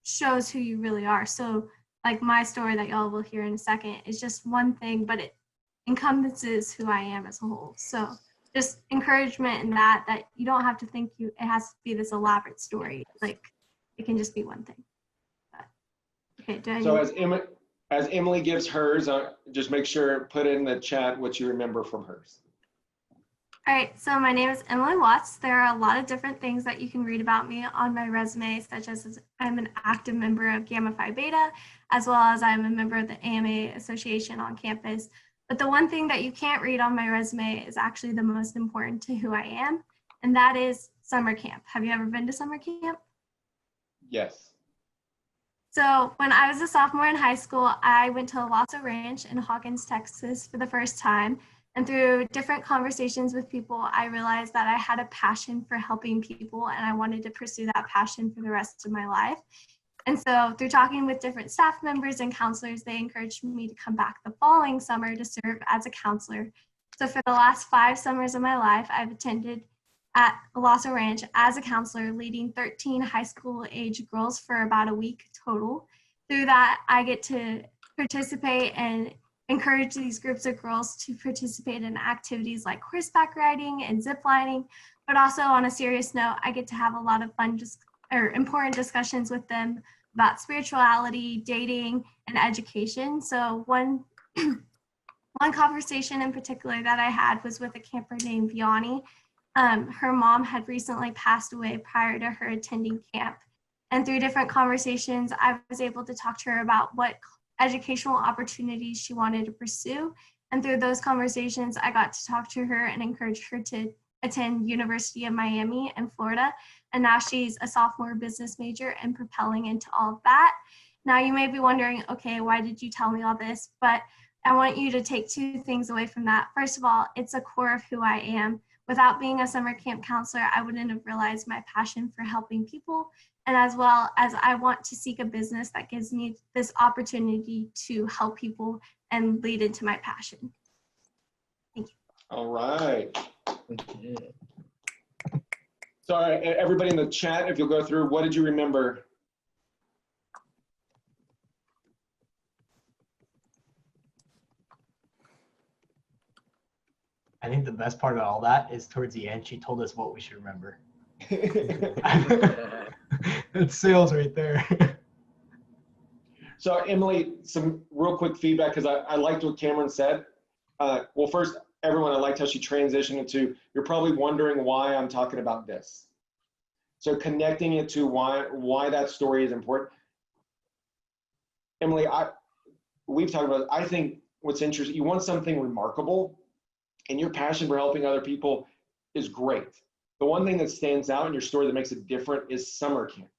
shows who you really are. So like my story that y'all will hear in a second is just one thing, but it encompasses who I am as a whole. So just encouragement in that you don't have to think it has to be this elaborate story. Like, it can just be one thing. But, okay, so as Emily gives hers, just make sure, put in the chat what you remember from hers. All right, so my name is Emily Watts. There are a lot of different things that you can read about me on my resume, such as I'm an active member of Gamma Phi Beta, as well as I'm a member of the AMA Association on campus. But the one thing that you can't read on my resume is actually the most important to who I am, and that is summer camp. Have you ever been to summer camp? Yes. So when I was a sophomore in high school, I went to Lasso Ranch in Hawkins, Texas for the first time. And through different conversations with people, I realized that I had a passion for helping people, and I wanted to pursue that passion for the rest of my life. And so through talking with different staff members and counselors, they encouraged me to come back the following summer to serve as a counselor. So for the last 5 summers of my life, I've attended at Lasso Ranch as a counselor, leading 13 high school age girls for about a week total. Through that, I get to participate and encourage these groups of girls to participate in activities like horseback riding and zip lining. But also on a serious note, I get to have a lot of fun important discussions with them about spirituality, dating, and education. So one conversation in particular that I had was with a camper named Vianney. Her mom had recently passed away prior to her attending camp. And through different conversations, I was able to talk to her about what educational opportunities she wanted to pursue. And through those conversations, I got to talk to her and encourage her to attend University of Miami in Florida. And now she's a sophomore business major and propelling into all of that. Now you may be wondering, okay, why did you tell me all this? But I want you to take two things away from that. First of all, it's a core of who I am. Without being a summer camp counselor, I wouldn't have realized my passion for helping people. And as well as I want to seek a business that gives me this opportunity to help people and lead into my passion. Thank you. All right. So everybody in the chat, if you'll go through, what did you remember? I think the best part about all that is towards the end, she told us what we should remember. That's sales right there. So Emily, some real quick feedback, because I liked what Cameron said. Well, first, everyone, I liked how she transitioned into, you're probably wondering why I'm talking about this. So connecting it to why that story is important. Emily, we've talked about, I think what's interesting, you want something remarkable, and your passion for helping other people is great. The one thing that stands out in your story that makes it different is summer camp.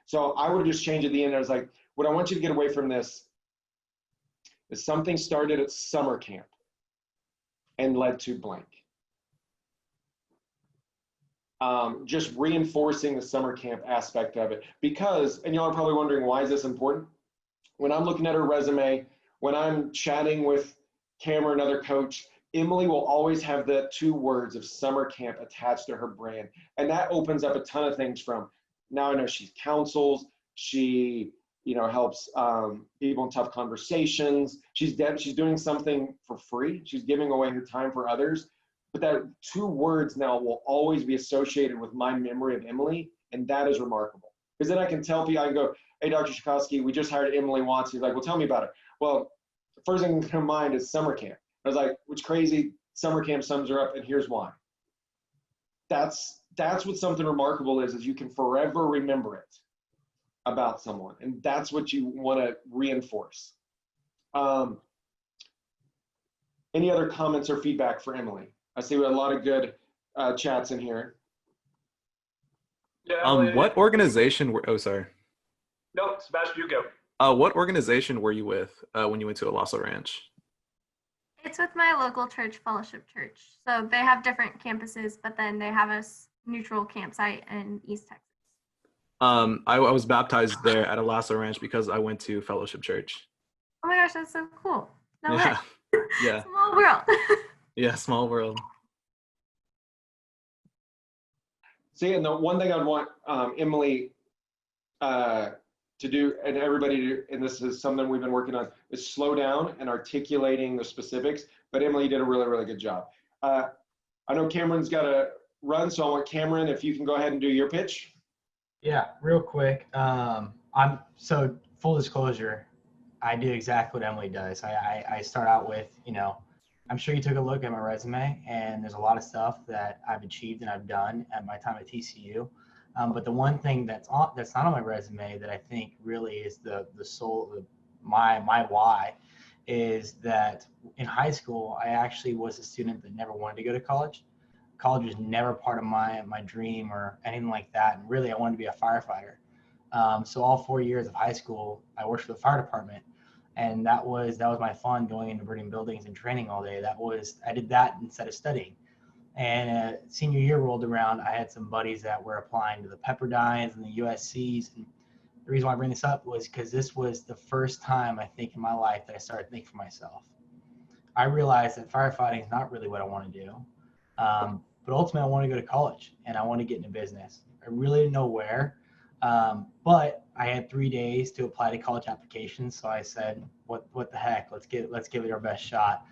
So I would just change at the end. I was like, what I want you to get away from this is something started at summer camp and led to blank. Just reinforcing the summer camp aspect of it. Because, and y'all are probably wondering, why is this important? When I'm looking at her resume, when I'm chatting with Cameron, another coach, Emily will always have the 2 words of summer camp attached to her brand. And that opens up a ton of things from, now I know she counsels, she helps people in tough conversations. She's doing something for free. She's giving away her time for others. But that 2 words now will always be associated with my memory of Emily. And that is remarkable. Because then I can tell people, I can go, hey, Dr. Shikowski, we just hired Emily Watson. He's like, well, tell me about it. Well, the first thing that comes to mind is summer camp. I was like, which crazy, summer camp sums her up, and here's why. That's what something remarkable is you can forever remember it about someone, and that's what you want to reinforce. Any other comments or feedback for Emily? I see we have a lot of good chats in here. Yeah, What organization were, oh, sorry. No, Sebastian, you go. What organization were you with when you went to Lasso Ranch? It's with my local church, Fellowship Church. So they have different campuses, but then they have a neutral campsite in East Texas. I was baptized there at a Lasso Ranch because I went to Fellowship Church. Oh my gosh, that's so cool. No Yeah. way. Yeah. Small world. Yeah, small world. See, and the one thing I'd want Emily to do, and everybody to do, and this is something we've been working on, is slow down and articulating the specifics. But Emily did a really, really good job. I know Cameron's got to run, so I want Cameron, if you can go ahead and do your pitch. Yeah, real quick. So full disclosure, I do exactly what Emily does. I start out with, I'm sure you took a look at my resume, and there's a lot of stuff that I've achieved and I've done at my time at TCU. But the one thing that's not on my resume that I think really is the soul of my why is that in high school, I actually was a student that never wanted to go to college. College was never part of my dream or anything like that. And really, I wanted to be a firefighter. So all 4 years of high school, I worked for the fire department. And that was my fun, going into burning buildings and training all day. I did that instead of studying. And senior year rolled around, I had some buddies that were applying to the Pepperdines and the USCs. And the reason why I bring this up was because this was the first time, I think, in my life that I started thinking for myself. I realized that firefighting is not really what I want to do. but ultimately I want to go to college and I want to get into business. I really didn't know where, but I had 3 days to apply to college applications. So I said, what the heck, let's give it our best shot.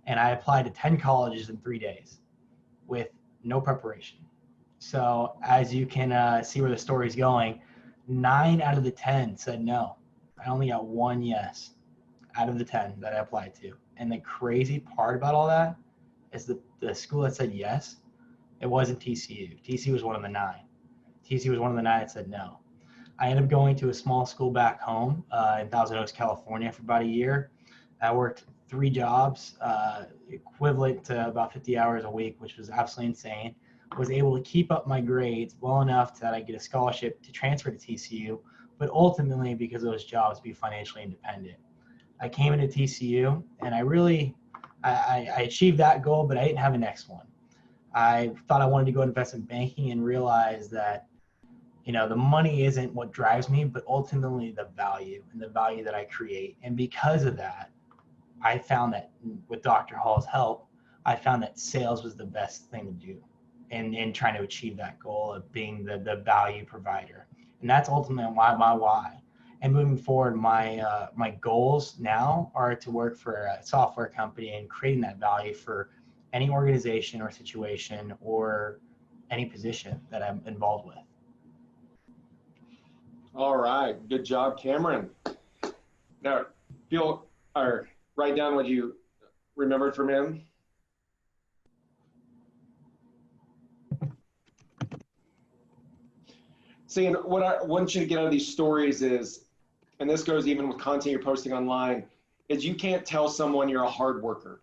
And I applied to 10 colleges in 3 days with no preparation. So as you can see where the story's going, 9 out of the 10 said no. I only got 1 yes out of the 10 that I applied to. And the crazy part about all that is the school that said yes, it wasn't TCU. TCU was one of the 9. TCU was one of the 9 that said no. I ended up going to a small school back home in Thousand Oaks, California for about a year. I worked 3 jobs, equivalent to about 50 hours a week, which was absolutely insane. Was able to keep up my grades well enough that I get a scholarship to transfer to TCU, but ultimately because of those jobs, be financially independent. I came into TCU and I achieved that goal, but I didn't have a next one. I thought I wanted to go investment banking and realized that, the money isn't what drives me, but ultimately the value that I create. And because of that, I found that with Dr. Hall's help, I found that sales was the best thing to do in trying to achieve that goal of being the value provider. And that's ultimately my why. And moving forward, my goals now are to work for a software company and creating that value for any organization or situation or any position that I'm involved with. All right, good job, Cameron. Now, write down what you remembered from him. See, and what I want you to get out of these stories is, and this goes even with content you're posting online, is you can't tell someone you're a hard worker.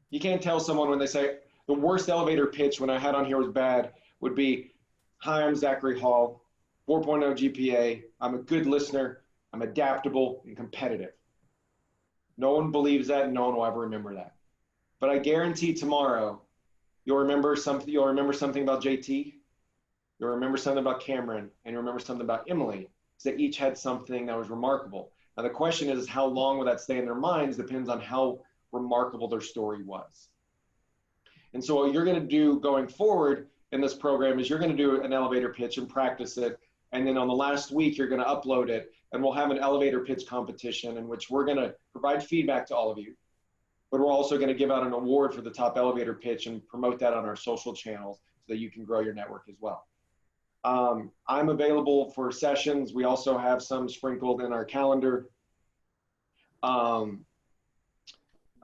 You can't tell someone when they say, the worst elevator pitch when I had on here was bad would be, hi, I'm Zachary Hall, 4.0 GPA. I'm a good listener. I'm adaptable and competitive. No one believes that, and no one will ever remember that. But I guarantee tomorrow, you'll remember something about JT, you'll remember something about Cameron, and you'll remember something about Emily, because they each had something that was remarkable. Now the question is how long will that stay in their minds depends on how remarkable their story was. And so what you're going to do going forward in this program is you're going to do an elevator pitch and practice it. And then on the last week, you're going to upload it, and we'll have an elevator pitch competition in which we're going to provide feedback to all of you. But we're also going to give out an award for the top elevator pitch and promote that on our social channels so that you can grow your network as well. I'm available for sessions. We also have some sprinkled in our calendar. I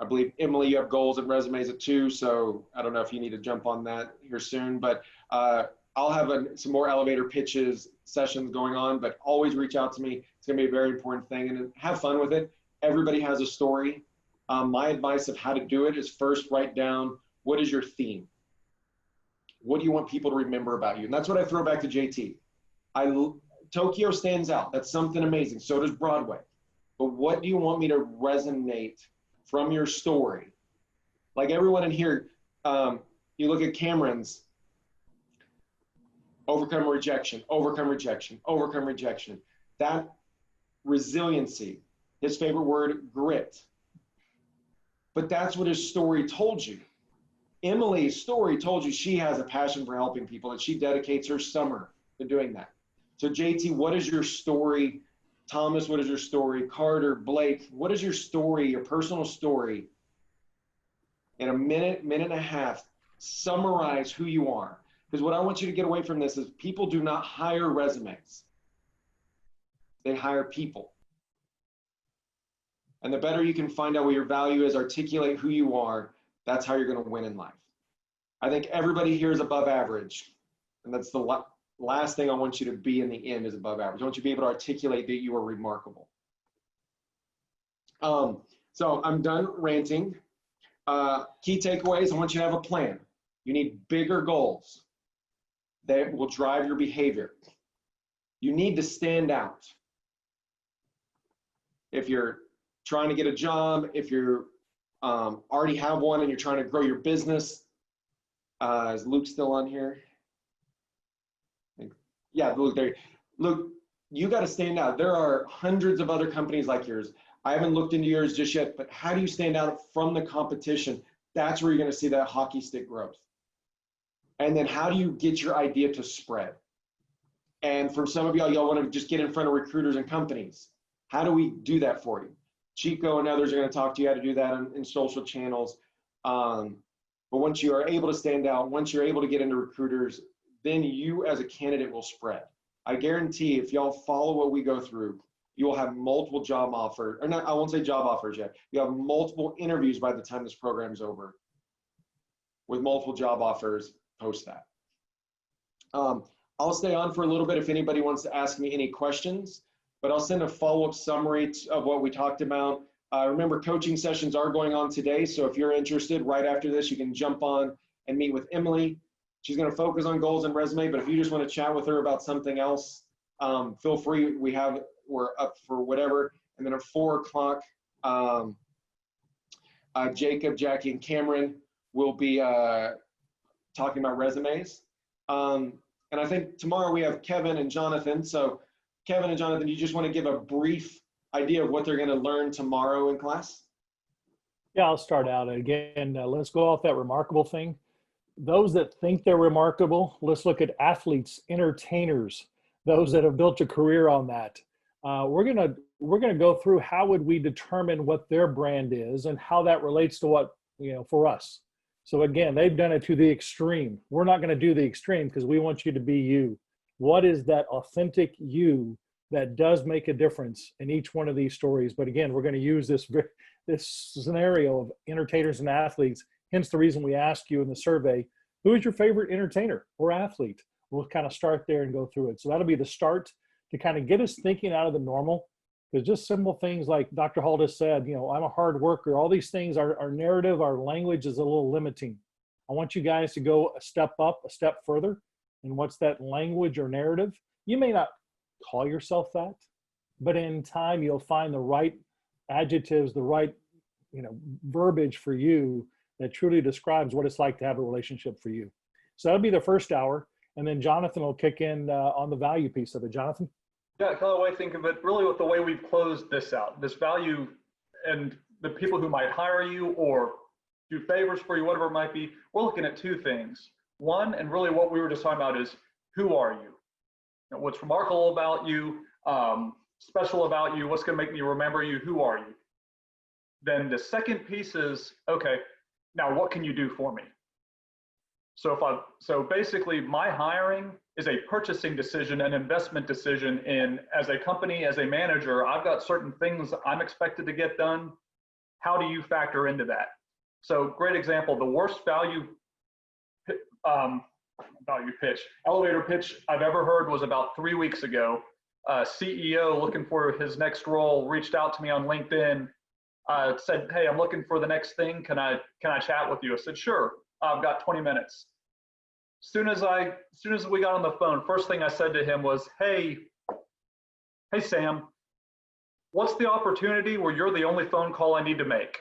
believe, Emily, you have goals and resumes at 2, so I don't know if you need to jump on that here soon, but I'll have some more elevator pitches sessions going on, but always reach out to me. It's gonna be a very important thing, and have fun with it. Everybody has a story. My advice of how to do it is first write down, what is your theme? What do you want people to remember about you? And that's what I throw back to JT. Tokyo stands out. That's something amazing. So does Broadway. But what do you want me to resonate from your story? Like everyone in here, you look at Cameron's, overcome rejection, overcome rejection, overcome rejection. That resiliency, his favorite word, grit. But that's what his story told you. Emily's story told you she has a passion for helping people, and she dedicates her summer to doing that. So JT, what is your story? Thomas, what is your story? Carter, Blake, what is your story, your personal story? In a minute, minute and a half, summarize who you are. Because what I want you to get away from this is people do not hire resumes. They hire people. And the better you can find out what your value is, articulate who you are, that's how you're going to win in life. I think everybody here is above average. And that's the last thing I want you to be in the end is above average. I want you to be able to articulate that you are remarkable. So I'm done ranting. Key takeaways, I want you to have a plan. You need bigger goals that will drive your behavior. You need to stand out. If you're trying to get a job, if you already have one and you're trying to grow your business, is Luke still on here? Yeah, Luke, there. Luke, you got to stand out. There are hundreds of other companies like yours. I haven't looked into yours just yet, but how do you stand out from the competition? That's where you're going to see that hockey stick growth. And then how do you get your idea to spread? And for some of y'all want to just get in front of recruiters and companies. How do we do that for you? Chico and others are going to talk to you how to do that in social channels. But once you are able to stand out, once you're able to get into recruiters, then you as a candidate will spread. I guarantee if y'all follow what we go through, you will have multiple job offers, or not, I won't say job offers yet. You have multiple interviews by the time this program is over with multiple job offers post that. I'll stay on for a little bit if anybody wants to ask me any questions, but I'll send a follow-up summary of what we talked about. Remember, coaching sessions are going on today, so if you're interested, right after this, you can jump on and meet with Emily. She's going to focus on goals and resume, but if you just want to chat with her about something else, feel free. We're up for whatever. And then at 4 o'clock, Jacob, Jackie, and Cameron will be talking about resumes. And I think tomorrow we have Kevin and Jonathan. So Kevin and Jonathan, you just want to give a brief idea of what they're going to learn tomorrow in class? Yeah, I'll start out again. Let's go off that remarkable thing. Those that think they're remarkable, let's look at athletes, entertainers, those that have built a career on that. We're gonna go through how would we determine what their brand is and how that relates to what, for us. So again, they've done it to the extreme. We're not going to do the extreme because we want you to be you. What is that authentic you that does make a difference in each one of these stories? But again, we're going to use this scenario of entertainers and athletes. Hence the reason we ask you in the survey, who is your favorite entertainer or athlete? We'll kind of start there and go through it. So that'll be the start to kind of get us thinking out of the normal. Because just simple things like Dr. Hall just said, I'm a hard worker. All these things, our narrative, our language is a little limiting. I want you guys to go a step up, a step further. And what's that language or narrative? You may not call yourself that, but in time you'll find the right adjectives, the right verbiage for you that truly describes what it's like to have a relationship for you. So that'll be the first hour. And then Jonathan will kick in on the value piece of it. Jonathan? Yeah, kind of way I think of it really with the way we've closed this out, this value and the people who might hire you or do favors for you, whatever it might be, we're looking at two things. One, and really what we were just talking about is, who are you? What's remarkable about you, special about you, what's going to make me remember you, who are you? Then the second piece is, okay, now what can you do for me? So basically my hiring is a purchasing decision, an investment decision in, as a company, as a manager, I've got certain things I'm expected to get done. How do you factor into that? So great example, the worst elevator pitch I've ever heard was about 3 weeks ago. CEO looking for his next role reached out to me on LinkedIn, said, hey, I'm looking for the next thing. Can I chat with you? I said, sure. I've got 20 minutes. Soon as we got on the phone, first thing I said to him was, hey Sam, what's the opportunity where you're the only phone call I need to make?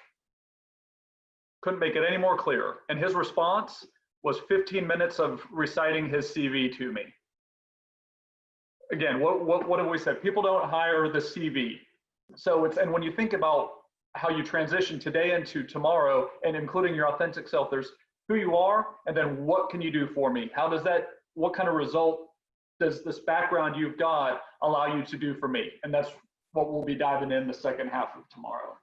Couldn't make it any more clear. And his response was 15 minutes of reciting his CV to me. Again, what have we said? People don't hire the CV. So and when you think about how you transition today into tomorrow and including your authentic self, there's who you are, and then what can you do for me? What kind of result does this background you've got allow you to do for me? And that's what we'll be diving in the second half of tomorrow.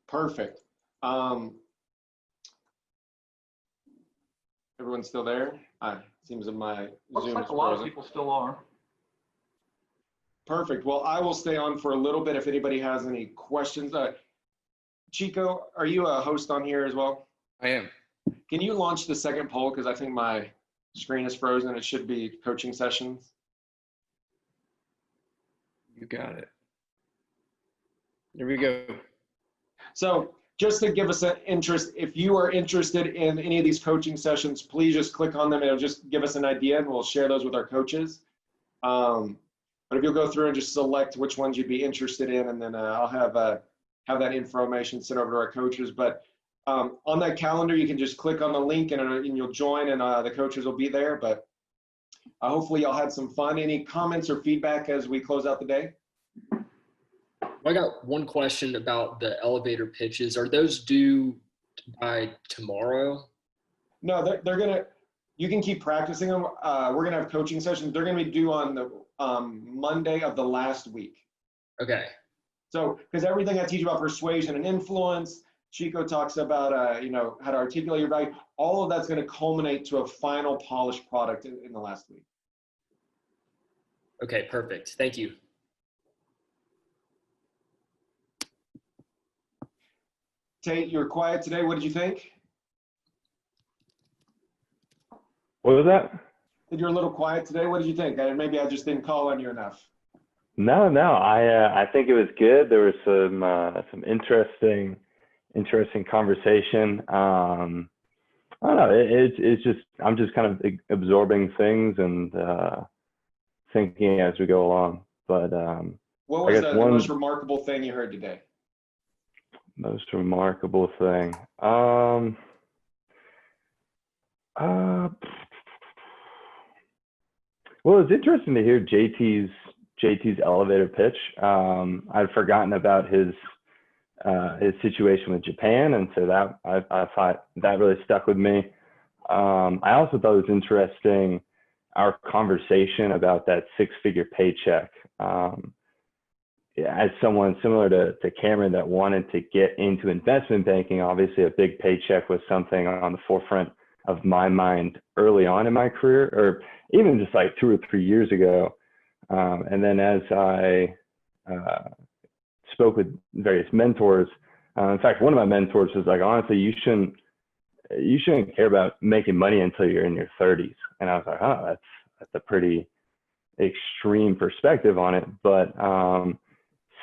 Perfect. Everyone's still there? Seems that my Looks Zoom like is a lot of frozen. people still are. Perfect. Well, I will stay on for a little bit if anybody has any questions. Chico, are you a host on here as well? I am. Can you launch the second poll? Because I think my screen is frozen. It should be coaching sessions. You got it. Here we go. So just to give us an interest, if you are interested in any of these coaching sessions, please just click on them. It'll just give us an idea and we'll share those with our coaches. But if you'll go through and just select which ones you'd be interested in, and then I'll have that information sent over to our coaches. But on that calendar, you can just click on the link and you'll join, and the coaches will be there. But hopefully y'all had some fun. Any comments or feedback as we close out the day? I got one question about the elevator pitches. Are those due by tomorrow? No, they're gonna, you can keep practicing them. We're gonna have coaching sessions. They're gonna be due on the Monday of the last week. Okay. So, because everything I teach about persuasion and influence, Chico talks about, you know, how to articulate your value, all of that's gonna culminate to a final polished product in the last week. Okay, perfect. Thank you. Tate, you're quiet today. What did you think? What was that? You're a little quiet today. What did you think? Maybe I just didn't call on you enough. No. I think it was good. There was some interesting conversation. I don't know. It's just I'm just kind of absorbing things and thinking as we go along. But What was the most remarkable thing you heard today? Most remarkable thing. Well, it's interesting to hear JT's elevator pitch. I'd forgotten about his situation with Japan, and so that I thought that really stuck with me. I also thought it was interesting our conversation about that six-figure paycheck. As someone similar to Cameron that wanted to get into investment banking, obviously a big paycheck was something on the forefront of my mind early on in my career, or even just like 2 or 3 years ago. And then as I spoke with various mentors, in fact, one of my mentors was like, honestly, you shouldn't care about making money until you're in your 30s. And I was like, oh, that's a pretty extreme perspective on it. But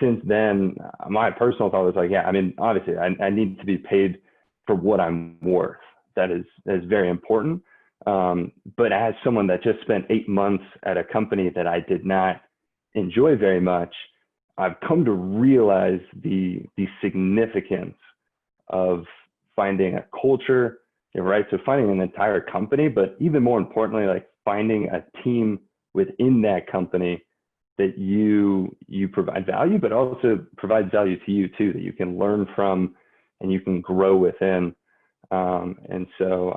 since then, my personal thought was like, yeah, I mean, obviously I need to be paid for what I'm worth. That is very important. But as someone that just spent 8 months at a company that I did not enjoy very much, I've come to realize the significance of finding a culture, right? So finding an entire company, but even more importantly, like finding a team within that company that you provide value, but also provides value to you too, that you can learn from and you can grow within. And so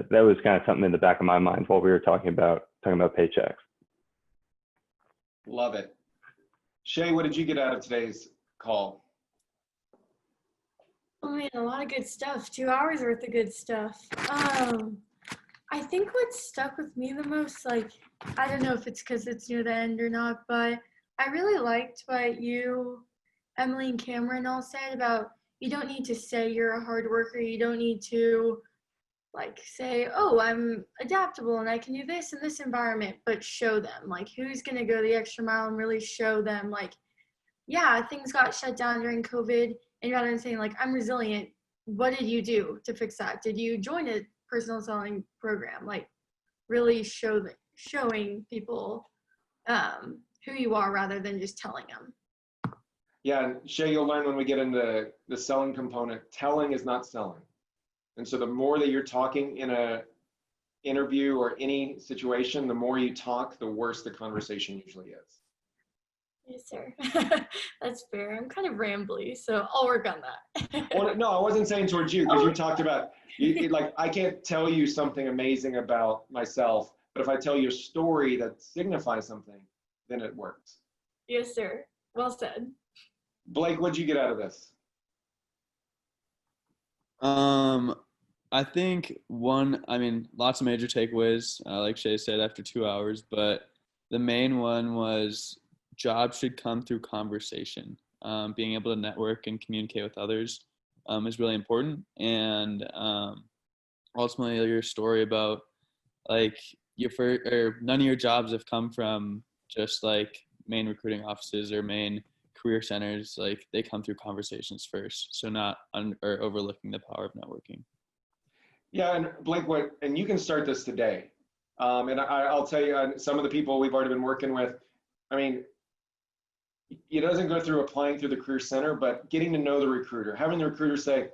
that was kind of something in the back of my mind while we were talking about paychecks. Love it. Shay, what did you get out of today's call? Oh man, a lot of good stuff. 2 hours worth of good stuff. I think what stuck with me the most, like, I don't know if it's because it's near the end or not, but I really liked what you, Emily, and Cameron all said about you don't need to say you're a hard worker. You don't need to like say, oh, I'm adaptable and I can do this in this environment, but show them like who's going to go the extra mile and really show them like, yeah, things got shut down during COVID. And rather than saying like, I'm resilient, what did you do to fix that? Did you join a personal selling program? Like really showing people who you are rather than just telling them. Yeah, and Shay, you'll learn when we get into the selling component, telling is not selling. And so the more that you're talking in a interview or any situation, the more you talk, the worse the conversation usually is. Yes, sir. That's fair. I'm kind of rambly, so I'll work on that. Well, no, I wasn't saying towards you, because you talked about, like, I can't tell you something amazing about myself, but if I tell you a story that signifies something, then it works. Yes, sir. Well said. Blake, what'd you get out of this? I think lots of major takeaways, like Shay said, after 2 hours, but the main one was jobs should come through conversation. Being able to network and communicate with others is really important. And ultimately, your story about like none of your jobs have come from just like main recruiting offices or main career centers. Like they come through conversations first. So not overlooking the power of networking. Yeah, and Blake, and you can start this today. And I'll tell you, some of the people we've already been working with, I mean, it doesn't go through applying through the Career Center, but getting to know the recruiter, having the recruiter say,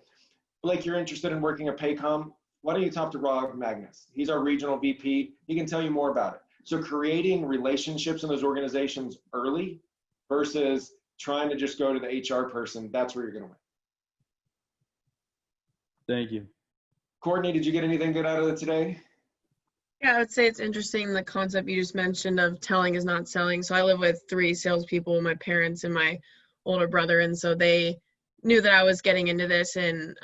Blake, you're interested in working at Paycom? Why don't you talk to Rob Magnus? He's our regional VP. He can tell you more about it. So creating relationships in those organizations early versus trying to just go to the HR person, that's where you're going to win. Thank you. Courtney, did you get anything good out of it today? Yeah, I would say it's interesting the concept you just mentioned of telling is not selling. So I live with 3 salespeople, my parents and my older brother, and so they knew that I was getting into this. And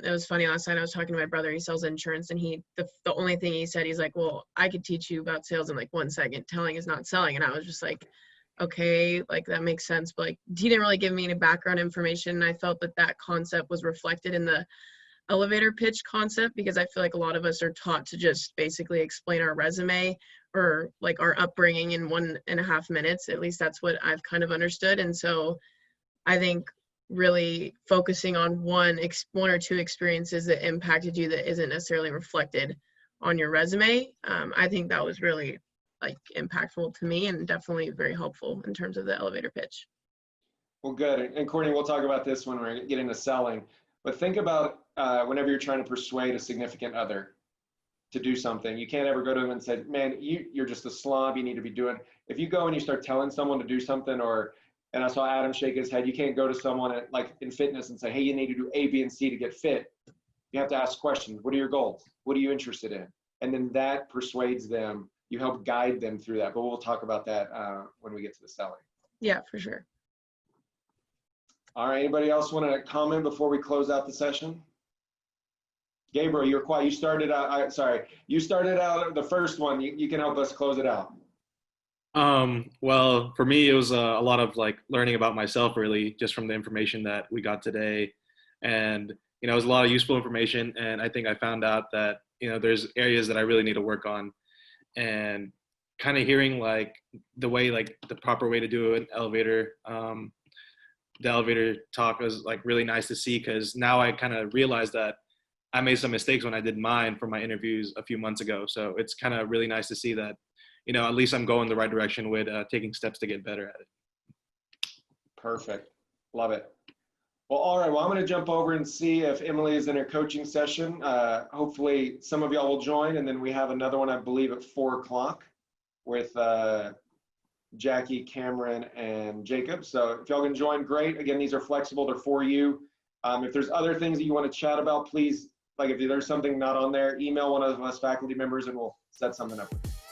it was funny, last night I was talking to my brother, he sells insurance, and the only thing he said, he's like, well, I could teach you about sales in like 1 second. Telling is not selling. And I was just like, okay, like that makes sense. But like he didn't really give me any background information. And I felt that that concept was reflected in the elevator pitch concept, because I feel like a lot of us are taught to just basically explain our resume or like our upbringing in 1.5 minutes. At least that's what I've kind of understood. And so I think really focusing on one or two experiences that impacted you that isn't necessarily reflected on your resume, I think that was really like impactful to me and definitely very helpful in terms of the elevator pitch. Well, good. And Courtney, we'll talk about this when we get into selling. But think about whenever you're trying to persuade a significant other to do something, you can't ever go to them and say, man, you're just a slob, you need to be doing. If you go and you start telling someone to do something, and I saw Adam shake his head, you can't go to someone like in fitness and say, hey, you need to do A, B, and C to get fit. You have to ask questions. What are your goals? What are you interested in? And then that persuades them. You help guide them through that. But we'll talk about that when we get to the selling. Yeah, for sure. All right, anybody else want to comment before we close out the session? Gabriel, you're quiet. You started out, you started out the first one. You can help us close it out. Well, for me, it was a lot of like learning about myself, really, just from the information that we got today. And, it was a lot of useful information. And I think I found out that, there's areas that I really need to work on. And kind of hearing like the proper way to do an elevator, the elevator talk was like really nice to see, because now I kind of realized that I made some mistakes when I did mine for my interviews a few months ago. So it's kind of really nice to see that, at least I'm going the right direction with taking steps to get better at it. Perfect. Love it. Well, all right. Well, I'm going to jump over and see if Emily is in her coaching session. Hopefully some of y'all will join, and then we have another one, I believe, at 4 o'clock with Jackie, Cameron, and Jacob. So if y'all can join, great. Again, these are flexible. They're for you. If there's other things that you want to chat about, please, like if there's something not on there, email one of us faculty members and we'll set something up with you.